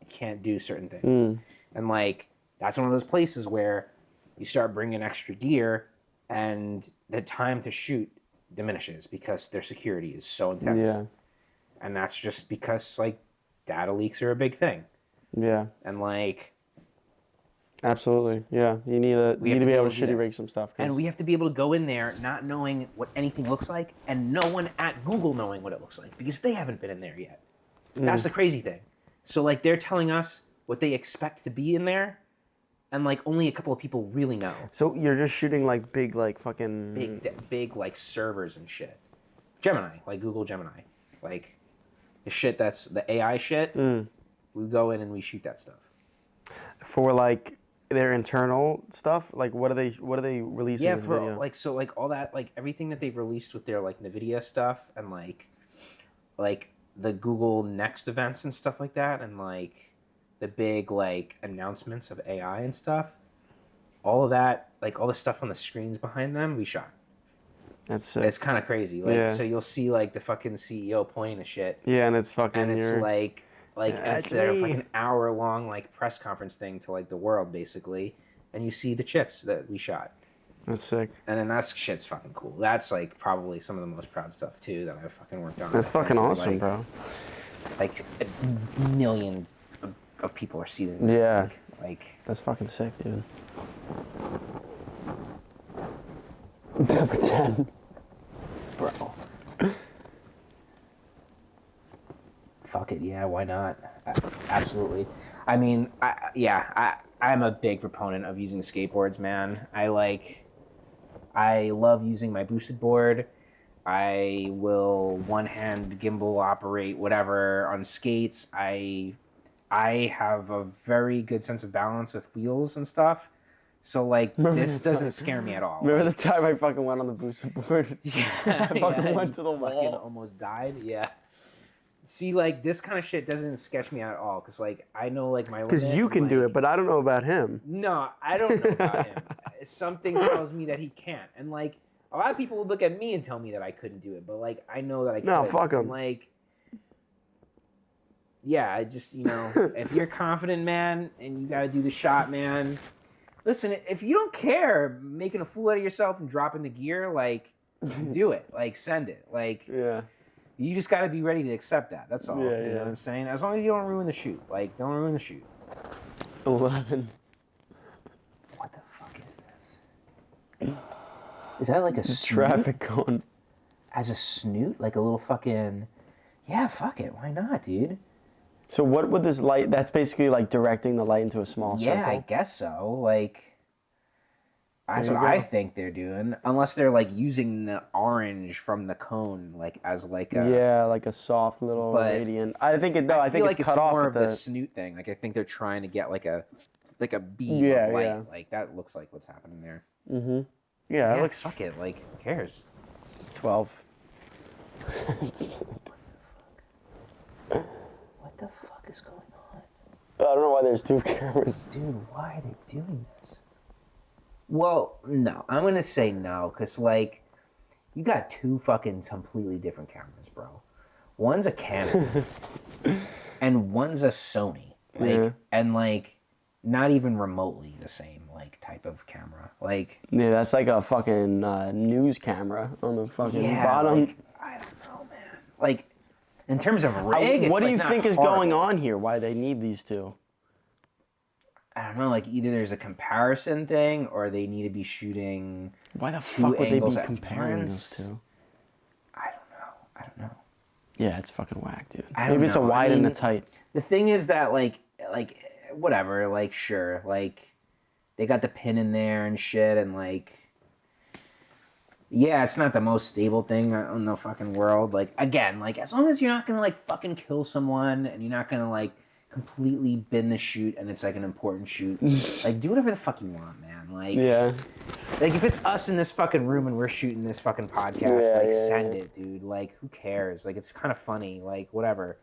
can't do certain things. And like, that's one of those places where you start bringing extra gear and the time to shoot diminishes because their security is so intense. Yeah. And that's just because like data leaks are a big thing. Yeah. And like, absolutely. Yeah. You need to be able to shitty rig some stuff. And we have to be able to go in there not knowing what anything looks like, and no one at Google knowing what it looks like, because they haven't been in there yet. That's the crazy thing. So like, they're telling us what they expect to be in there, and like only a couple of people really know. So you're just shooting like big, like fucking... Big like servers and shit. Gemini, like Google Gemini. Like the shit that's the AI shit, we go in and we shoot that stuff. For like their internal stuff? Like what are they releasing Yeah, this for video? like, so like all that, like everything that they've released with their like NVIDIA stuff, and like the Google Next events and stuff like that, and like the big like announcements of AI and stuff, all of that, like all the stuff on the screens behind them, we shot. That's sick. It's kind of crazy. Like, so you'll see like the fucking CEO pointing to shit. Yeah, and it's fucking... And it's like Yeah, it's their fucking hour-long like press conference thing to like the world, basically. And you see the chips that we shot. That's sick. And then that shit's fucking cool. That's like probably some of the most proud stuff too that I've fucking worked on. That's fucking awesome, like, bro. Like millions of people are seeing it. Yeah. Like that's fucking sick, dude. Number 10. Bro. Fuck it, yeah, why not? Absolutely. I mean, I'm a big proponent of using skateboards, man. I love using my boosted board. I will one-hand gimbal operate whatever on skates. I have a very good sense of balance with wheels and stuff. So like this doesn't scare me at all. Remember the time I fucking went on the booster board? Yeah, I fucking went to the fucking wall. almost died. Yeah. See, like this kind of shit doesn't sketch me out at all, cause like I know like my limit. Because you can do like, it, but I don't know about him. No, I don't know about him. Something tells me that he can't, and like a lot of people would look at me and tell me that I couldn't do it, but like I know that I can. No, fuck 'em. Like, yeah, I just if you're confident, man, and you gotta do the shot, man. Listen, if you don't care making a fool out of yourself and dropping the gear, like, do it. Like, send it. Like, Yeah. you just got to be ready to accept that. That's all. Yeah, you know yeah. what I'm saying? As long as you don't ruin the shoot. Like, don't ruin the shoot. 11. What the fuck is this? Is that like a snoot? Traffic cone. As a snoot? Like a little fucking... Yeah, fuck it. Why not, dude? So what would this light... That's basically like directing the light into a small circle. Yeah, I guess so. Like... That's There what you go. I think they're doing. Unless they're like using the orange from the cone like as like a... Yeah, like a soft little But radiant. I think it. No, I think feel like it's cut off more at of the snoot thing. Like I think they're trying to get like a beam Yeah, of light. yeah. Like that looks like what's happening there. Mm-hmm. Yeah, it Yeah, looks fuck it. Like who cares? 12. What the fuck is going on? I don't know why there's two cameras. Dude, why are they doing this? Well, no. I'm going to say no, because, like, you got two fucking completely different cameras, bro. One's a Canon, and one's a Sony. Like, Yeah. and, like, not even remotely the same, like, type of camera. Like... Yeah, that's like a fucking news camera on the fucking bottom. Like, I don't know, man. Like, in terms of rig, What do it's, you like, think not is going horrible. on here? Why they need these two? I don't know, like either there's a comparison thing or they need to be shooting. Why the two fuck would they be angles at comparing once. those two? I don't know. Yeah, it's fucking whack, dude. I don't Maybe it's a know. wide I and a mean, tight. The thing is that like whatever, like sure, like they got the pin in there and shit, and like yeah, it's not the most stable thing in the fucking world. Like again, like as long as you're not gonna like fucking kill someone and you're not gonna like completely bin the shoot and it's like an important shoot, like do whatever the fuck you want, man. Like Yeah. like if it's us in this fucking room and we're shooting this fucking podcast, Yeah, like yeah, send yeah. it, dude. Like who cares? Like it's kind of funny. Like whatever.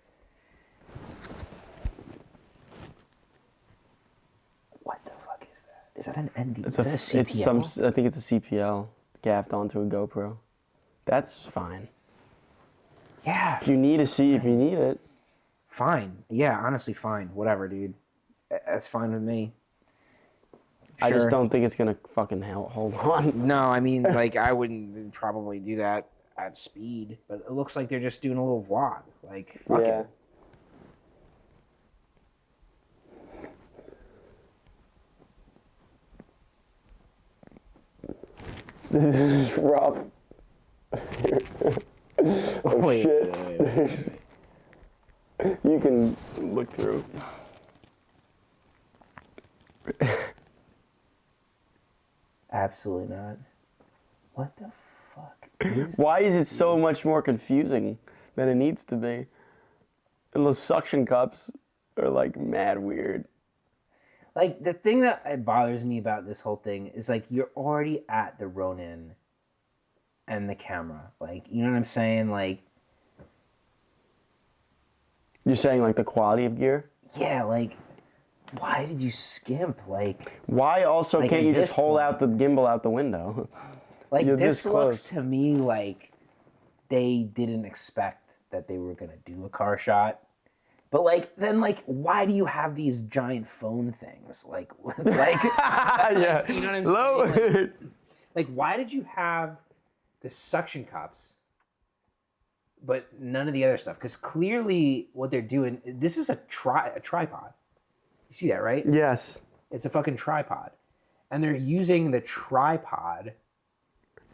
What the fuck is that? Is that an ND? Is that a CPL? It's some. I think it's a CPL gaffed onto a GoPro. That's fine. Yeah. If you need to see, if you need it. Fine. Yeah, honestly, fine. Whatever, dude. That's fine with me. I just Sure. don't think it's gonna fucking hold on. No, I mean, like, I wouldn't probably do that at speed, but it looks like they're just doing a little vlog. Like, fuck Yeah. it. This is rough. Oh, Wait, shit. wait. You can look through. Absolutely not. What the fuck is Why is it so much more confusing than it needs to be? And those suction cups are like mad weird. Like, the thing that bothers me about this whole thing is, like, you're already at the Ronin and the camera. Like, you know what I'm saying? Like, You're saying like the quality of gear? yeah, like, why did you skimp? Like, Why also Like, can't at you this just hold point- out the gimbal out the window? like You're this this looks close. to me like they didn't expect that they were going to do a car shot. But, like, then, like, why do you have these giant phone things? Like, Yeah. You know what I'm Low. saying? Like, why did you have the suction cups, but none of the other stuff? Because clearly what they're doing, this is a tripod. You see that, right? Yes. It's a fucking tripod. And they're using the tripod.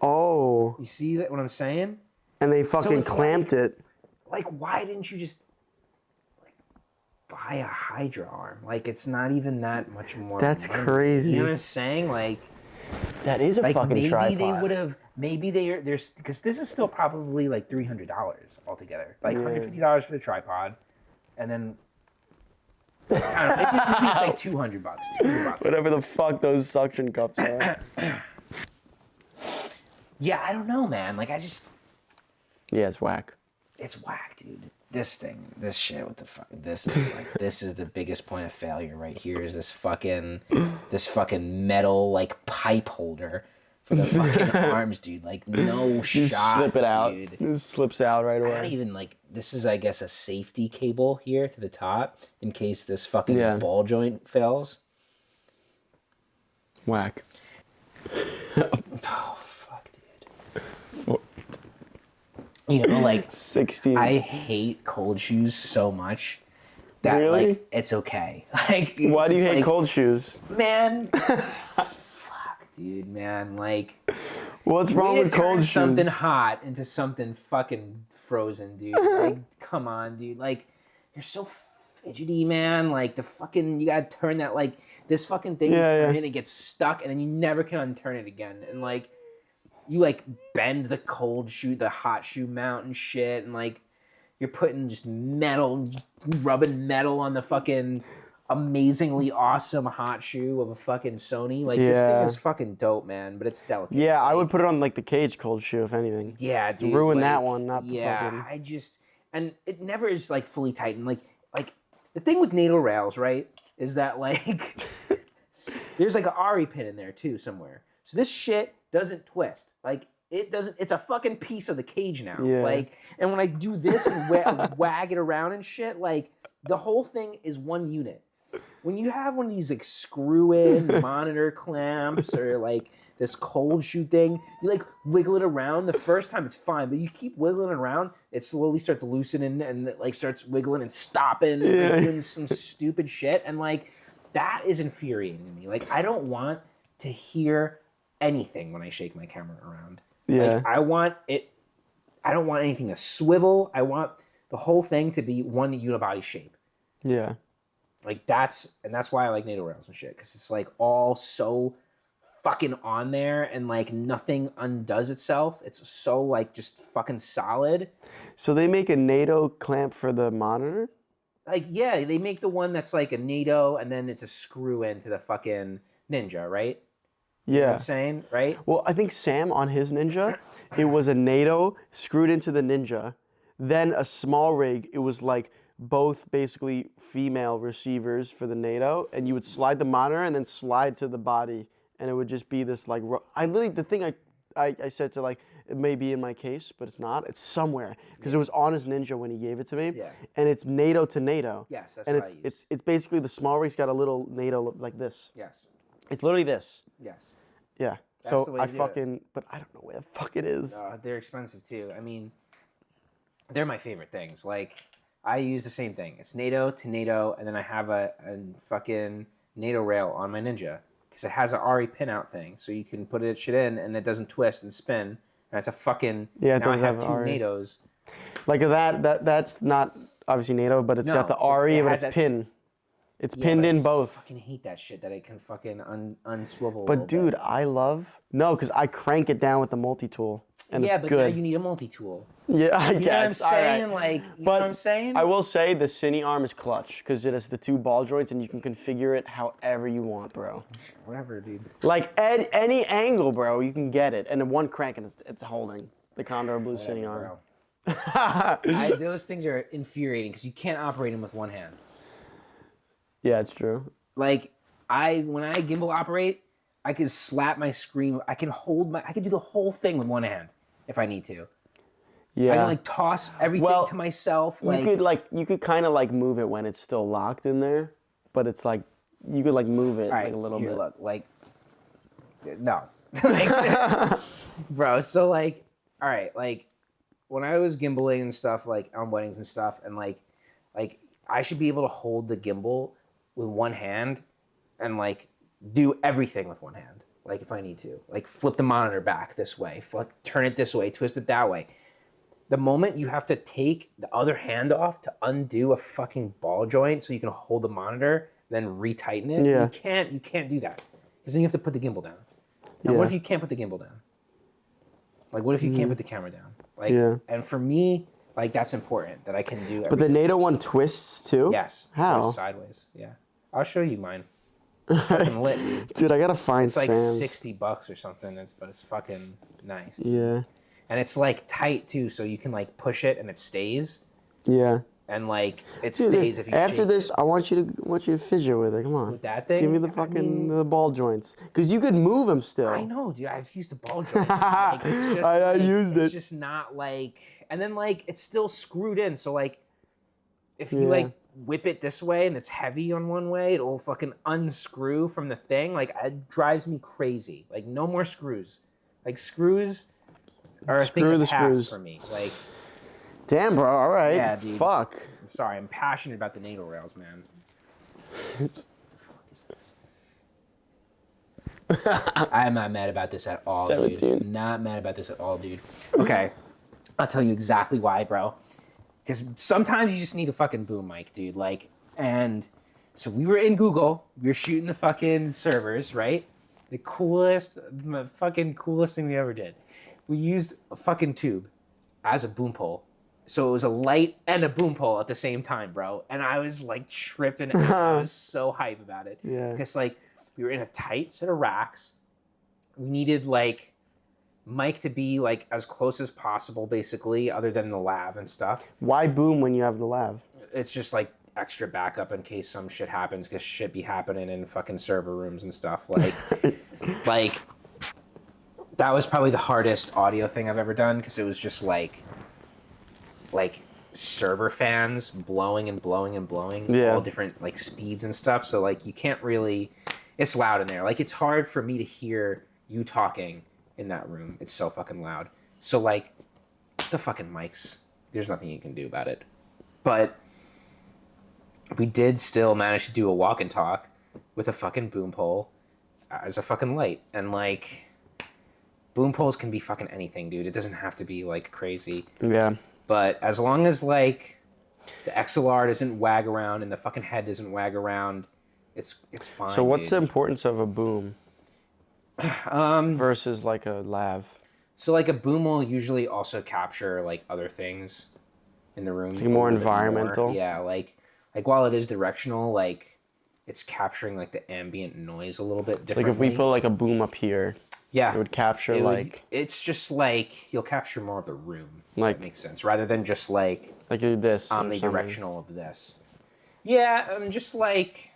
Oh. You see that what I'm saying? And they fucking it's clamped it. Like, why didn't you just like buy a Hydra arm? Like, it's not even that much more. That's money. crazy. You know what I'm saying? Like That is a fucking maybe tripod. they would have. Maybe there's because this is still probably like $300 altogether. Like $150 for the tripod, and then I don't know, maybe it's like $200. $200. Whatever the fuck those suction cups are. Yeah, I don't know, man. Like, Yeah, it's whack. it's whack, dude. This shit, what the fuck? This is like, this is the biggest point of failure right here. Is this fucking metal like pipe holder for the fucking arms, dude? Like, no Just shot, slip it out. dude. It just slips out right Not away. even like, this is, I guess, a safety cable here to the top in case this fucking Yeah. ball joint fails. Whack. Oh fuck, dude. You know, like, 16. I hate cold shoes so much that Really? like it's okay. Like, Why do you it's hate like, cold shoes? man? Fuck, dude, man. Like, What's wrong way to with cold turn shoes? something hot into something fucking frozen, dude. Like, come on, dude. Like, you're so fidgety, man. Like, the fucking, you gotta turn that, like, this fucking thing, you Yeah, turn yeah. it, it gets stuck, and then you never can unturn it again. And, like, you, like, bend the cold shoe, the hot shoe mount and shit, and, like, you're putting just metal, rubbing metal on the fucking amazingly awesome hot shoe of a fucking Sony. Like, this thing Yeah. is fucking dope, man, but it's delicate. Yeah, I Like, would put it on like the cage cold shoe, if anything. yeah, Just dude. ruin that like, one, not the yeah, fucking. I just, and it never is like fully tightened. Like the thing with NATO rails, right, is that like there's like an Ari pin in there too somewhere. So this shit doesn't twist. Like, it doesn't. It's a fucking piece of the cage now. Yeah. Like, and when I do this and wag it around and shit, like, the whole thing is one unit. When you have one of these like screw-in monitor clamps or like this cold shoe thing, you like wiggle it around. The first time it's fine, but you keep wiggling it around, it slowly starts loosening and it like starts wiggling and stopping, and like, doing some stupid shit, and like that is infuriating to me. Like, I don't want to hear anything when I shake my camera around. Yeah. Like, I don't want anything to swivel. I want the whole thing to be one unibody shape. Yeah. Like, that's why I like NATO rails and shit, because it's like all so fucking on there and like nothing undoes itself. It's so like just fucking solid. So they make a NATO clamp for the monitor? Like, yeah, they make the one that's like a NATO and then it's a screw into the fucking Ninja, right? You know what Yeah. I'm saying, right? Well, I think Sam on his Ninja, it was a NATO screwed into the Ninja. Then a small rig, it was like both basically female receivers for the NATO, and you would slide the monitor and then slide to the body, and it would just be this like, I literally, the thing I said to like, it may be in my case, but it's not. It's somewhere, because it was on his Ninja when he gave it to me. Yeah. And it's NATO to NATO. Yes, that's and what I use. it's basically the small rig's got a little NATO like this. Yes. It's literally this. Yes. Yeah. That's So the way I to do it. fucking, but I don't know where the fuck it is. They're expensive too. I mean, they're my favorite things. Like, I use the same thing. It's NATO to NATO, and then I have a fucking NATO rail on my Ninja, because it has an Ari pinout thing, so you can put it shit in, and it doesn't twist and spin. And it's a fucking, Yeah, it now I does have have two Ari. NATOs. Like that's not obviously NATO, but it's got No, the RE, it but has it's that pinned. It's Yeah, pinned but in I both. fucking hate that shit that it can fucking unswivel. a But little dude, bit. I love because I crank it down with the multi-tool, and Yeah, it's but good. now you need a multi-tool. Yeah, I You know what I'm guess. All right. saying? Like, you know what I'm saying? I will say the Cine arm is clutch because it has the two ball joints, and you can configure it however you want, bro. Whatever, dude. Like any angle, bro, you can get it, and in one crank, and it's holding the Condor Blue Cine arm. Those things are infuriating because you can't operate them with one hand. Yeah, it's true. Like, when I gimbal operate, I can slap my screen. I can do the whole thing with one hand if I need to. Yeah. I can like toss everything to myself. You could kind of like move it when it's still locked in there, but it's like you could like move it all right, like a little here, bit. Look, like, no, like, bro. So like, all right, like when I was gimbaling and stuff, like on weddings and stuff, and like I should be able to hold the gimbal with one hand and like do everything with one hand. Like if I need to, like flip the monitor back this way, turn it this way, twist it that way. The moment you have to take the other hand off to undo a fucking ball joint so you can hold the monitor, then retighten it, Yeah. you can't do that. Because then you have to put the gimbal down. Now, what if you can't put the gimbal down? Like, what if you can't put the camera down? Like, Yeah. and for me, Like that's important that I can do. But the NATO one twists too? Yes. How? Goes sideways. Yeah. I'll show you mine. It's fucking lit, dude. Dude, I gotta find It's like Sam's. $60 or something. But it's fucking nice. Yeah. And it's like tight too, so you can like push it and it stays. Yeah. And like it Dude, stays if you after shake this, I want you to fidget with it. Come on. with that thing. Give me the fucking the ball joints, cause you could move them still. I know, dude. I've used the ball joint. Like, it's just, I like, used it's it. just not like, and then like it's still screwed in. So like, if you Yeah. like whip it this way and it's heavy on one way, it'll fucking unscrew from the thing. Like it drives me crazy. Like no more screws. Like screws are a thing Screw of the the past screws. for me. Like Damn, bro. All right. Yeah, dude. Fuck. I'm sorry, I'm passionate about the NATO rails, man. What the fuck is this? I'm not mad about this at all, 17. dude. Not mad about this at all, dude. Okay, I'll tell you exactly why, bro. Because sometimes you just need a fucking boom mic, dude. Like, and so we were in Google. We were shooting the fucking servers, right? The fucking coolest thing we ever did. We used a fucking tube as a boom pole. So it was a light and a boom pole at the same time, bro. And I was like tripping out. I was so hype about it. Yeah. Because like we were in a tight set of racks. We needed like mic to be like as close as possible, basically, other than the lav and stuff. Why boom when you have the lav? It's just like extra backup in case some shit happens, because shit be happening in fucking server rooms and stuff. Like, like that was probably the hardest audio thing I've ever done, because it was just like server fans blowing and blowing and blowing, Yeah. all different like speeds and stuff. So like you can't really, it's loud in there. Like it's hard for me to hear you talking in that room. It's so fucking loud. So like the fucking mics, there's nothing you can do about it. But we did still manage to do a walk and talk with a fucking boom pole as a fucking light. And like boom poles can be fucking anything, dude. It doesn't have to be like crazy. Yeah. But as long as like the XLR doesn't wag around and the fucking head doesn't wag around, it's fine. So what's the dude. importance of a boom versus like a lav? So like a boom will usually also capture like other things in the room. It's like more a little bit environmental? Yeah, like while it is directional, like it's capturing like the ambient noise a little bit Like differently. if we put like a boom up here, yeah, it would capture it's just like you'll capture more of the room. If Like- that makes sense, rather than just like this. or something. omnidirectional of this. Yeah, just like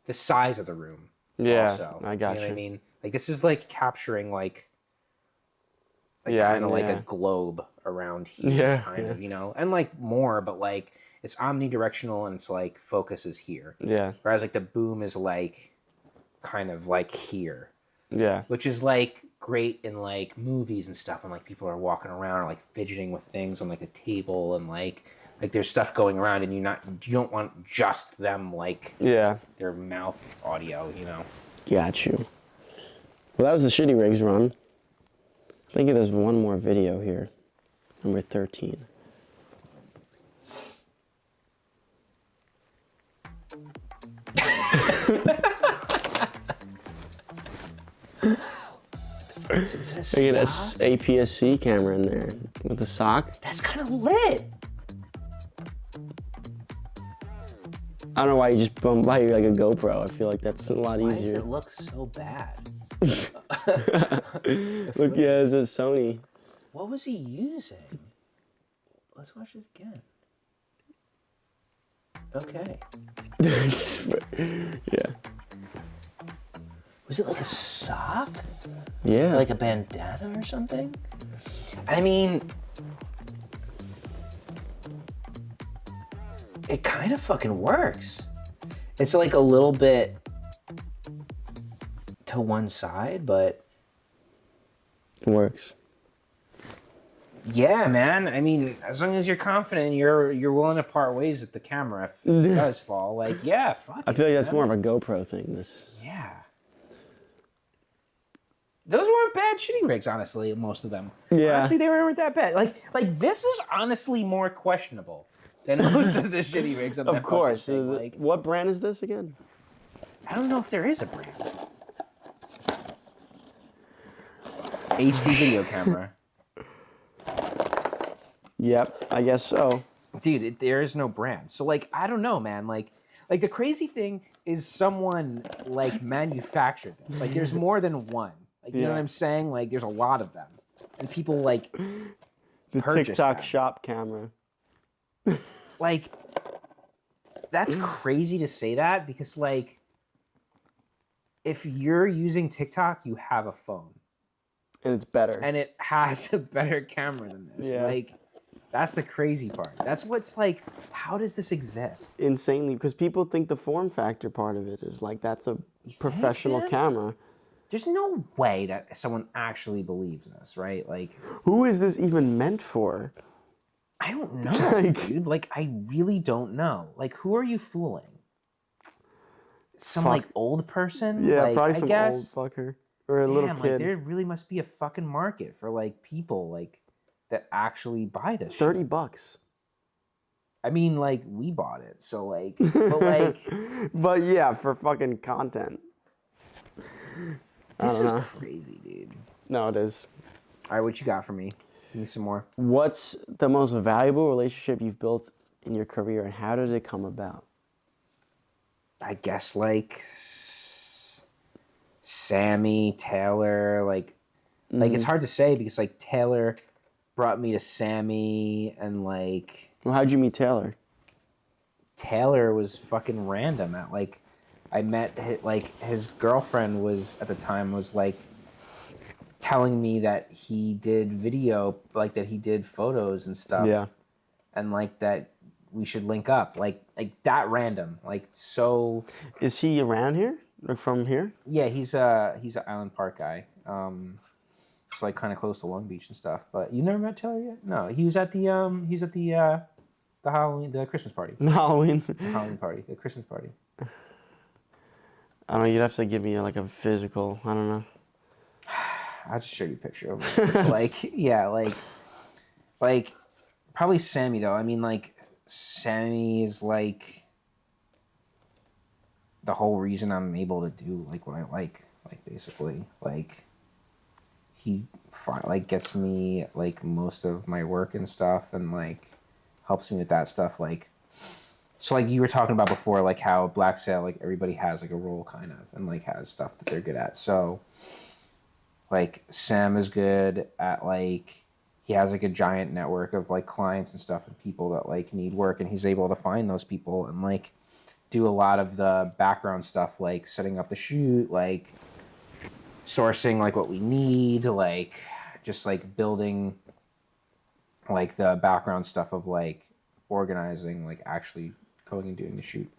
the size of the room. Yeah, Also, I got you. Know what I you. mean, like this is like capturing like Yeah, kind of like yeah. a globe around here, Yeah, kind yeah. of, you know, and like more, but like it's omnidirectional and it's like focus is here. Yeah, Whereas like the boom is like kind of like here, yeah, which is like great in like movies and stuff, and like people are walking around or like fidgeting with things on like a table, and like there's stuff going around, and you don't want just them like yeah. their mouth audio, you know. Got you. Well, that was the Shitty Rigs run. I think there's one more video here. Number 13. Look at this APS-C camera in there with the sock. That's kind of lit. I don't know why you just buy like a GoPro. I feel like that's a lot Why does easier. it look so bad? Look, yeah, it's a Sony. What was he using? Let's watch it again. Okay. Yeah. Was it like a sock? Yeah. Like a bandana or something? I mean, it kind of fucking works. It's like a little bit to one side, but it works. yeah, man. I mean, as long as you're confident, you're willing to part ways with the camera if it does fall. Like, yeah, fuck I it, feel like that's man. more of a GoPro thing. This. Yeah. Those weren't bad shitty rigs, honestly, most of them. Yeah. Honestly, they weren't that bad. Like this is honestly more questionable than most of the shitty rigs on that Of course. fucking thing. Like, What brand is this again? I don't know if there is a brand. HD video camera. Yep, I guess so. Dude, there is no brand. So like, I don't know, man. Like the crazy thing is someone like manufactured this. Like there's more than one. Like you know Yeah. what I'm saying? Like there's a lot of them, and people like The purchase TikTok them. shop camera. Like that's crazy to say that because like if you're using TikTok, you have a phone. And it's better. And it has a better camera than this. Yeah. Like that's the crazy part. That's what's like, how does this exist? Insanely, because people think the form factor part of it is like that's a professional man? camera. There's no way that someone actually believes this, right? Like, Who is this even meant for? I don't know, Like- dude. Like, I really don't know. Like, who are you fooling? Some Fuck. like old person? Yeah, like, probably I some guess. old fucker or a Damn, little like kid. there really must be a fucking market for like people like that actually buy this shit. $30. I mean, like we bought it, so like, but like, But yeah, for fucking content. this don't is know. crazy, dude. No, it is. All right, what you got for me? Give me some more. What's the most valuable relationship you've built in your career, and how did it come about? I guess like Sammy, Taylor, like it's hard to say because like Taylor brought me to Sammy and like Well, how'd you meet Taylor? Taylor was fucking random at like I met his girlfriend was at the time was like telling me that he did video like that he did photos and stuff. Yeah. And like that we should link up like that random like so. Is he around here? Like from here? Yeah, he's an Island Park guy. So like kind of close to Long Beach and stuff. But you never met Taylor yet? No, he was at the Halloween, the Christmas party. Halloween. The Halloween party, the Christmas party. I don't know. You'd have to give me like a physical. I don't know. I'll just show you a picture of him. Like yeah, like probably Sammy though. I mean like Sammy is like the whole reason I'm able to do like what I like basically like he like gets me like most of my work and stuff and like helps me with that stuff like so like you were talking about before like how Black Sail like everybody has like a role kind of and like has stuff that they're good at. So like Sam is good at like he has like a giant network of like clients and stuff and people that like need work and he's able to find those people and like do a lot of the background stuff like setting up the shoot, like sourcing like what we need, like just like building like the background stuff of like organizing, like actually going and doing the shoot.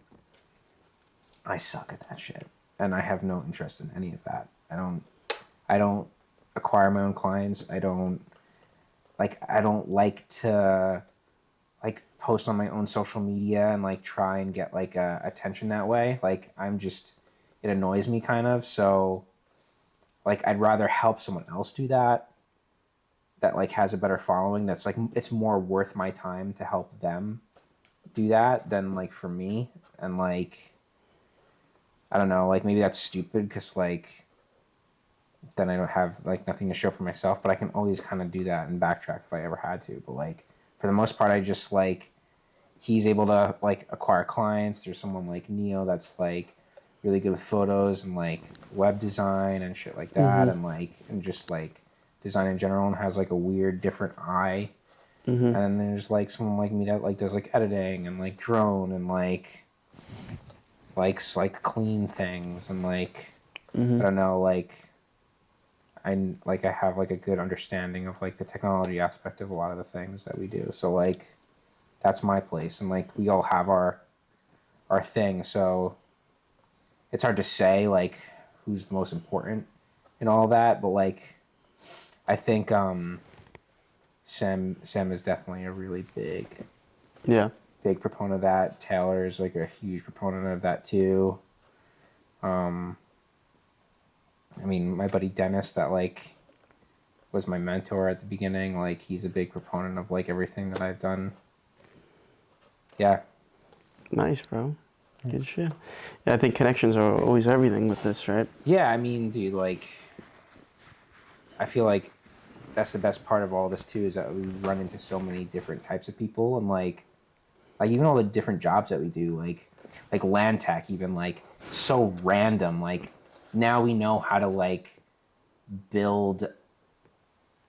I suck at that shit and I have no interest in any of that. I don't acquire my own clients. I don't like to like post on my own social media and like try and get like attention that way. Like it annoys me kind of. So like I'd rather help someone else do that like has a better following. That's like, it's more worth my time to help them do that than like for me. And like, I don't know, like maybe that's stupid because like then I don't have like nothing to show for myself, but I can always kind of do that and backtrack if I ever had to. But like for the most part, I just like he's able to like acquire clients. There's someone like Neo that's like really good with photos and like web design and shit like that, and like and just like design in general and has like a weird different eye. And then there's like someone like me that like does like editing and like drone and like likes like clean things and like I don't know, like I have like a good understanding of like the technology aspect of a lot of the things that we do. So like that's my place and like we all have our thing. So it's hard to say like who's the most important in all that, but like I think Sam is definitely a really big proponent of that. Taylor is like a huge proponent of that too. I mean, my buddy Dennis that like was my mentor at the beginning, like he's a big proponent of like everything that I've done. Yeah. Nice, bro. Good shit. Yeah, I think connections are always everything with this, right? Yeah, I mean, dude, like I feel like that's the best part of all this too, is that we run into so many different types of people, and like even all the different jobs that we do, like land tech, even like so random. Like now we know how to like build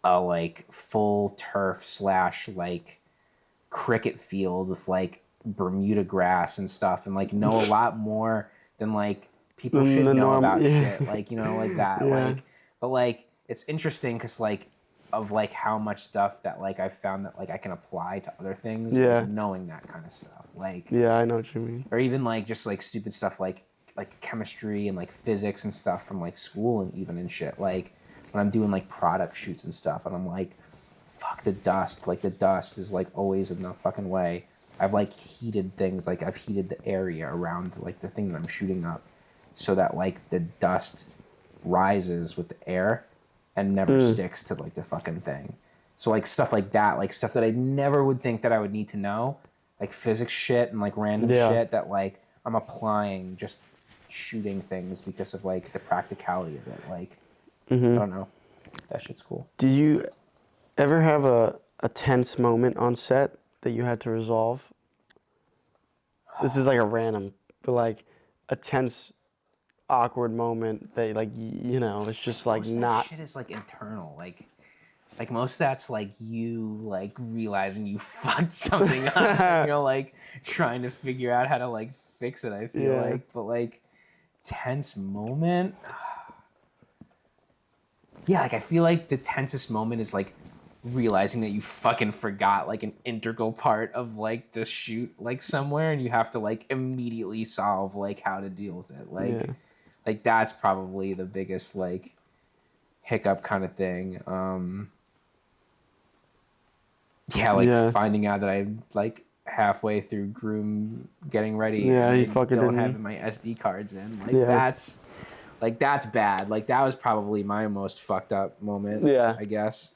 a like full turf / like cricket field with like Bermuda grass and stuff, and like know a lot more than like people should know about shit, like, you know, like that. Like, but like it's interesting because like of like how much stuff that like I've found that like I can apply to other things, like, knowing that kind of stuff, like I know what you mean. Or even like just like stupid stuff like chemistry and like physics and stuff from like school, and even and shit, like when I'm doing like product shoots and stuff, and I'm like, fuck the dust, like the dust is like always in the fucking way. I've like heated things, like I've heated the area around like the thing that I'm shooting up, so that like the dust rises with the air and never sticks to like the fucking thing. So like stuff like that, like stuff that I never would think that I would need to know, like physics shit and like random shit that like I'm applying just shooting things because of like the practicality of it. Like I don't know, that shit's cool. Did you ever have a tense moment on set that you had to resolve? This is like a random, but like a tense, awkward moment that like you know, it's just like most not. That shit is like internal, like most of that's like you like realizing you fucked something up, and you're like trying to figure out how to like fix it. I feel like, but like tense moment. Yeah, like I feel like the tensest moment is like realizing that you fucking forgot like an integral part of like the shoot like somewhere, and you have to like immediately solve like how to deal with it. Like that's probably the biggest like hiccup kind of thing. Finding out that I'm like halfway through groom getting ready. Yeah, he and fucking don't didn't. have my SD cards in. Like that's bad. Like that was probably my most fucked up moment. Yeah. I guess.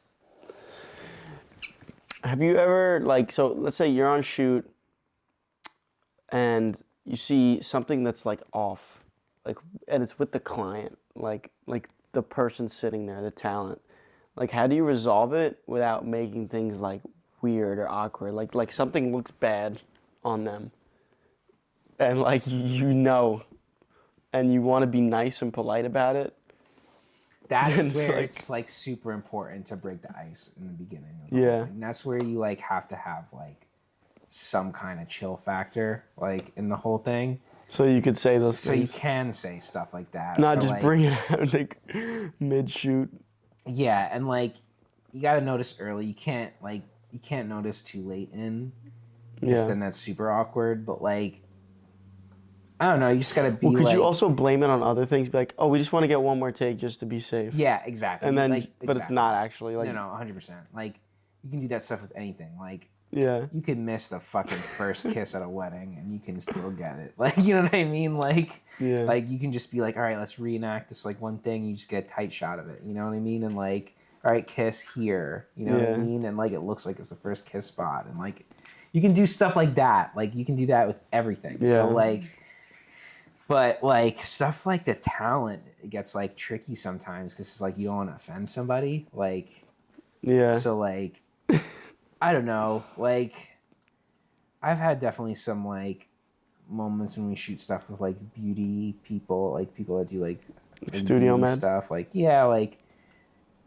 Have you ever like, so let's say you're on shoot and you see something that's like off, like, and it's with the client, like the person sitting there, the talent. Like, how do you resolve it without making things like weird or awkward? Like something looks bad on them, and like you know, and you want to be nice and polite about it. That's It's where like- it's like super important to break the ice in the beginning. Yeah. And that's where you like have to have like some kind of chill factor like in the whole thing. So you could say those So you things. can say stuff like that. Not or, just like, bring it out like mid shoot. Yeah, and like you got to notice early. You can't notice too late in. Because then that's super awkward. But like, I don't know. You just gotta be. Well, could like, you also blame it on other things? Be like, oh, we just want to get one more take just to be safe. Yeah, exactly. And then, like, but it's not actually like. No, 100%. Like, you can do that stuff with anything. Like, Yeah. you could miss the fucking first kiss at a wedding and you can still get it. Like, you know what I mean? Like, like you can just be like, all right, let's reenact this like one thing. You just get a tight shot of it. You know what I mean? And like, all right, kiss here. You know what I mean? And like, it looks like it's the first kiss spot. And like, you can do stuff like that. Like, you can do that with everything. Yeah. So like, but like stuff like the talent, it gets like tricky sometimes because it's like you don't want to offend somebody. Like, so like, I don't know. Like, I've had definitely some like moments when we shoot stuff with like beauty people, like people that do like studio med stuff. Like, yeah, like,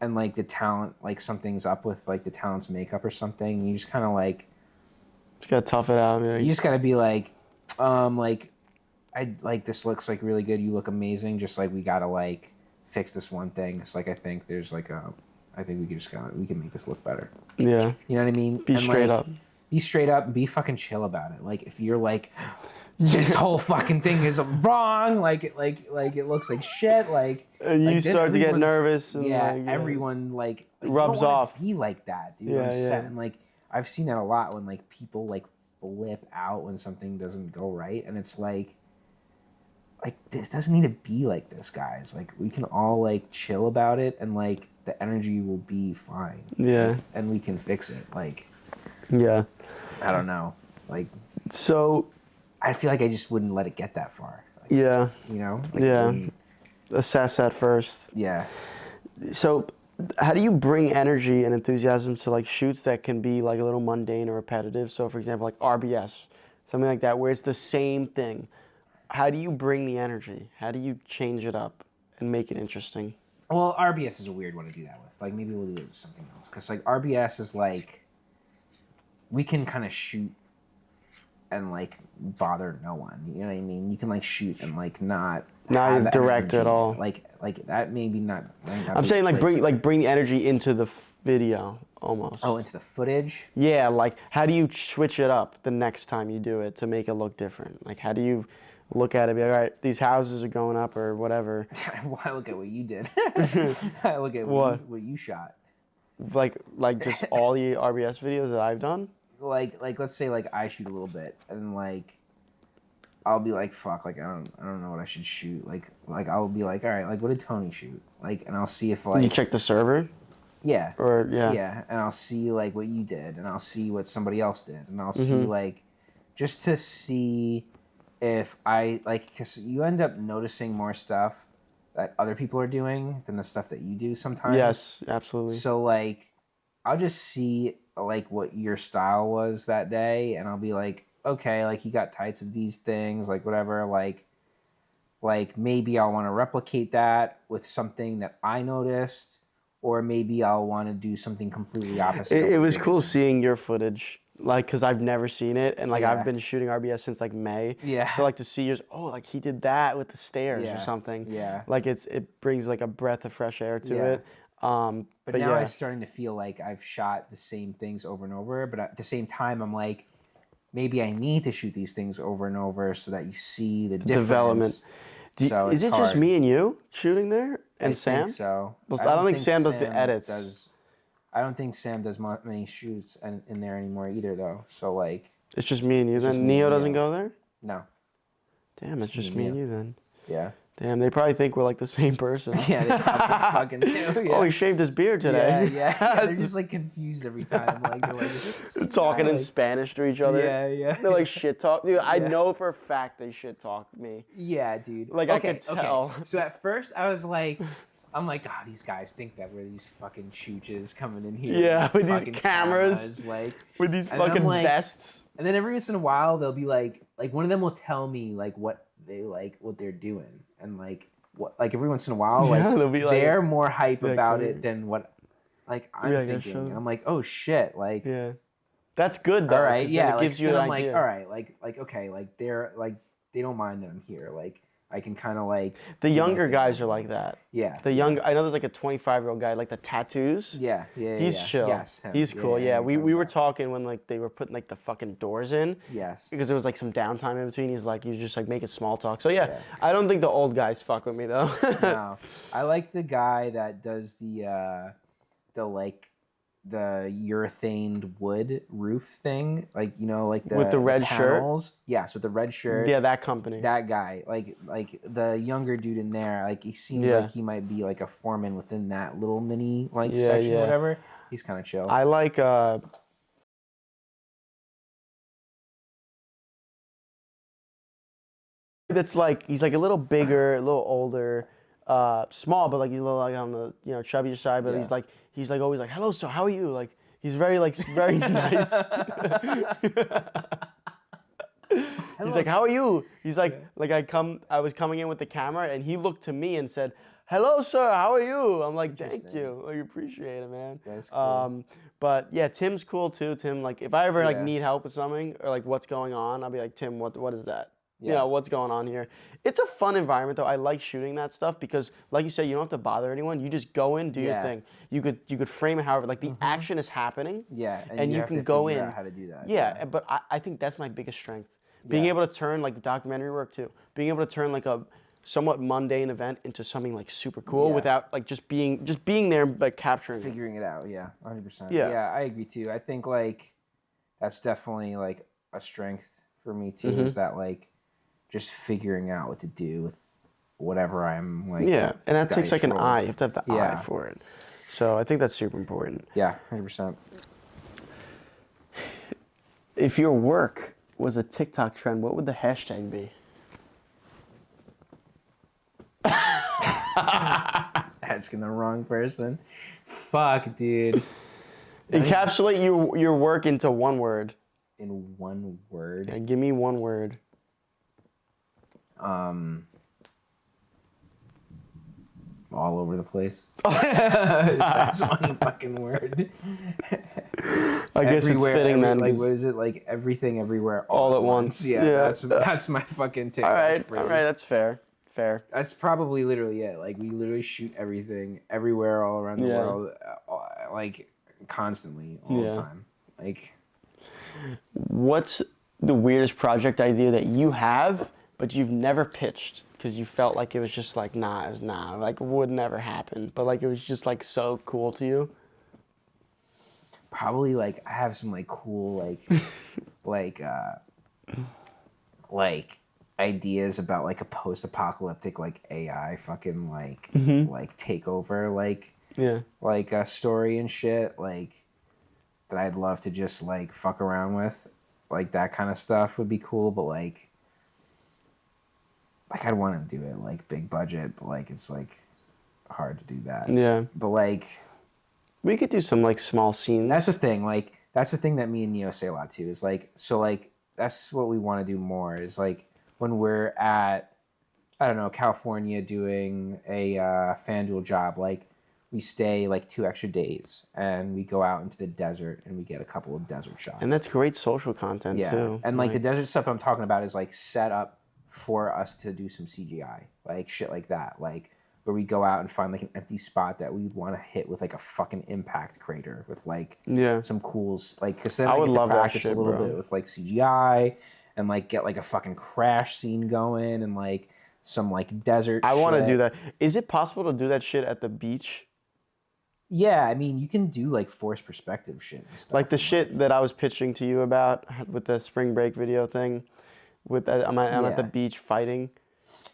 and like the talent, like something's up with like the talent's makeup or something. You just kind of like, just gotta tough it out. You just gotta be like, I like this looks like really good. You look amazing. Just like we gotta like fix this one thing. It's like I think there's like I think we can make this look better. Yeah. You know what I mean? Be straight up. Be straight up and be fucking chill about it. Like if you're like, this whole fucking thing is wrong. Like it looks like shit. Like and you like, start to get nervous. And everyone like rubs you don't off. Be like that, dude. Yeah, on set. And like I've seen that a lot when like people like flip out when something doesn't go right, and it's like this doesn't need to be like this, guys. Like we can all like chill about it, and like the energy will be fine. Yeah. And we can fix it. Like. Yeah. I don't know. Like. So. I feel like I just wouldn't let it get that far. Like, yeah. You know. Like, assess that first. Yeah. So, How do you bring energy and enthusiasm to like shoots that can be like a little mundane or repetitive? So, for example, like RBS, something like that, where it's the same thing. How do you bring the energy? How do you change it up and make it interesting? Well, RBS is a weird one to do that with. Like maybe we'll do it with something else, because like RBS is like we can kind of shoot and like bother no one. You know what I mean? You can like shoot and like not have direct energy. at all. Like that maybe not. I'm saying like bring the energy into the video almost. Oh, into the footage. Yeah, like how do you switch it up the next time you do it to make it look different? Like how do you look at it and be like, all right, these houses are going up or whatever. Well, I look at what you did. I look at what you shot. Like just all the RBS videos that I've done? Like let's say like I shoot a little bit and like I'll be like fuck, like I don't know what I should shoot. Like I'll be like, all right, like what did Tony shoot? Like, and I'll see if like you check the server? Yeah. Or yeah. Yeah, and I'll see like what you did, and I'll see what somebody else did, and I'll see like just to see if I like, because you end up noticing more stuff that other people are doing than the stuff that you do sometimes. Yes, absolutely. So like I'll just see like what your style was that day, and I'll be like, okay, like you got tights of these things, like whatever, like maybe I'll want to replicate that with something that I noticed, or maybe I'll want to do something completely opposite. It was cool seeing your footage, like, because I've never seen it, and like Yeah. I've been shooting RBS since like May. Yeah. So like to see yours, oh, like he did that with the stairs Yeah. or something. Yeah. Like it brings like a breath of fresh air to Yeah. it. But now yeah. I'm starting to feel like I've shot the same things over and over, but at the same time, I'm like, maybe I need to shoot these things over and over so that you see the difference. Development. So is it's it just hard. me and you shooting there, and I Sam? think so. Well, I don't think Sam does the edits. I don't think Sam does many shoots in there anymore either, though. So like, It's just me and you. just Then me Neo and doesn't Neo. go there. no. Damn, it's just me me and and you then. Yeah. Damn, they probably think we're like the same person. Yeah, they probably fucking do. Yeah. Oh, he shaved his beard today. Yeah. They're just like confused every time. Like they're like, is this the same Talking guy? in Like, Spanish to each other. Yeah. They're like shit talk. Dude, I Yeah. know for a fact they shit talk me. Yeah, dude. Like, I could tell. So at first I was like, I'm like, oh, these guys think that we're these fucking chooches coming in here. Yeah, with these fucking cameras. like, With these And I'm fucking like- vests. and then every once in a while they'll be like one of them will tell me like what they're doing, and like every once in a while like Yeah, they'll be like- they're more hype Yeah, about come it here. than what like I'm Yeah, I guess thinking. so. And I'm like, oh shit, like. Yeah. That's good though. All right, 'cause then yeah. It Like, gives you so an I'm idea. like, all right, like okay, like they're like they don't mind that I'm here. Like I can kind of like The do my younger thing. guys are like that. Yeah. The young, I know there's like a 25-year-old guy, like the tattoos. Yeah. He's chill. Yes, him. He's cool. Yeah, I know we what were you're talking talking when like they were putting like the fucking doors in. about. Yes. Because there was like some downtime in between. He was just like making small talk. So yeah, Yeah. I don't think the old guys fuck with me though. No, I like the guy that does the urethane wood roof thing, like like With the red shirt? panels. Yes, with the red shirt. Yeah, that company. That guy, like the younger dude in there, like he seems Yeah. like he might be like a foreman within that little mini like Yeah, section yeah. or whatever. He's kind of chill. I like that's like he's like a little bigger, a little older, small, but like he's a little like on the chubbier side. But Yeah. he's like always like, hello, sir, how are you? Like he's very very nice. He's like, how are you? He's like I was coming in with the camera and he looked to me and said, hello, sir, how are you? I'm like, thank you. I appreciate it, man. That's cool. But yeah, Tim's cool too. Tim, like if I ever like Yeah. need help with something or like what's going on, I'll be like, Tim, what is that? Yeah. What's going on here? It's a fun environment though. I like shooting that stuff because like you said, you don't have to bother anyone. You just go in, do your Yeah. thing. You could frame it however, like the action is happening. Yeah, and you have can to go figure in. out how to do that. Yeah, but I think that's my biggest strength. Being Yeah. able to turn like documentary work too. Being able to turn like a somewhat mundane event into something like super cool Yeah. without like just being there like capturing it. Figuring it out. Yeah, 100%. Yeah. Yeah, I agree too. I think like that's definitely like a strength for me too. Mm-hmm. Is that like just figuring out what to do with whatever I'm like. Yeah, and that takes like an roll. eye. You have to have the eye Yeah. for it. So I think that's super important. Yeah, 100%. If your work was a TikTok trend, what would the hashtag be? That's asking the wrong person. Fuck, dude. Encapsulate your work into one word. In one word. Yeah, give me one word. All over the place. That's one fucking word. I guess it's fitting then. Like, what is it? Like everything, everywhere, all at once. Yeah, that's my fucking TikTok phrase. All right, that's fair. Fair. That's probably literally it. Like we literally shoot everything, everywhere, all around the world, like constantly, all the time. Like, what's the weirdest project idea that you have, but you've never pitched because you felt like it was just like, like would never happen, but like it was just like so cool to you? probably like I have some like cool like ideas about like a post-apocalyptic like AI fucking like takeover like a story and shit like that I'd love to just like fuck around with. Like that kind of stuff would be cool, but like I'd want to do it like big budget, but like it's like hard to do that. Yeah. But like we could do some like small scenes. that's the thing. Like that's the thing that me and Neo say a lot too. Is like so like that's what we want to do more. Is like when we're at I don't know California doing a FanDuel job, like we stay like 2 extra days and we go out into the desert and we get a couple of desert shots. And that's great social content too. And like the desert stuff I'm talking about is like set up for us to do some CGI, like shit like that, like where we go out and find like an empty spot that we'd want to hit with like a fucking impact crater with like some cool like because then I would love to practice a little bit with like CGI and like get like a fucking crash scene going and like some like desert. I want to do that. Is it possible to do that shit at the beach? Yeah, I mean you can do like forced perspective shit and stuff. Like the shit that I was pitching to you about with the spring break video thing. With that, I'm at the beach fighting.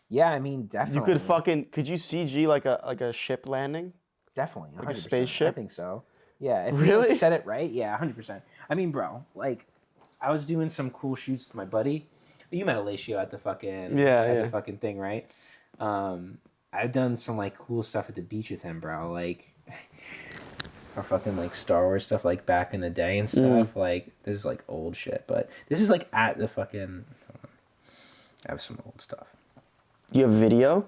Yeah, I mean definitely. You could you CG like a ship landing? Definitely, 100%. Like a spaceship. I think so. Yeah, if really you like, set it right. Yeah, 100%. I mean, bro, like I was doing some cool shoots with my buddy. You met Alacio at the fucking the fucking thing, right? I've done some like cool stuff at the beach with him, bro. Like our fucking like Star Wars stuff, like back in the day and stuff. Like this is like old shit, but this is like at the fucking. I have some old stuff. You have video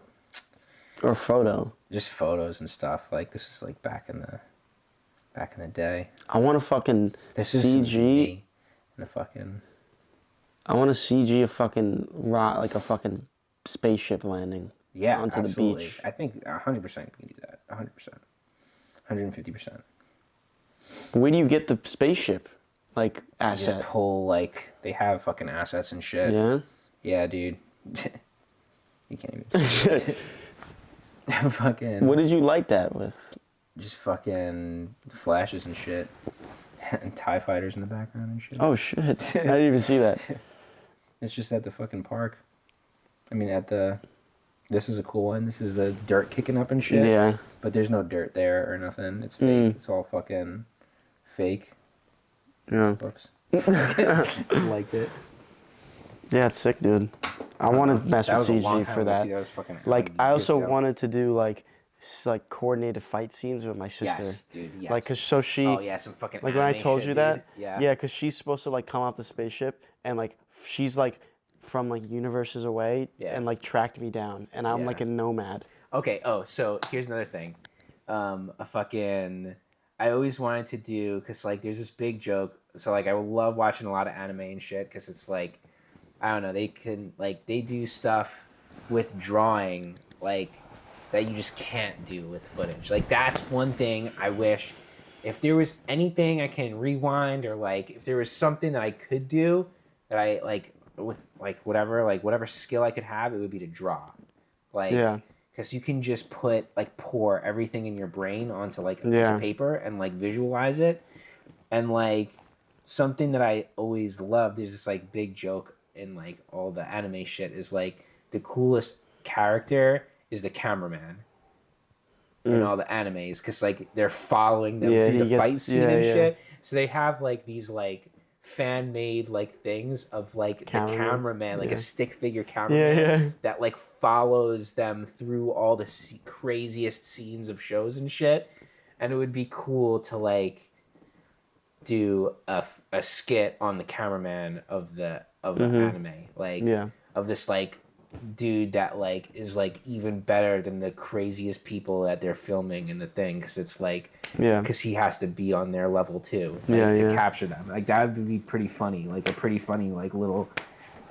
or photo? Just photos and stuff. Like this is like back in the day. I want to fucking CG and a fucking. I want to CG a fucking like a fucking spaceship landing. Yeah, onto absolutely. the beach. I think 100% you can do that. 100%, 150%. Where do you get the spaceship, like asset? You just pull like they have fucking assets and shit. Yeah. Yeah, dude. You can't even. Fucking. What did you like that with? Just fucking flashes and shit, and TIE fighters in the background and shit. Oh shit! I didn't even see that. It's just at the fucking park. I mean, this is a cool one. This is the dirt kicking up and shit. Yeah. But there's no dirt there or nothing. It's fake. It's all fucking fake. Yeah. Whoops. Just liked it. Yeah, it's sick, dude. I want to mess with CG for that. That was fucking like, I also wanted to do like coordinated fight scenes with my sister. Yes, dude. Yes. Like, cause so she. Oh yeah, some fucking. Like when I told you that. Yeah. Yeah, cause she's supposed to like come off the spaceship and like she's like from like universes away and like tracked me down and I'm like a nomad. Okay. Oh, so here's another thing. I always wanted to do because like there's this big joke. So like I love watching a lot of anime and shit because it's like. I don't know, they do stuff with drawing, like, that you just can't do with footage. Like, that's one thing I wish, if there was anything I can rewind, or, like, if there was something that I could do, that I, like, with, like, whatever skill I could have, it would be to draw. Like, because you can just pour everything in your brain onto, like, a piece of paper and, like, visualize it. And, like, something that I always loved, there's this, like, big joke in like all the anime shit is like the coolest character is the cameraman in all the animes because like they're following them through the fight scene and shit. So they have like these like fan-made like things of like the cameraman, like yeah. a stick figure cameraman yeah. that like follows them through all the craziest scenes of shows and shit. And it would be cool to like do a skit on the cameraman of the anime, like Yeah. of this like dude that like is like even better than the craziest people that they're filming in the thing, because it's like because he has to be on their level too, like, to capture them. Like that would be pretty funny, like a pretty funny like little,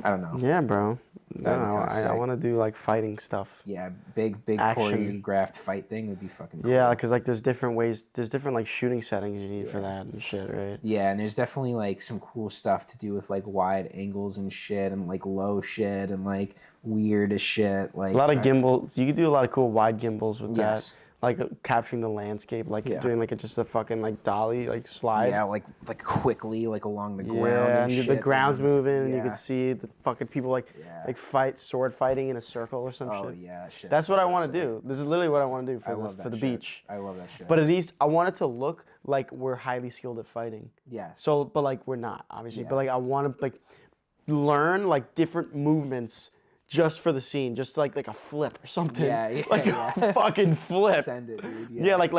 I don't know. Yeah, bro. No, I want to do like fighting stuff. Yeah, big Action. choreographed fight thing would be fucking cool. Yeah, because like there's different ways, there's different like shooting settings you need for that and shit, right? Yeah, and there's definitely like some cool stuff to do with like wide angles and shit, and like low shit, and like weird as shit. Like A lot of gimbals. You could do a lot of cool wide gimbals with Yes. that. Like capturing the landscape, like doing like just a fucking like dolly, like slide. Yeah, like quickly, like along the ground. Yeah, and and shit, the ground's and moving, and you can see the fucking people like fight sword fighting in a circle or some shit. Oh yeah, shit. That's what I want to do. This is literally what I want to do for the shit. beach. I love that shit. But at least I want it to look like we're highly skilled at fighting. Yes. So, but like we're not, obviously. But like I want to like learn like different movements just for the scene, just like a flip or something. Yeah, like a fucking flip. Send it, dude. Yeah, like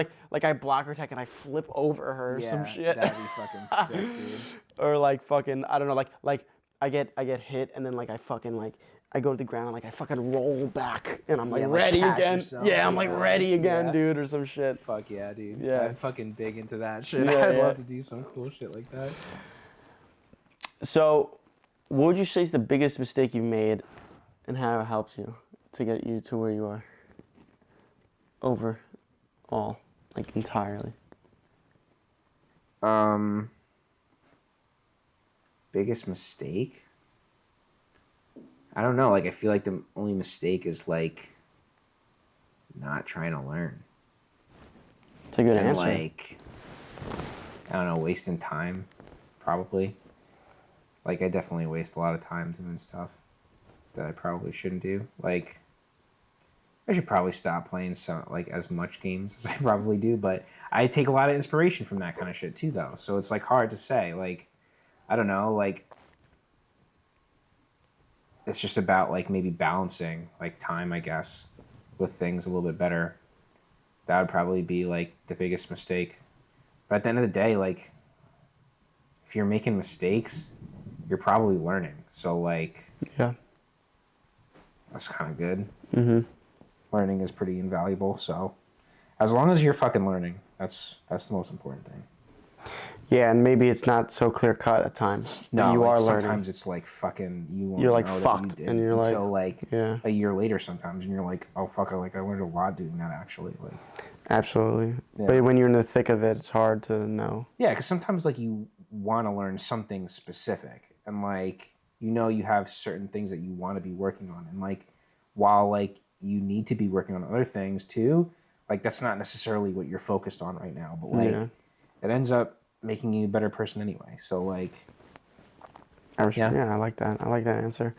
I block her attack and I flip over her or some shit. That'd be fucking sick, dude. Or like fucking, I don't know, like I get hit and then like I fucking like I go to the ground and like I fucking roll back and I'm like ready again. Yeah, I'm like ready again, dude, or some shit. Fuck yeah, dude. Yeah. I'm fucking big into that shit. Yeah, I'd love to do some cool shit like that. So, what would you say is the biggest mistake you've made and how it helped you to get you to where you are? Overall, like entirely. Biggest mistake? I don't know. Like, I feel like the only mistake is like not trying to learn. It's a good And answer. like, I don't know, wasting time, probably. Like, I definitely waste a lot of time doing stuff that I probably shouldn't do. Like, I should probably stop playing like as much games as I probably do, but I take a lot of inspiration from that kind of shit too, though. So it's like hard to say. Like, I don't know, like it's just about like maybe balancing like time, I guess, with things a little bit better. That would probably be like the biggest mistake. But at the end of the day, like if you're making mistakes, you're probably learning. So like Yeah. that's kind of good. Mm-hmm. Learning is pretty invaluable. So as long as you're fucking learning, that's the most important thing. Yeah, and maybe it's not so clear cut at times. No, you like, are learning. sometimes it's like fucking you won't You're like know fucked, that you did and you're until like yeah. a year later sometimes, and you're like, oh fuck, I learned a lot doing that actually. Like, Absolutely. Yeah. But when you're in the thick of it, it's hard to know. yeah, because sometimes like you want to learn something specific, and like you have certain things that you want to be working on, and like while like you need to be working on other things too, like that's not necessarily what you're focused on right now, but like it ends up making you a better person anyway. So like, yeah, I like that. I like that answer.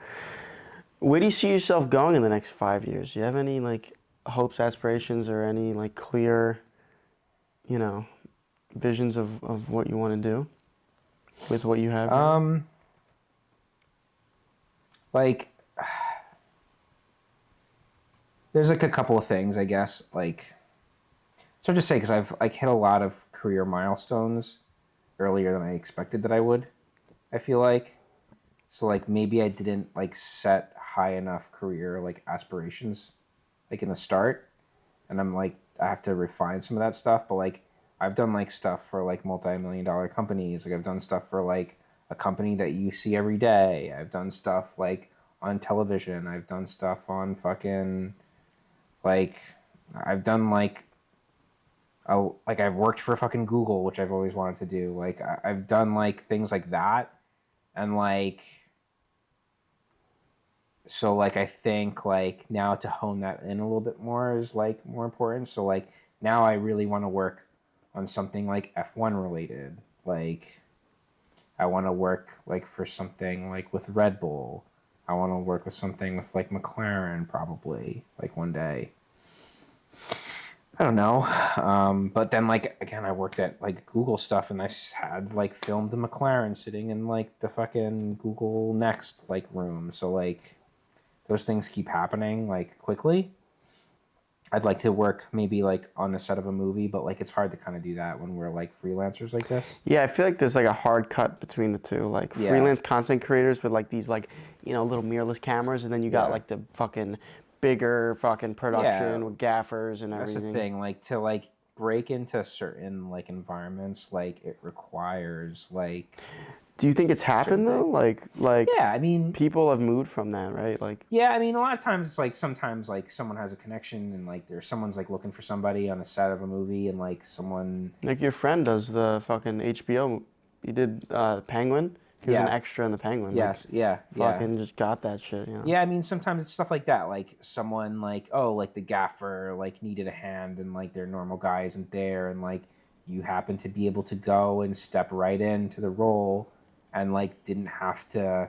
Where do you see yourself going in the next 5 years? Do you have any like hopes, aspirations, or any like clear, visions of what you want to do with what you have? Like, there's like a couple of things, I guess. Like, it's hard to say because I've like hit a lot of career milestones earlier than I expected that I would, I feel like. So like maybe I didn't like set high enough career like aspirations like in the start, and I'm like I have to refine some of that stuff. But like I've done like stuff for like multi-million-dollar companies. Like I've done stuff for like a company that you see every day. I've done stuff like on television. I've done stuff on fucking like I've done like I've worked for fucking Google, which I've always wanted to do. Like I've done like things like that, and like so like I think like now to hone that in a little bit more is like more important. So like now I really want to work on something like F1 related. Like I want to work like for something like with Red Bull. I want to work with something with like McLaren probably like one day. I don't know. But then like again, I worked at like Google stuff, and I've had like filmed the McLaren sitting in like the fucking Google Next like room. So like those things keep happening like quickly. I'd like to work maybe like on a set of a movie, but like it's hard to kind of do that when we're like freelancers like this. Yeah, I feel like there's like a hard cut between the two. Like Yeah. freelance content creators with like these like, you know, little mirrorless cameras, and then you got Yeah. like the fucking bigger fucking production Yeah. with gaffers and That's everything. the thing. Like to like break into certain like environments, like it requires like. Do you think it's happened though? Like Yeah, I mean, people have moved from that, right? Like yeah, I mean, a lot of times it's like sometimes like someone has a connection and like there's someone's like looking for somebody on a set of a movie and like someone. like your friend does the fucking HBO. He did Penguin. He was an Yeah. extra in the Penguin. Yes, yeah, yeah. Fucking just got that shit, you know. Yeah, I mean, sometimes it's stuff like that. Like someone like, oh, like the gaffer like needed a hand and like their normal guy isn't there, and like you happen to be able to go and step right into the role, and like didn't have to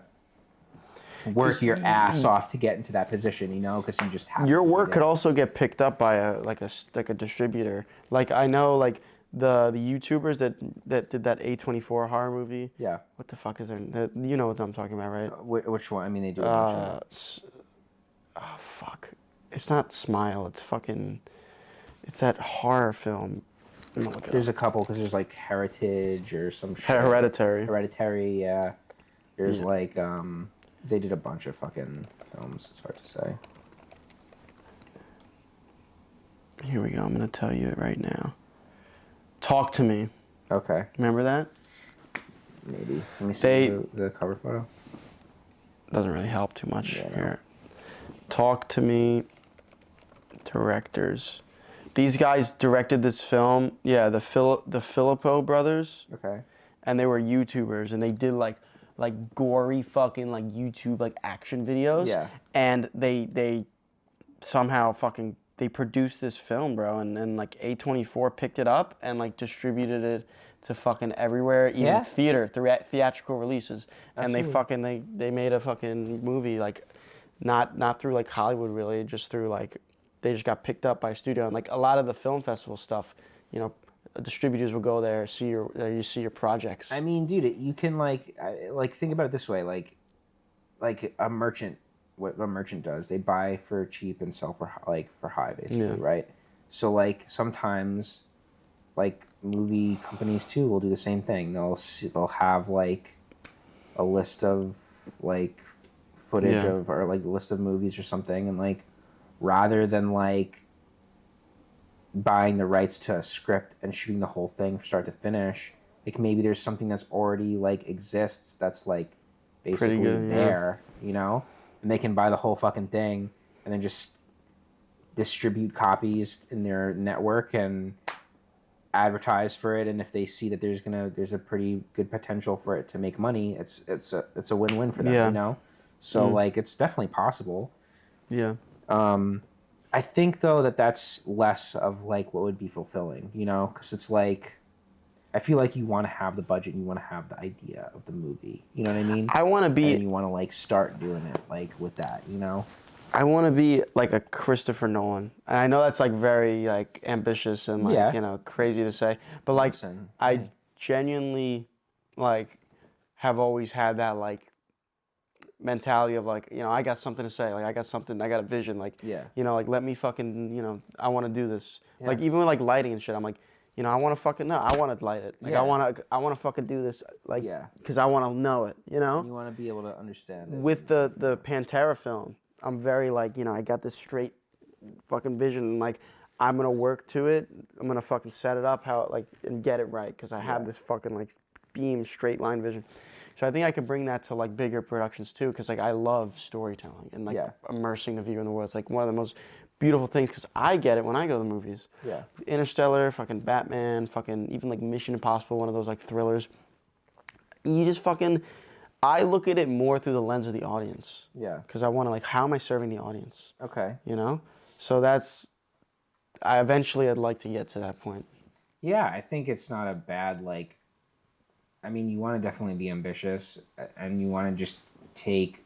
work your ass off to get into that position, you know, because you just have. Your work could also get picked up by a distributor. Like I know like the YouTubers that did that A24 horror movie. Yeah. What the fuck is their? You know what I'm talking about, right? Which one? I mean, they do a bunch of. Oh fuck! It's not Smile. It's fucking. It's that horror film. I'm gonna look it There's up. a couple because there's like Heritage or some shit. Hereditary. Hereditary, yeah. There's Yeah. like they did a bunch of fucking films. It's hard to say. Here we go. I'm gonna tell you it right now. Talk to Me. Okay, Remember that? maybe. Let me see the cover photo. Doesn't really help too much Yeah, no. here. Talk to Me. Directors. These guys directed this film. Yeah, the Filippo brothers, Okay. and they were YouTubers, and they did like gory fucking like YouTube like action videos. Yeah. And they somehow fucking they produced this film, bro, and like A24 picked it up and like distributed it to fucking everywhere, even Yeah. theatrical releases. And they Absolutely. fucking they made a fucking movie like not through like Hollywood really, just through like they just got picked up by a studio, and like a lot of the film festival stuff, you know, distributors will go there, see you see your projects. I mean, dude, you can like think about it this way, like a merchant. What a merchant does, they buy for cheap and sell for high, basically, Yeah. right? So like sometimes, like movie companies too will do the same thing. They'll have like a list of like footage Yeah. of or like a list of movies or something, and like rather than like buying the rights to a script and shooting the whole thing from start to finish, like maybe there's something that's already like exists that's like basically good, yeah. there, you know, and they can buy the whole fucking thing and then just distribute copies in their network and advertise for it. And if they see that there's a pretty good potential for it to make money, it's a win-win for them, Yeah. you know. So like it's definitely possible. Yeah. I think though that's less of like what would be fulfilling, you know, because it's like I feel like you want to have the budget and you want to have the idea of the movie, you know what I mean? I want to And be you want to like start doing it like with that, you know? like a Christopher Nolan. And I know that's like very like ambitious and like, Yeah. you know, crazy to say, but like Listen, I genuinely like have always had that like mentality of like, you know, I got something to say, like I got a vision, like, Yeah. you know, like let me fucking, you know, I want to do this. Yeah. Like even with like lighting and shit, I'm like, you know, I want to fucking know, I want to light it. Like Yeah. I want to fucking do this, like, Yeah. because I want to know it, you know. You want to be able to understand it. With the Pantera film, I'm very like, you know, I got this straight fucking vision, and like I'm gonna work to it. I'm gonna fucking set it up how like and get it right because I have this fucking like beam straight line vision. So I think I could bring that to like bigger productions too, because like I love storytelling and like Yeah. immersing the viewer in the world. It's like one of the most beautiful things because I get it when I go to the movies. Yeah. Interstellar, fucking Batman, fucking even like Mission Impossible, one of those like thrillers. You just fucking, I look at it more through the lens of the audience. Yeah. Because I want to like, how am I serving the audience? Okay. You know? So I'd like to get to that point. Yeah, I think it's not a bad like. I mean, you want to definitely be ambitious, and you want to just take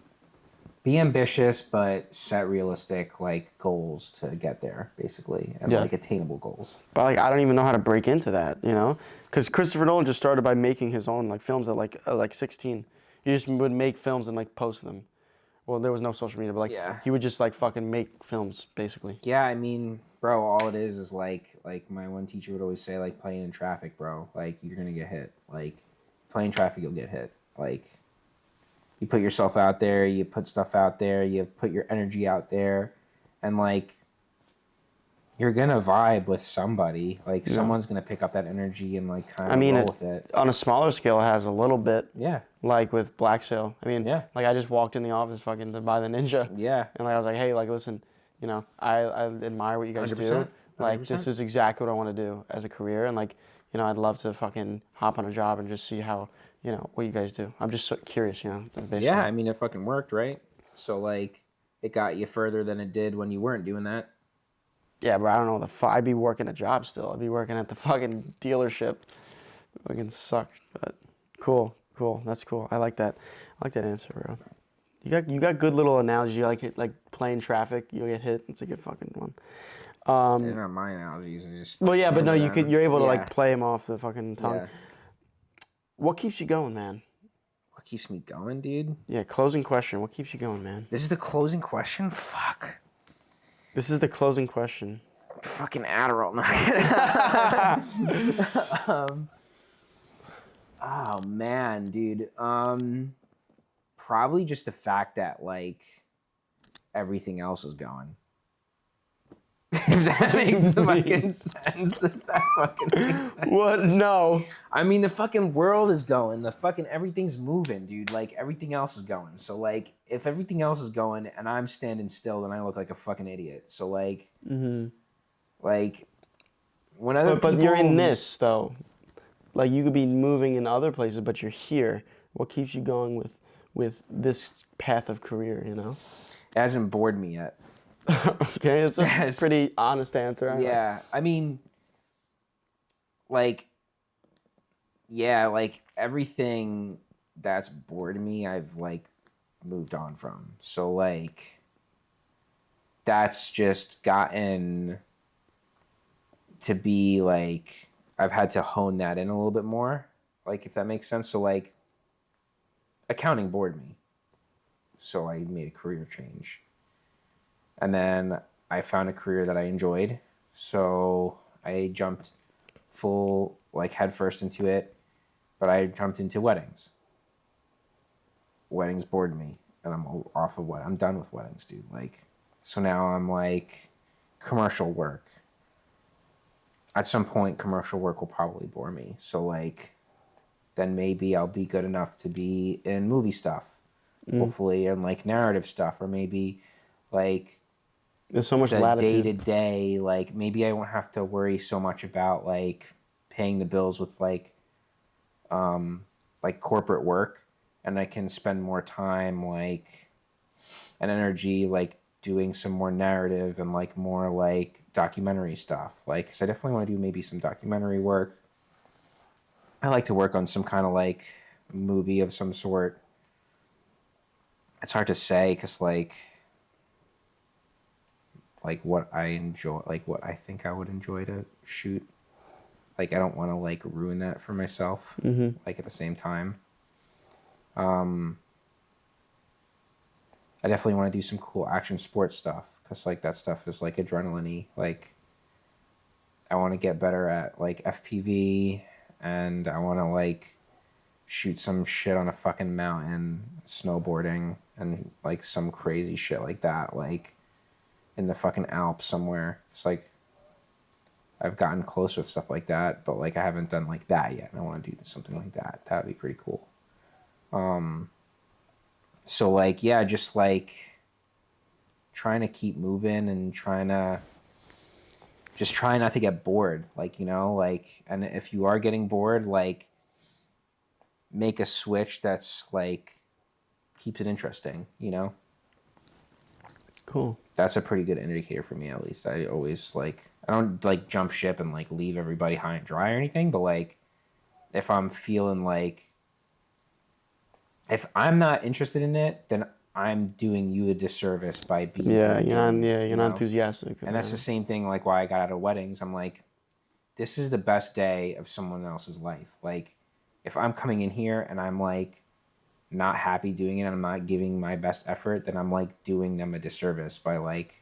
Be ambitious, but set realistic like goals to get there, basically, and like attainable goals. But like, I don't even know how to break into that, you know? Because Christopher Nolan just started by making his own like films at like 16. He just would make films and like post them. Well, there was no social media, but like he would just like fucking make films, basically. Yeah, I mean, bro, all it is like my one teacher would always say, like, playing in traffic, bro. Like, you're gonna get hit. Like, playing traffic, you'll get hit. Like, you put yourself out there, you put stuff out there, you put your energy out there, and like, you're gonna vibe with somebody. Like, someone's gonna pick up that energy and like kind of roll with it. On a smaller scale, it has a little bit. Yeah. Like with Black Sail. I mean, like I just walked in the office fucking to buy the Ninja. Yeah. And like I was like, hey, like listen, you know, I admire what you guys do. Like 100%. This is exactly what I want to do as a career, and like, you know, I'd love to fucking hop on a job and just see how, you know, what you guys do. I'm just so curious, you know. Basically. Yeah, I mean, it fucking worked, right? So like, it got you further than it did when you weren't doing that. Yeah, but I don't know I'd be working a job still. I'd be working at the fucking dealership. It fucking suck, but cool. That's cool. I like that. I like that answer, bro. You got good little analogy. You like it, like playing traffic. You'll get hit. It's a good fucking one. They're not my analogies. They're just. Well, yeah, but no, you're able to like play them off the fucking tongue. Yeah. What keeps you going, man? What keeps me going, dude? Yeah, closing question. What keeps you going, man? This is the closing question? Fuck. This is the closing question. Fucking Adderall. No. Oh man, dude. Probably just the fact that like everything else is going. If that makes fucking sense. If that fucking makes sense. What? No. I mean, the fucking world is going. The fucking everything's moving, dude. Like everything else is going. So like, if everything else is going and I'm standing still, then I look like a fucking idiot. So like, like when other but you're in this though. Like you could be moving in other places, but you're here. What keeps you going with this path of career? You know. It hasn't bored me yet. Okay, it's a pretty honest answer. Yeah, I mean, like, yeah, like everything that's bored me, I've like moved on from. So like, that's just gotten to be like, I've had to hone that in a little bit more, like if that makes sense. So like, accounting bored me, so I made a career change. And then I found a career that I enjoyed, so I jumped full, like headfirst into it, but I jumped into weddings. Weddings bored me, and I'm off of I'm done with weddings, dude. Like, so now I'm like, commercial work. At some point, commercial work will probably bore me, so like, then maybe I'll be good enough to be in movie stuff, hopefully, and like narrative stuff, or maybe like, there's so much the latitude. day-to-day, like maybe I won't have to worry so much about like paying the bills with like corporate work, and I can spend more time like and energy like doing some more narrative and like more like documentary stuff. Like, 'cause I definitely want to do maybe some documentary work. I like to work on some kind of like movie of some sort. It's hard to say because like what I enjoy, like what I think I would enjoy to shoot. Like I don't want to like ruin that for myself. Like at the same time, I definitely want to do some cool action sports stuff because like that stuff is like adrenaline-y. Like I want to get better at like FPV, and I want to like shoot some shit on a fucking mountain, snowboarding, and like some crazy shit like that, like in the fucking Alps somewhere. It's like I've gotten close with stuff like that, but like I haven't done like that yet, and I want to do something like that. That'd be pretty cool. So like, yeah, just like trying to keep moving and trying not to get bored, like, you know, like, and if you are getting bored, like make a switch that's like keeps it interesting, you know. Cool. That's a pretty good indicator for me, at least. I always like, I don't like jump ship and like leave everybody high and dry or anything, but like if I'm feeling like, if I'm not interested in it, then I'm doing you a disservice by being Yeah, here you're not. doing it, Yeah, you're you not know? enthusiastic. And that's the same thing like why I got out of weddings. I'm like, this is the best day of someone else's life. Like, if I'm coming in here and I'm like not happy doing it, I'm not giving my best effort, then I'm like doing them a disservice by like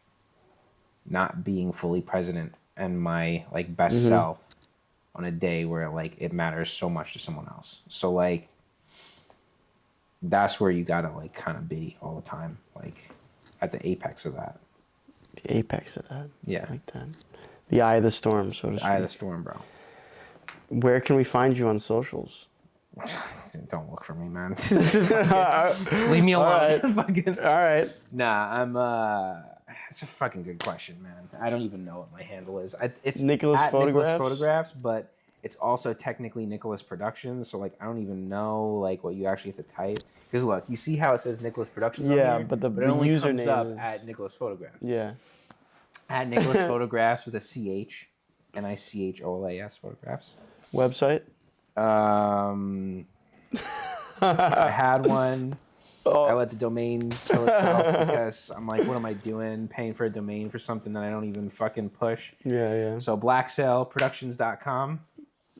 not being fully present and my like best self on a day where like it matters so much to someone else. So like that's where you gotta like kind of be all the time, like at the apex of that. The apex of that. Yeah. Like that. The eye of the storm, so to speak. Eye of the storm, bro. Where can we find you on socials? Don't look for me, man. Leave me alone. All right. Nah, I'm it's a fucking good question, man. I don't even know what my handle is. It's Nicholas at Photographs? Nicholas Photographs, but it's also technically Nicholas Productions. So like I don't even know like what you actually have to type. Because look, you see how it says Nicholas Productions on Yeah, here? but the it only comes username up is... at Nicholas Photographs. Yeah. At Nicholas Photographs with a CH. NICHOLAS Photographs. Website? I had one. I let the domain kill itself because I'm like, what am I doing? Paying for a domain for something that I don't even fucking push. Yeah. So blacksailproductions.com.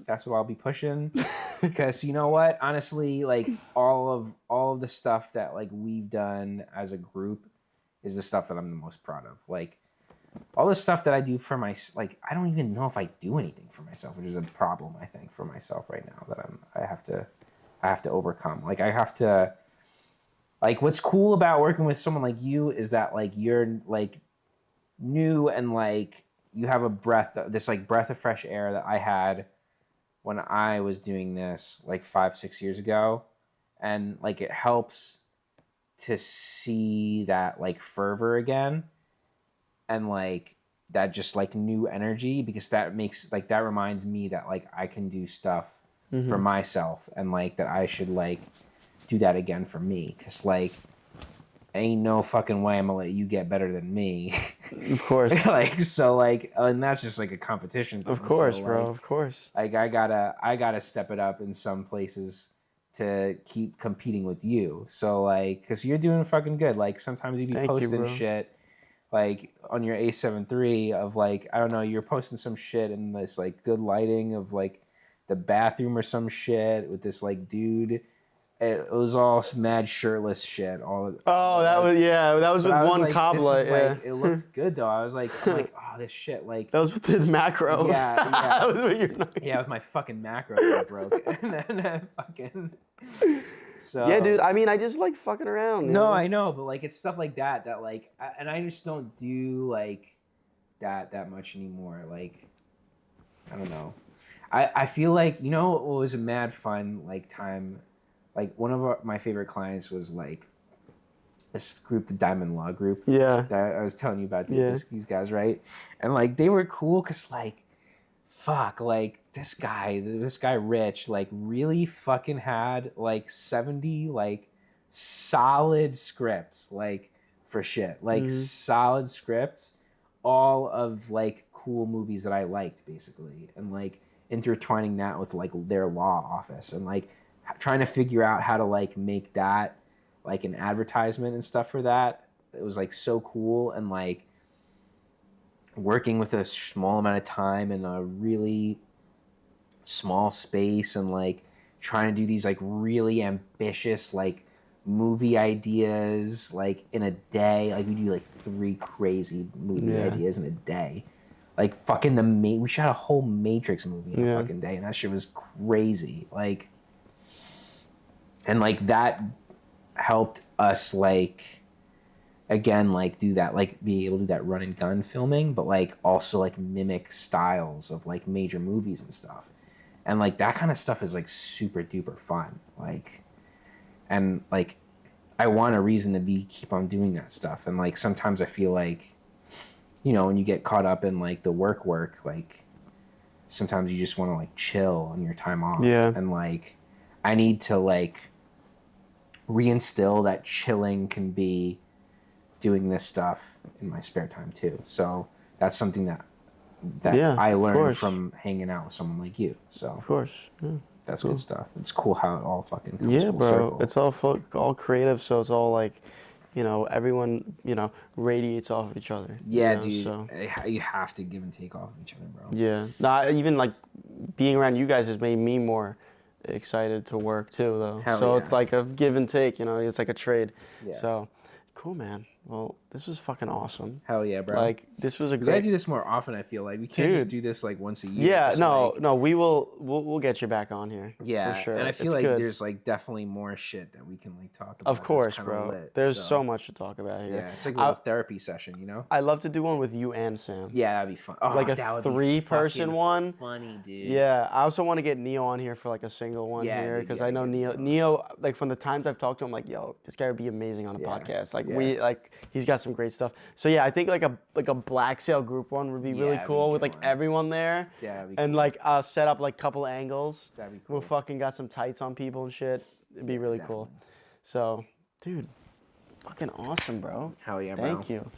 That's what I'll be pushing. Because you know what? Honestly, like all of the stuff that like we've done as a group is the stuff that I'm the most proud of. Like all the stuff that I do for like I don't even know if I do anything for myself, which is a problem I think for myself right now that I have to overcome. Like I have to, like what's cool about working with someone like you is that like you're like new and like you have a breath of fresh air that I had when I was doing this like 5-6 years ago, and like it helps to see that like fervor again and like that just like new energy, because that makes like that reminds me that like I can do stuff for myself and like that I should like do that again for me, because like ain't no fucking way I'm gonna let you get better than me. Of course. Like so like and that's just like a competition thing. Of course, so, bro. like, Of course. like I gotta step it up in some places to keep competing with you. So like, cause you're doing fucking good. Like sometimes you be Thank you, posting bro. shit like on your A7 III of like, I don't know, you're posting some shit in this like good lighting of like the bathroom or some shit with this like dude. It was all mad shirtless shit. All Oh, that was that was with one like, Kabla. Yeah. Like, it looked good though. I'm like, oh, this shit. Like That was with the macro. Yeah. That was what yeah, with my fucking macro got broke, and then fucking. So yeah, dude. I mean, I just like fucking around. No, I know, but like it's stuff like that like, and I just don't do like that much anymore. Like, I don't know. I feel like, you know what was a mad fun like time. Like one of my favorite clients was like this group, the Diamond Law Group. Yeah. That I was telling you about these guys, right? And like they were cool because like, fuck, like this guy Rich, like really fucking had like 70 like solid scripts, like for shit, like solid scripts, all of like cool movies that I liked basically, and like intertwining that with like their law office and like trying to figure out how to like make that like an advertisement and stuff for that. It was like so cool, and like working with a small amount of time in a really small space and like trying to do these like really ambitious like movie ideas like in a day. Like we do like 3 crazy movie ideas in a day. Like fucking we shot a whole Matrix movie in a fucking day, and that shit was crazy. Like, and like that helped us like again like do that, like be able to do that run and gun filming, but like also like mimic styles of like major movies and stuff. And like that kind of stuff is like super duper fun. Like, and like I want a reason to keep on doing that stuff. And like sometimes I feel like, you know, when you get caught up in like the work, like sometimes you just want to like chill on your time off. Yeah. And like I need to like reinstill that chilling can be doing this stuff in my spare time too. So that's something that I learned from hanging out with someone like you. So of course, that's good stuff. It's cool how it all fucking comes full bro. circle. It's all creative, so it's all like you know, everyone, you know, radiates off of each other. Yeah, you know, dude. So. You have to give and take off of each other, bro. Yeah. Nah, even like being around you guys has made me more excited to work too, though. Hell so yeah. it's like a give and take, you know, it's like a trade. Yeah. So cool, man. Well, this was fucking awesome. Hell yeah, bro. Like this was a We gotta great. do this more often. I feel like we can't just Dude. do this like once a year. Yeah, just, no, like- no, we'll get you back on here. Yeah, for sure. and I feel It's like good. there's like definitely more shit that we can like talk about. Of course, that's kinda bro. lit, There's so much to talk about here. Yeah, it's like a little therapy session, you know? I love to do one with you and Sam. Yeah, that'd be fun. Oh, Like a that would be 3-person fucking one. Funny, dude. Yeah, I also want to get Neo on here for like a single one Yeah, here dude, because yeah, I know yeah, Neo, like from the times I've talked to him, like, yo, this guy would be amazing on a Yeah, podcast. Like yeah. he's got some great stuff. So yeah, I think like a Black Sail group one would be really that'd be cool a with good like one. everyone there. Yeah, that'd be And cool. like set up like couple angles. That'd be We'll cool. fucking got some tights on people and shit. It'd be really cool. So, dude, fucking awesome, bro. Hell yeah, bro. Thank you.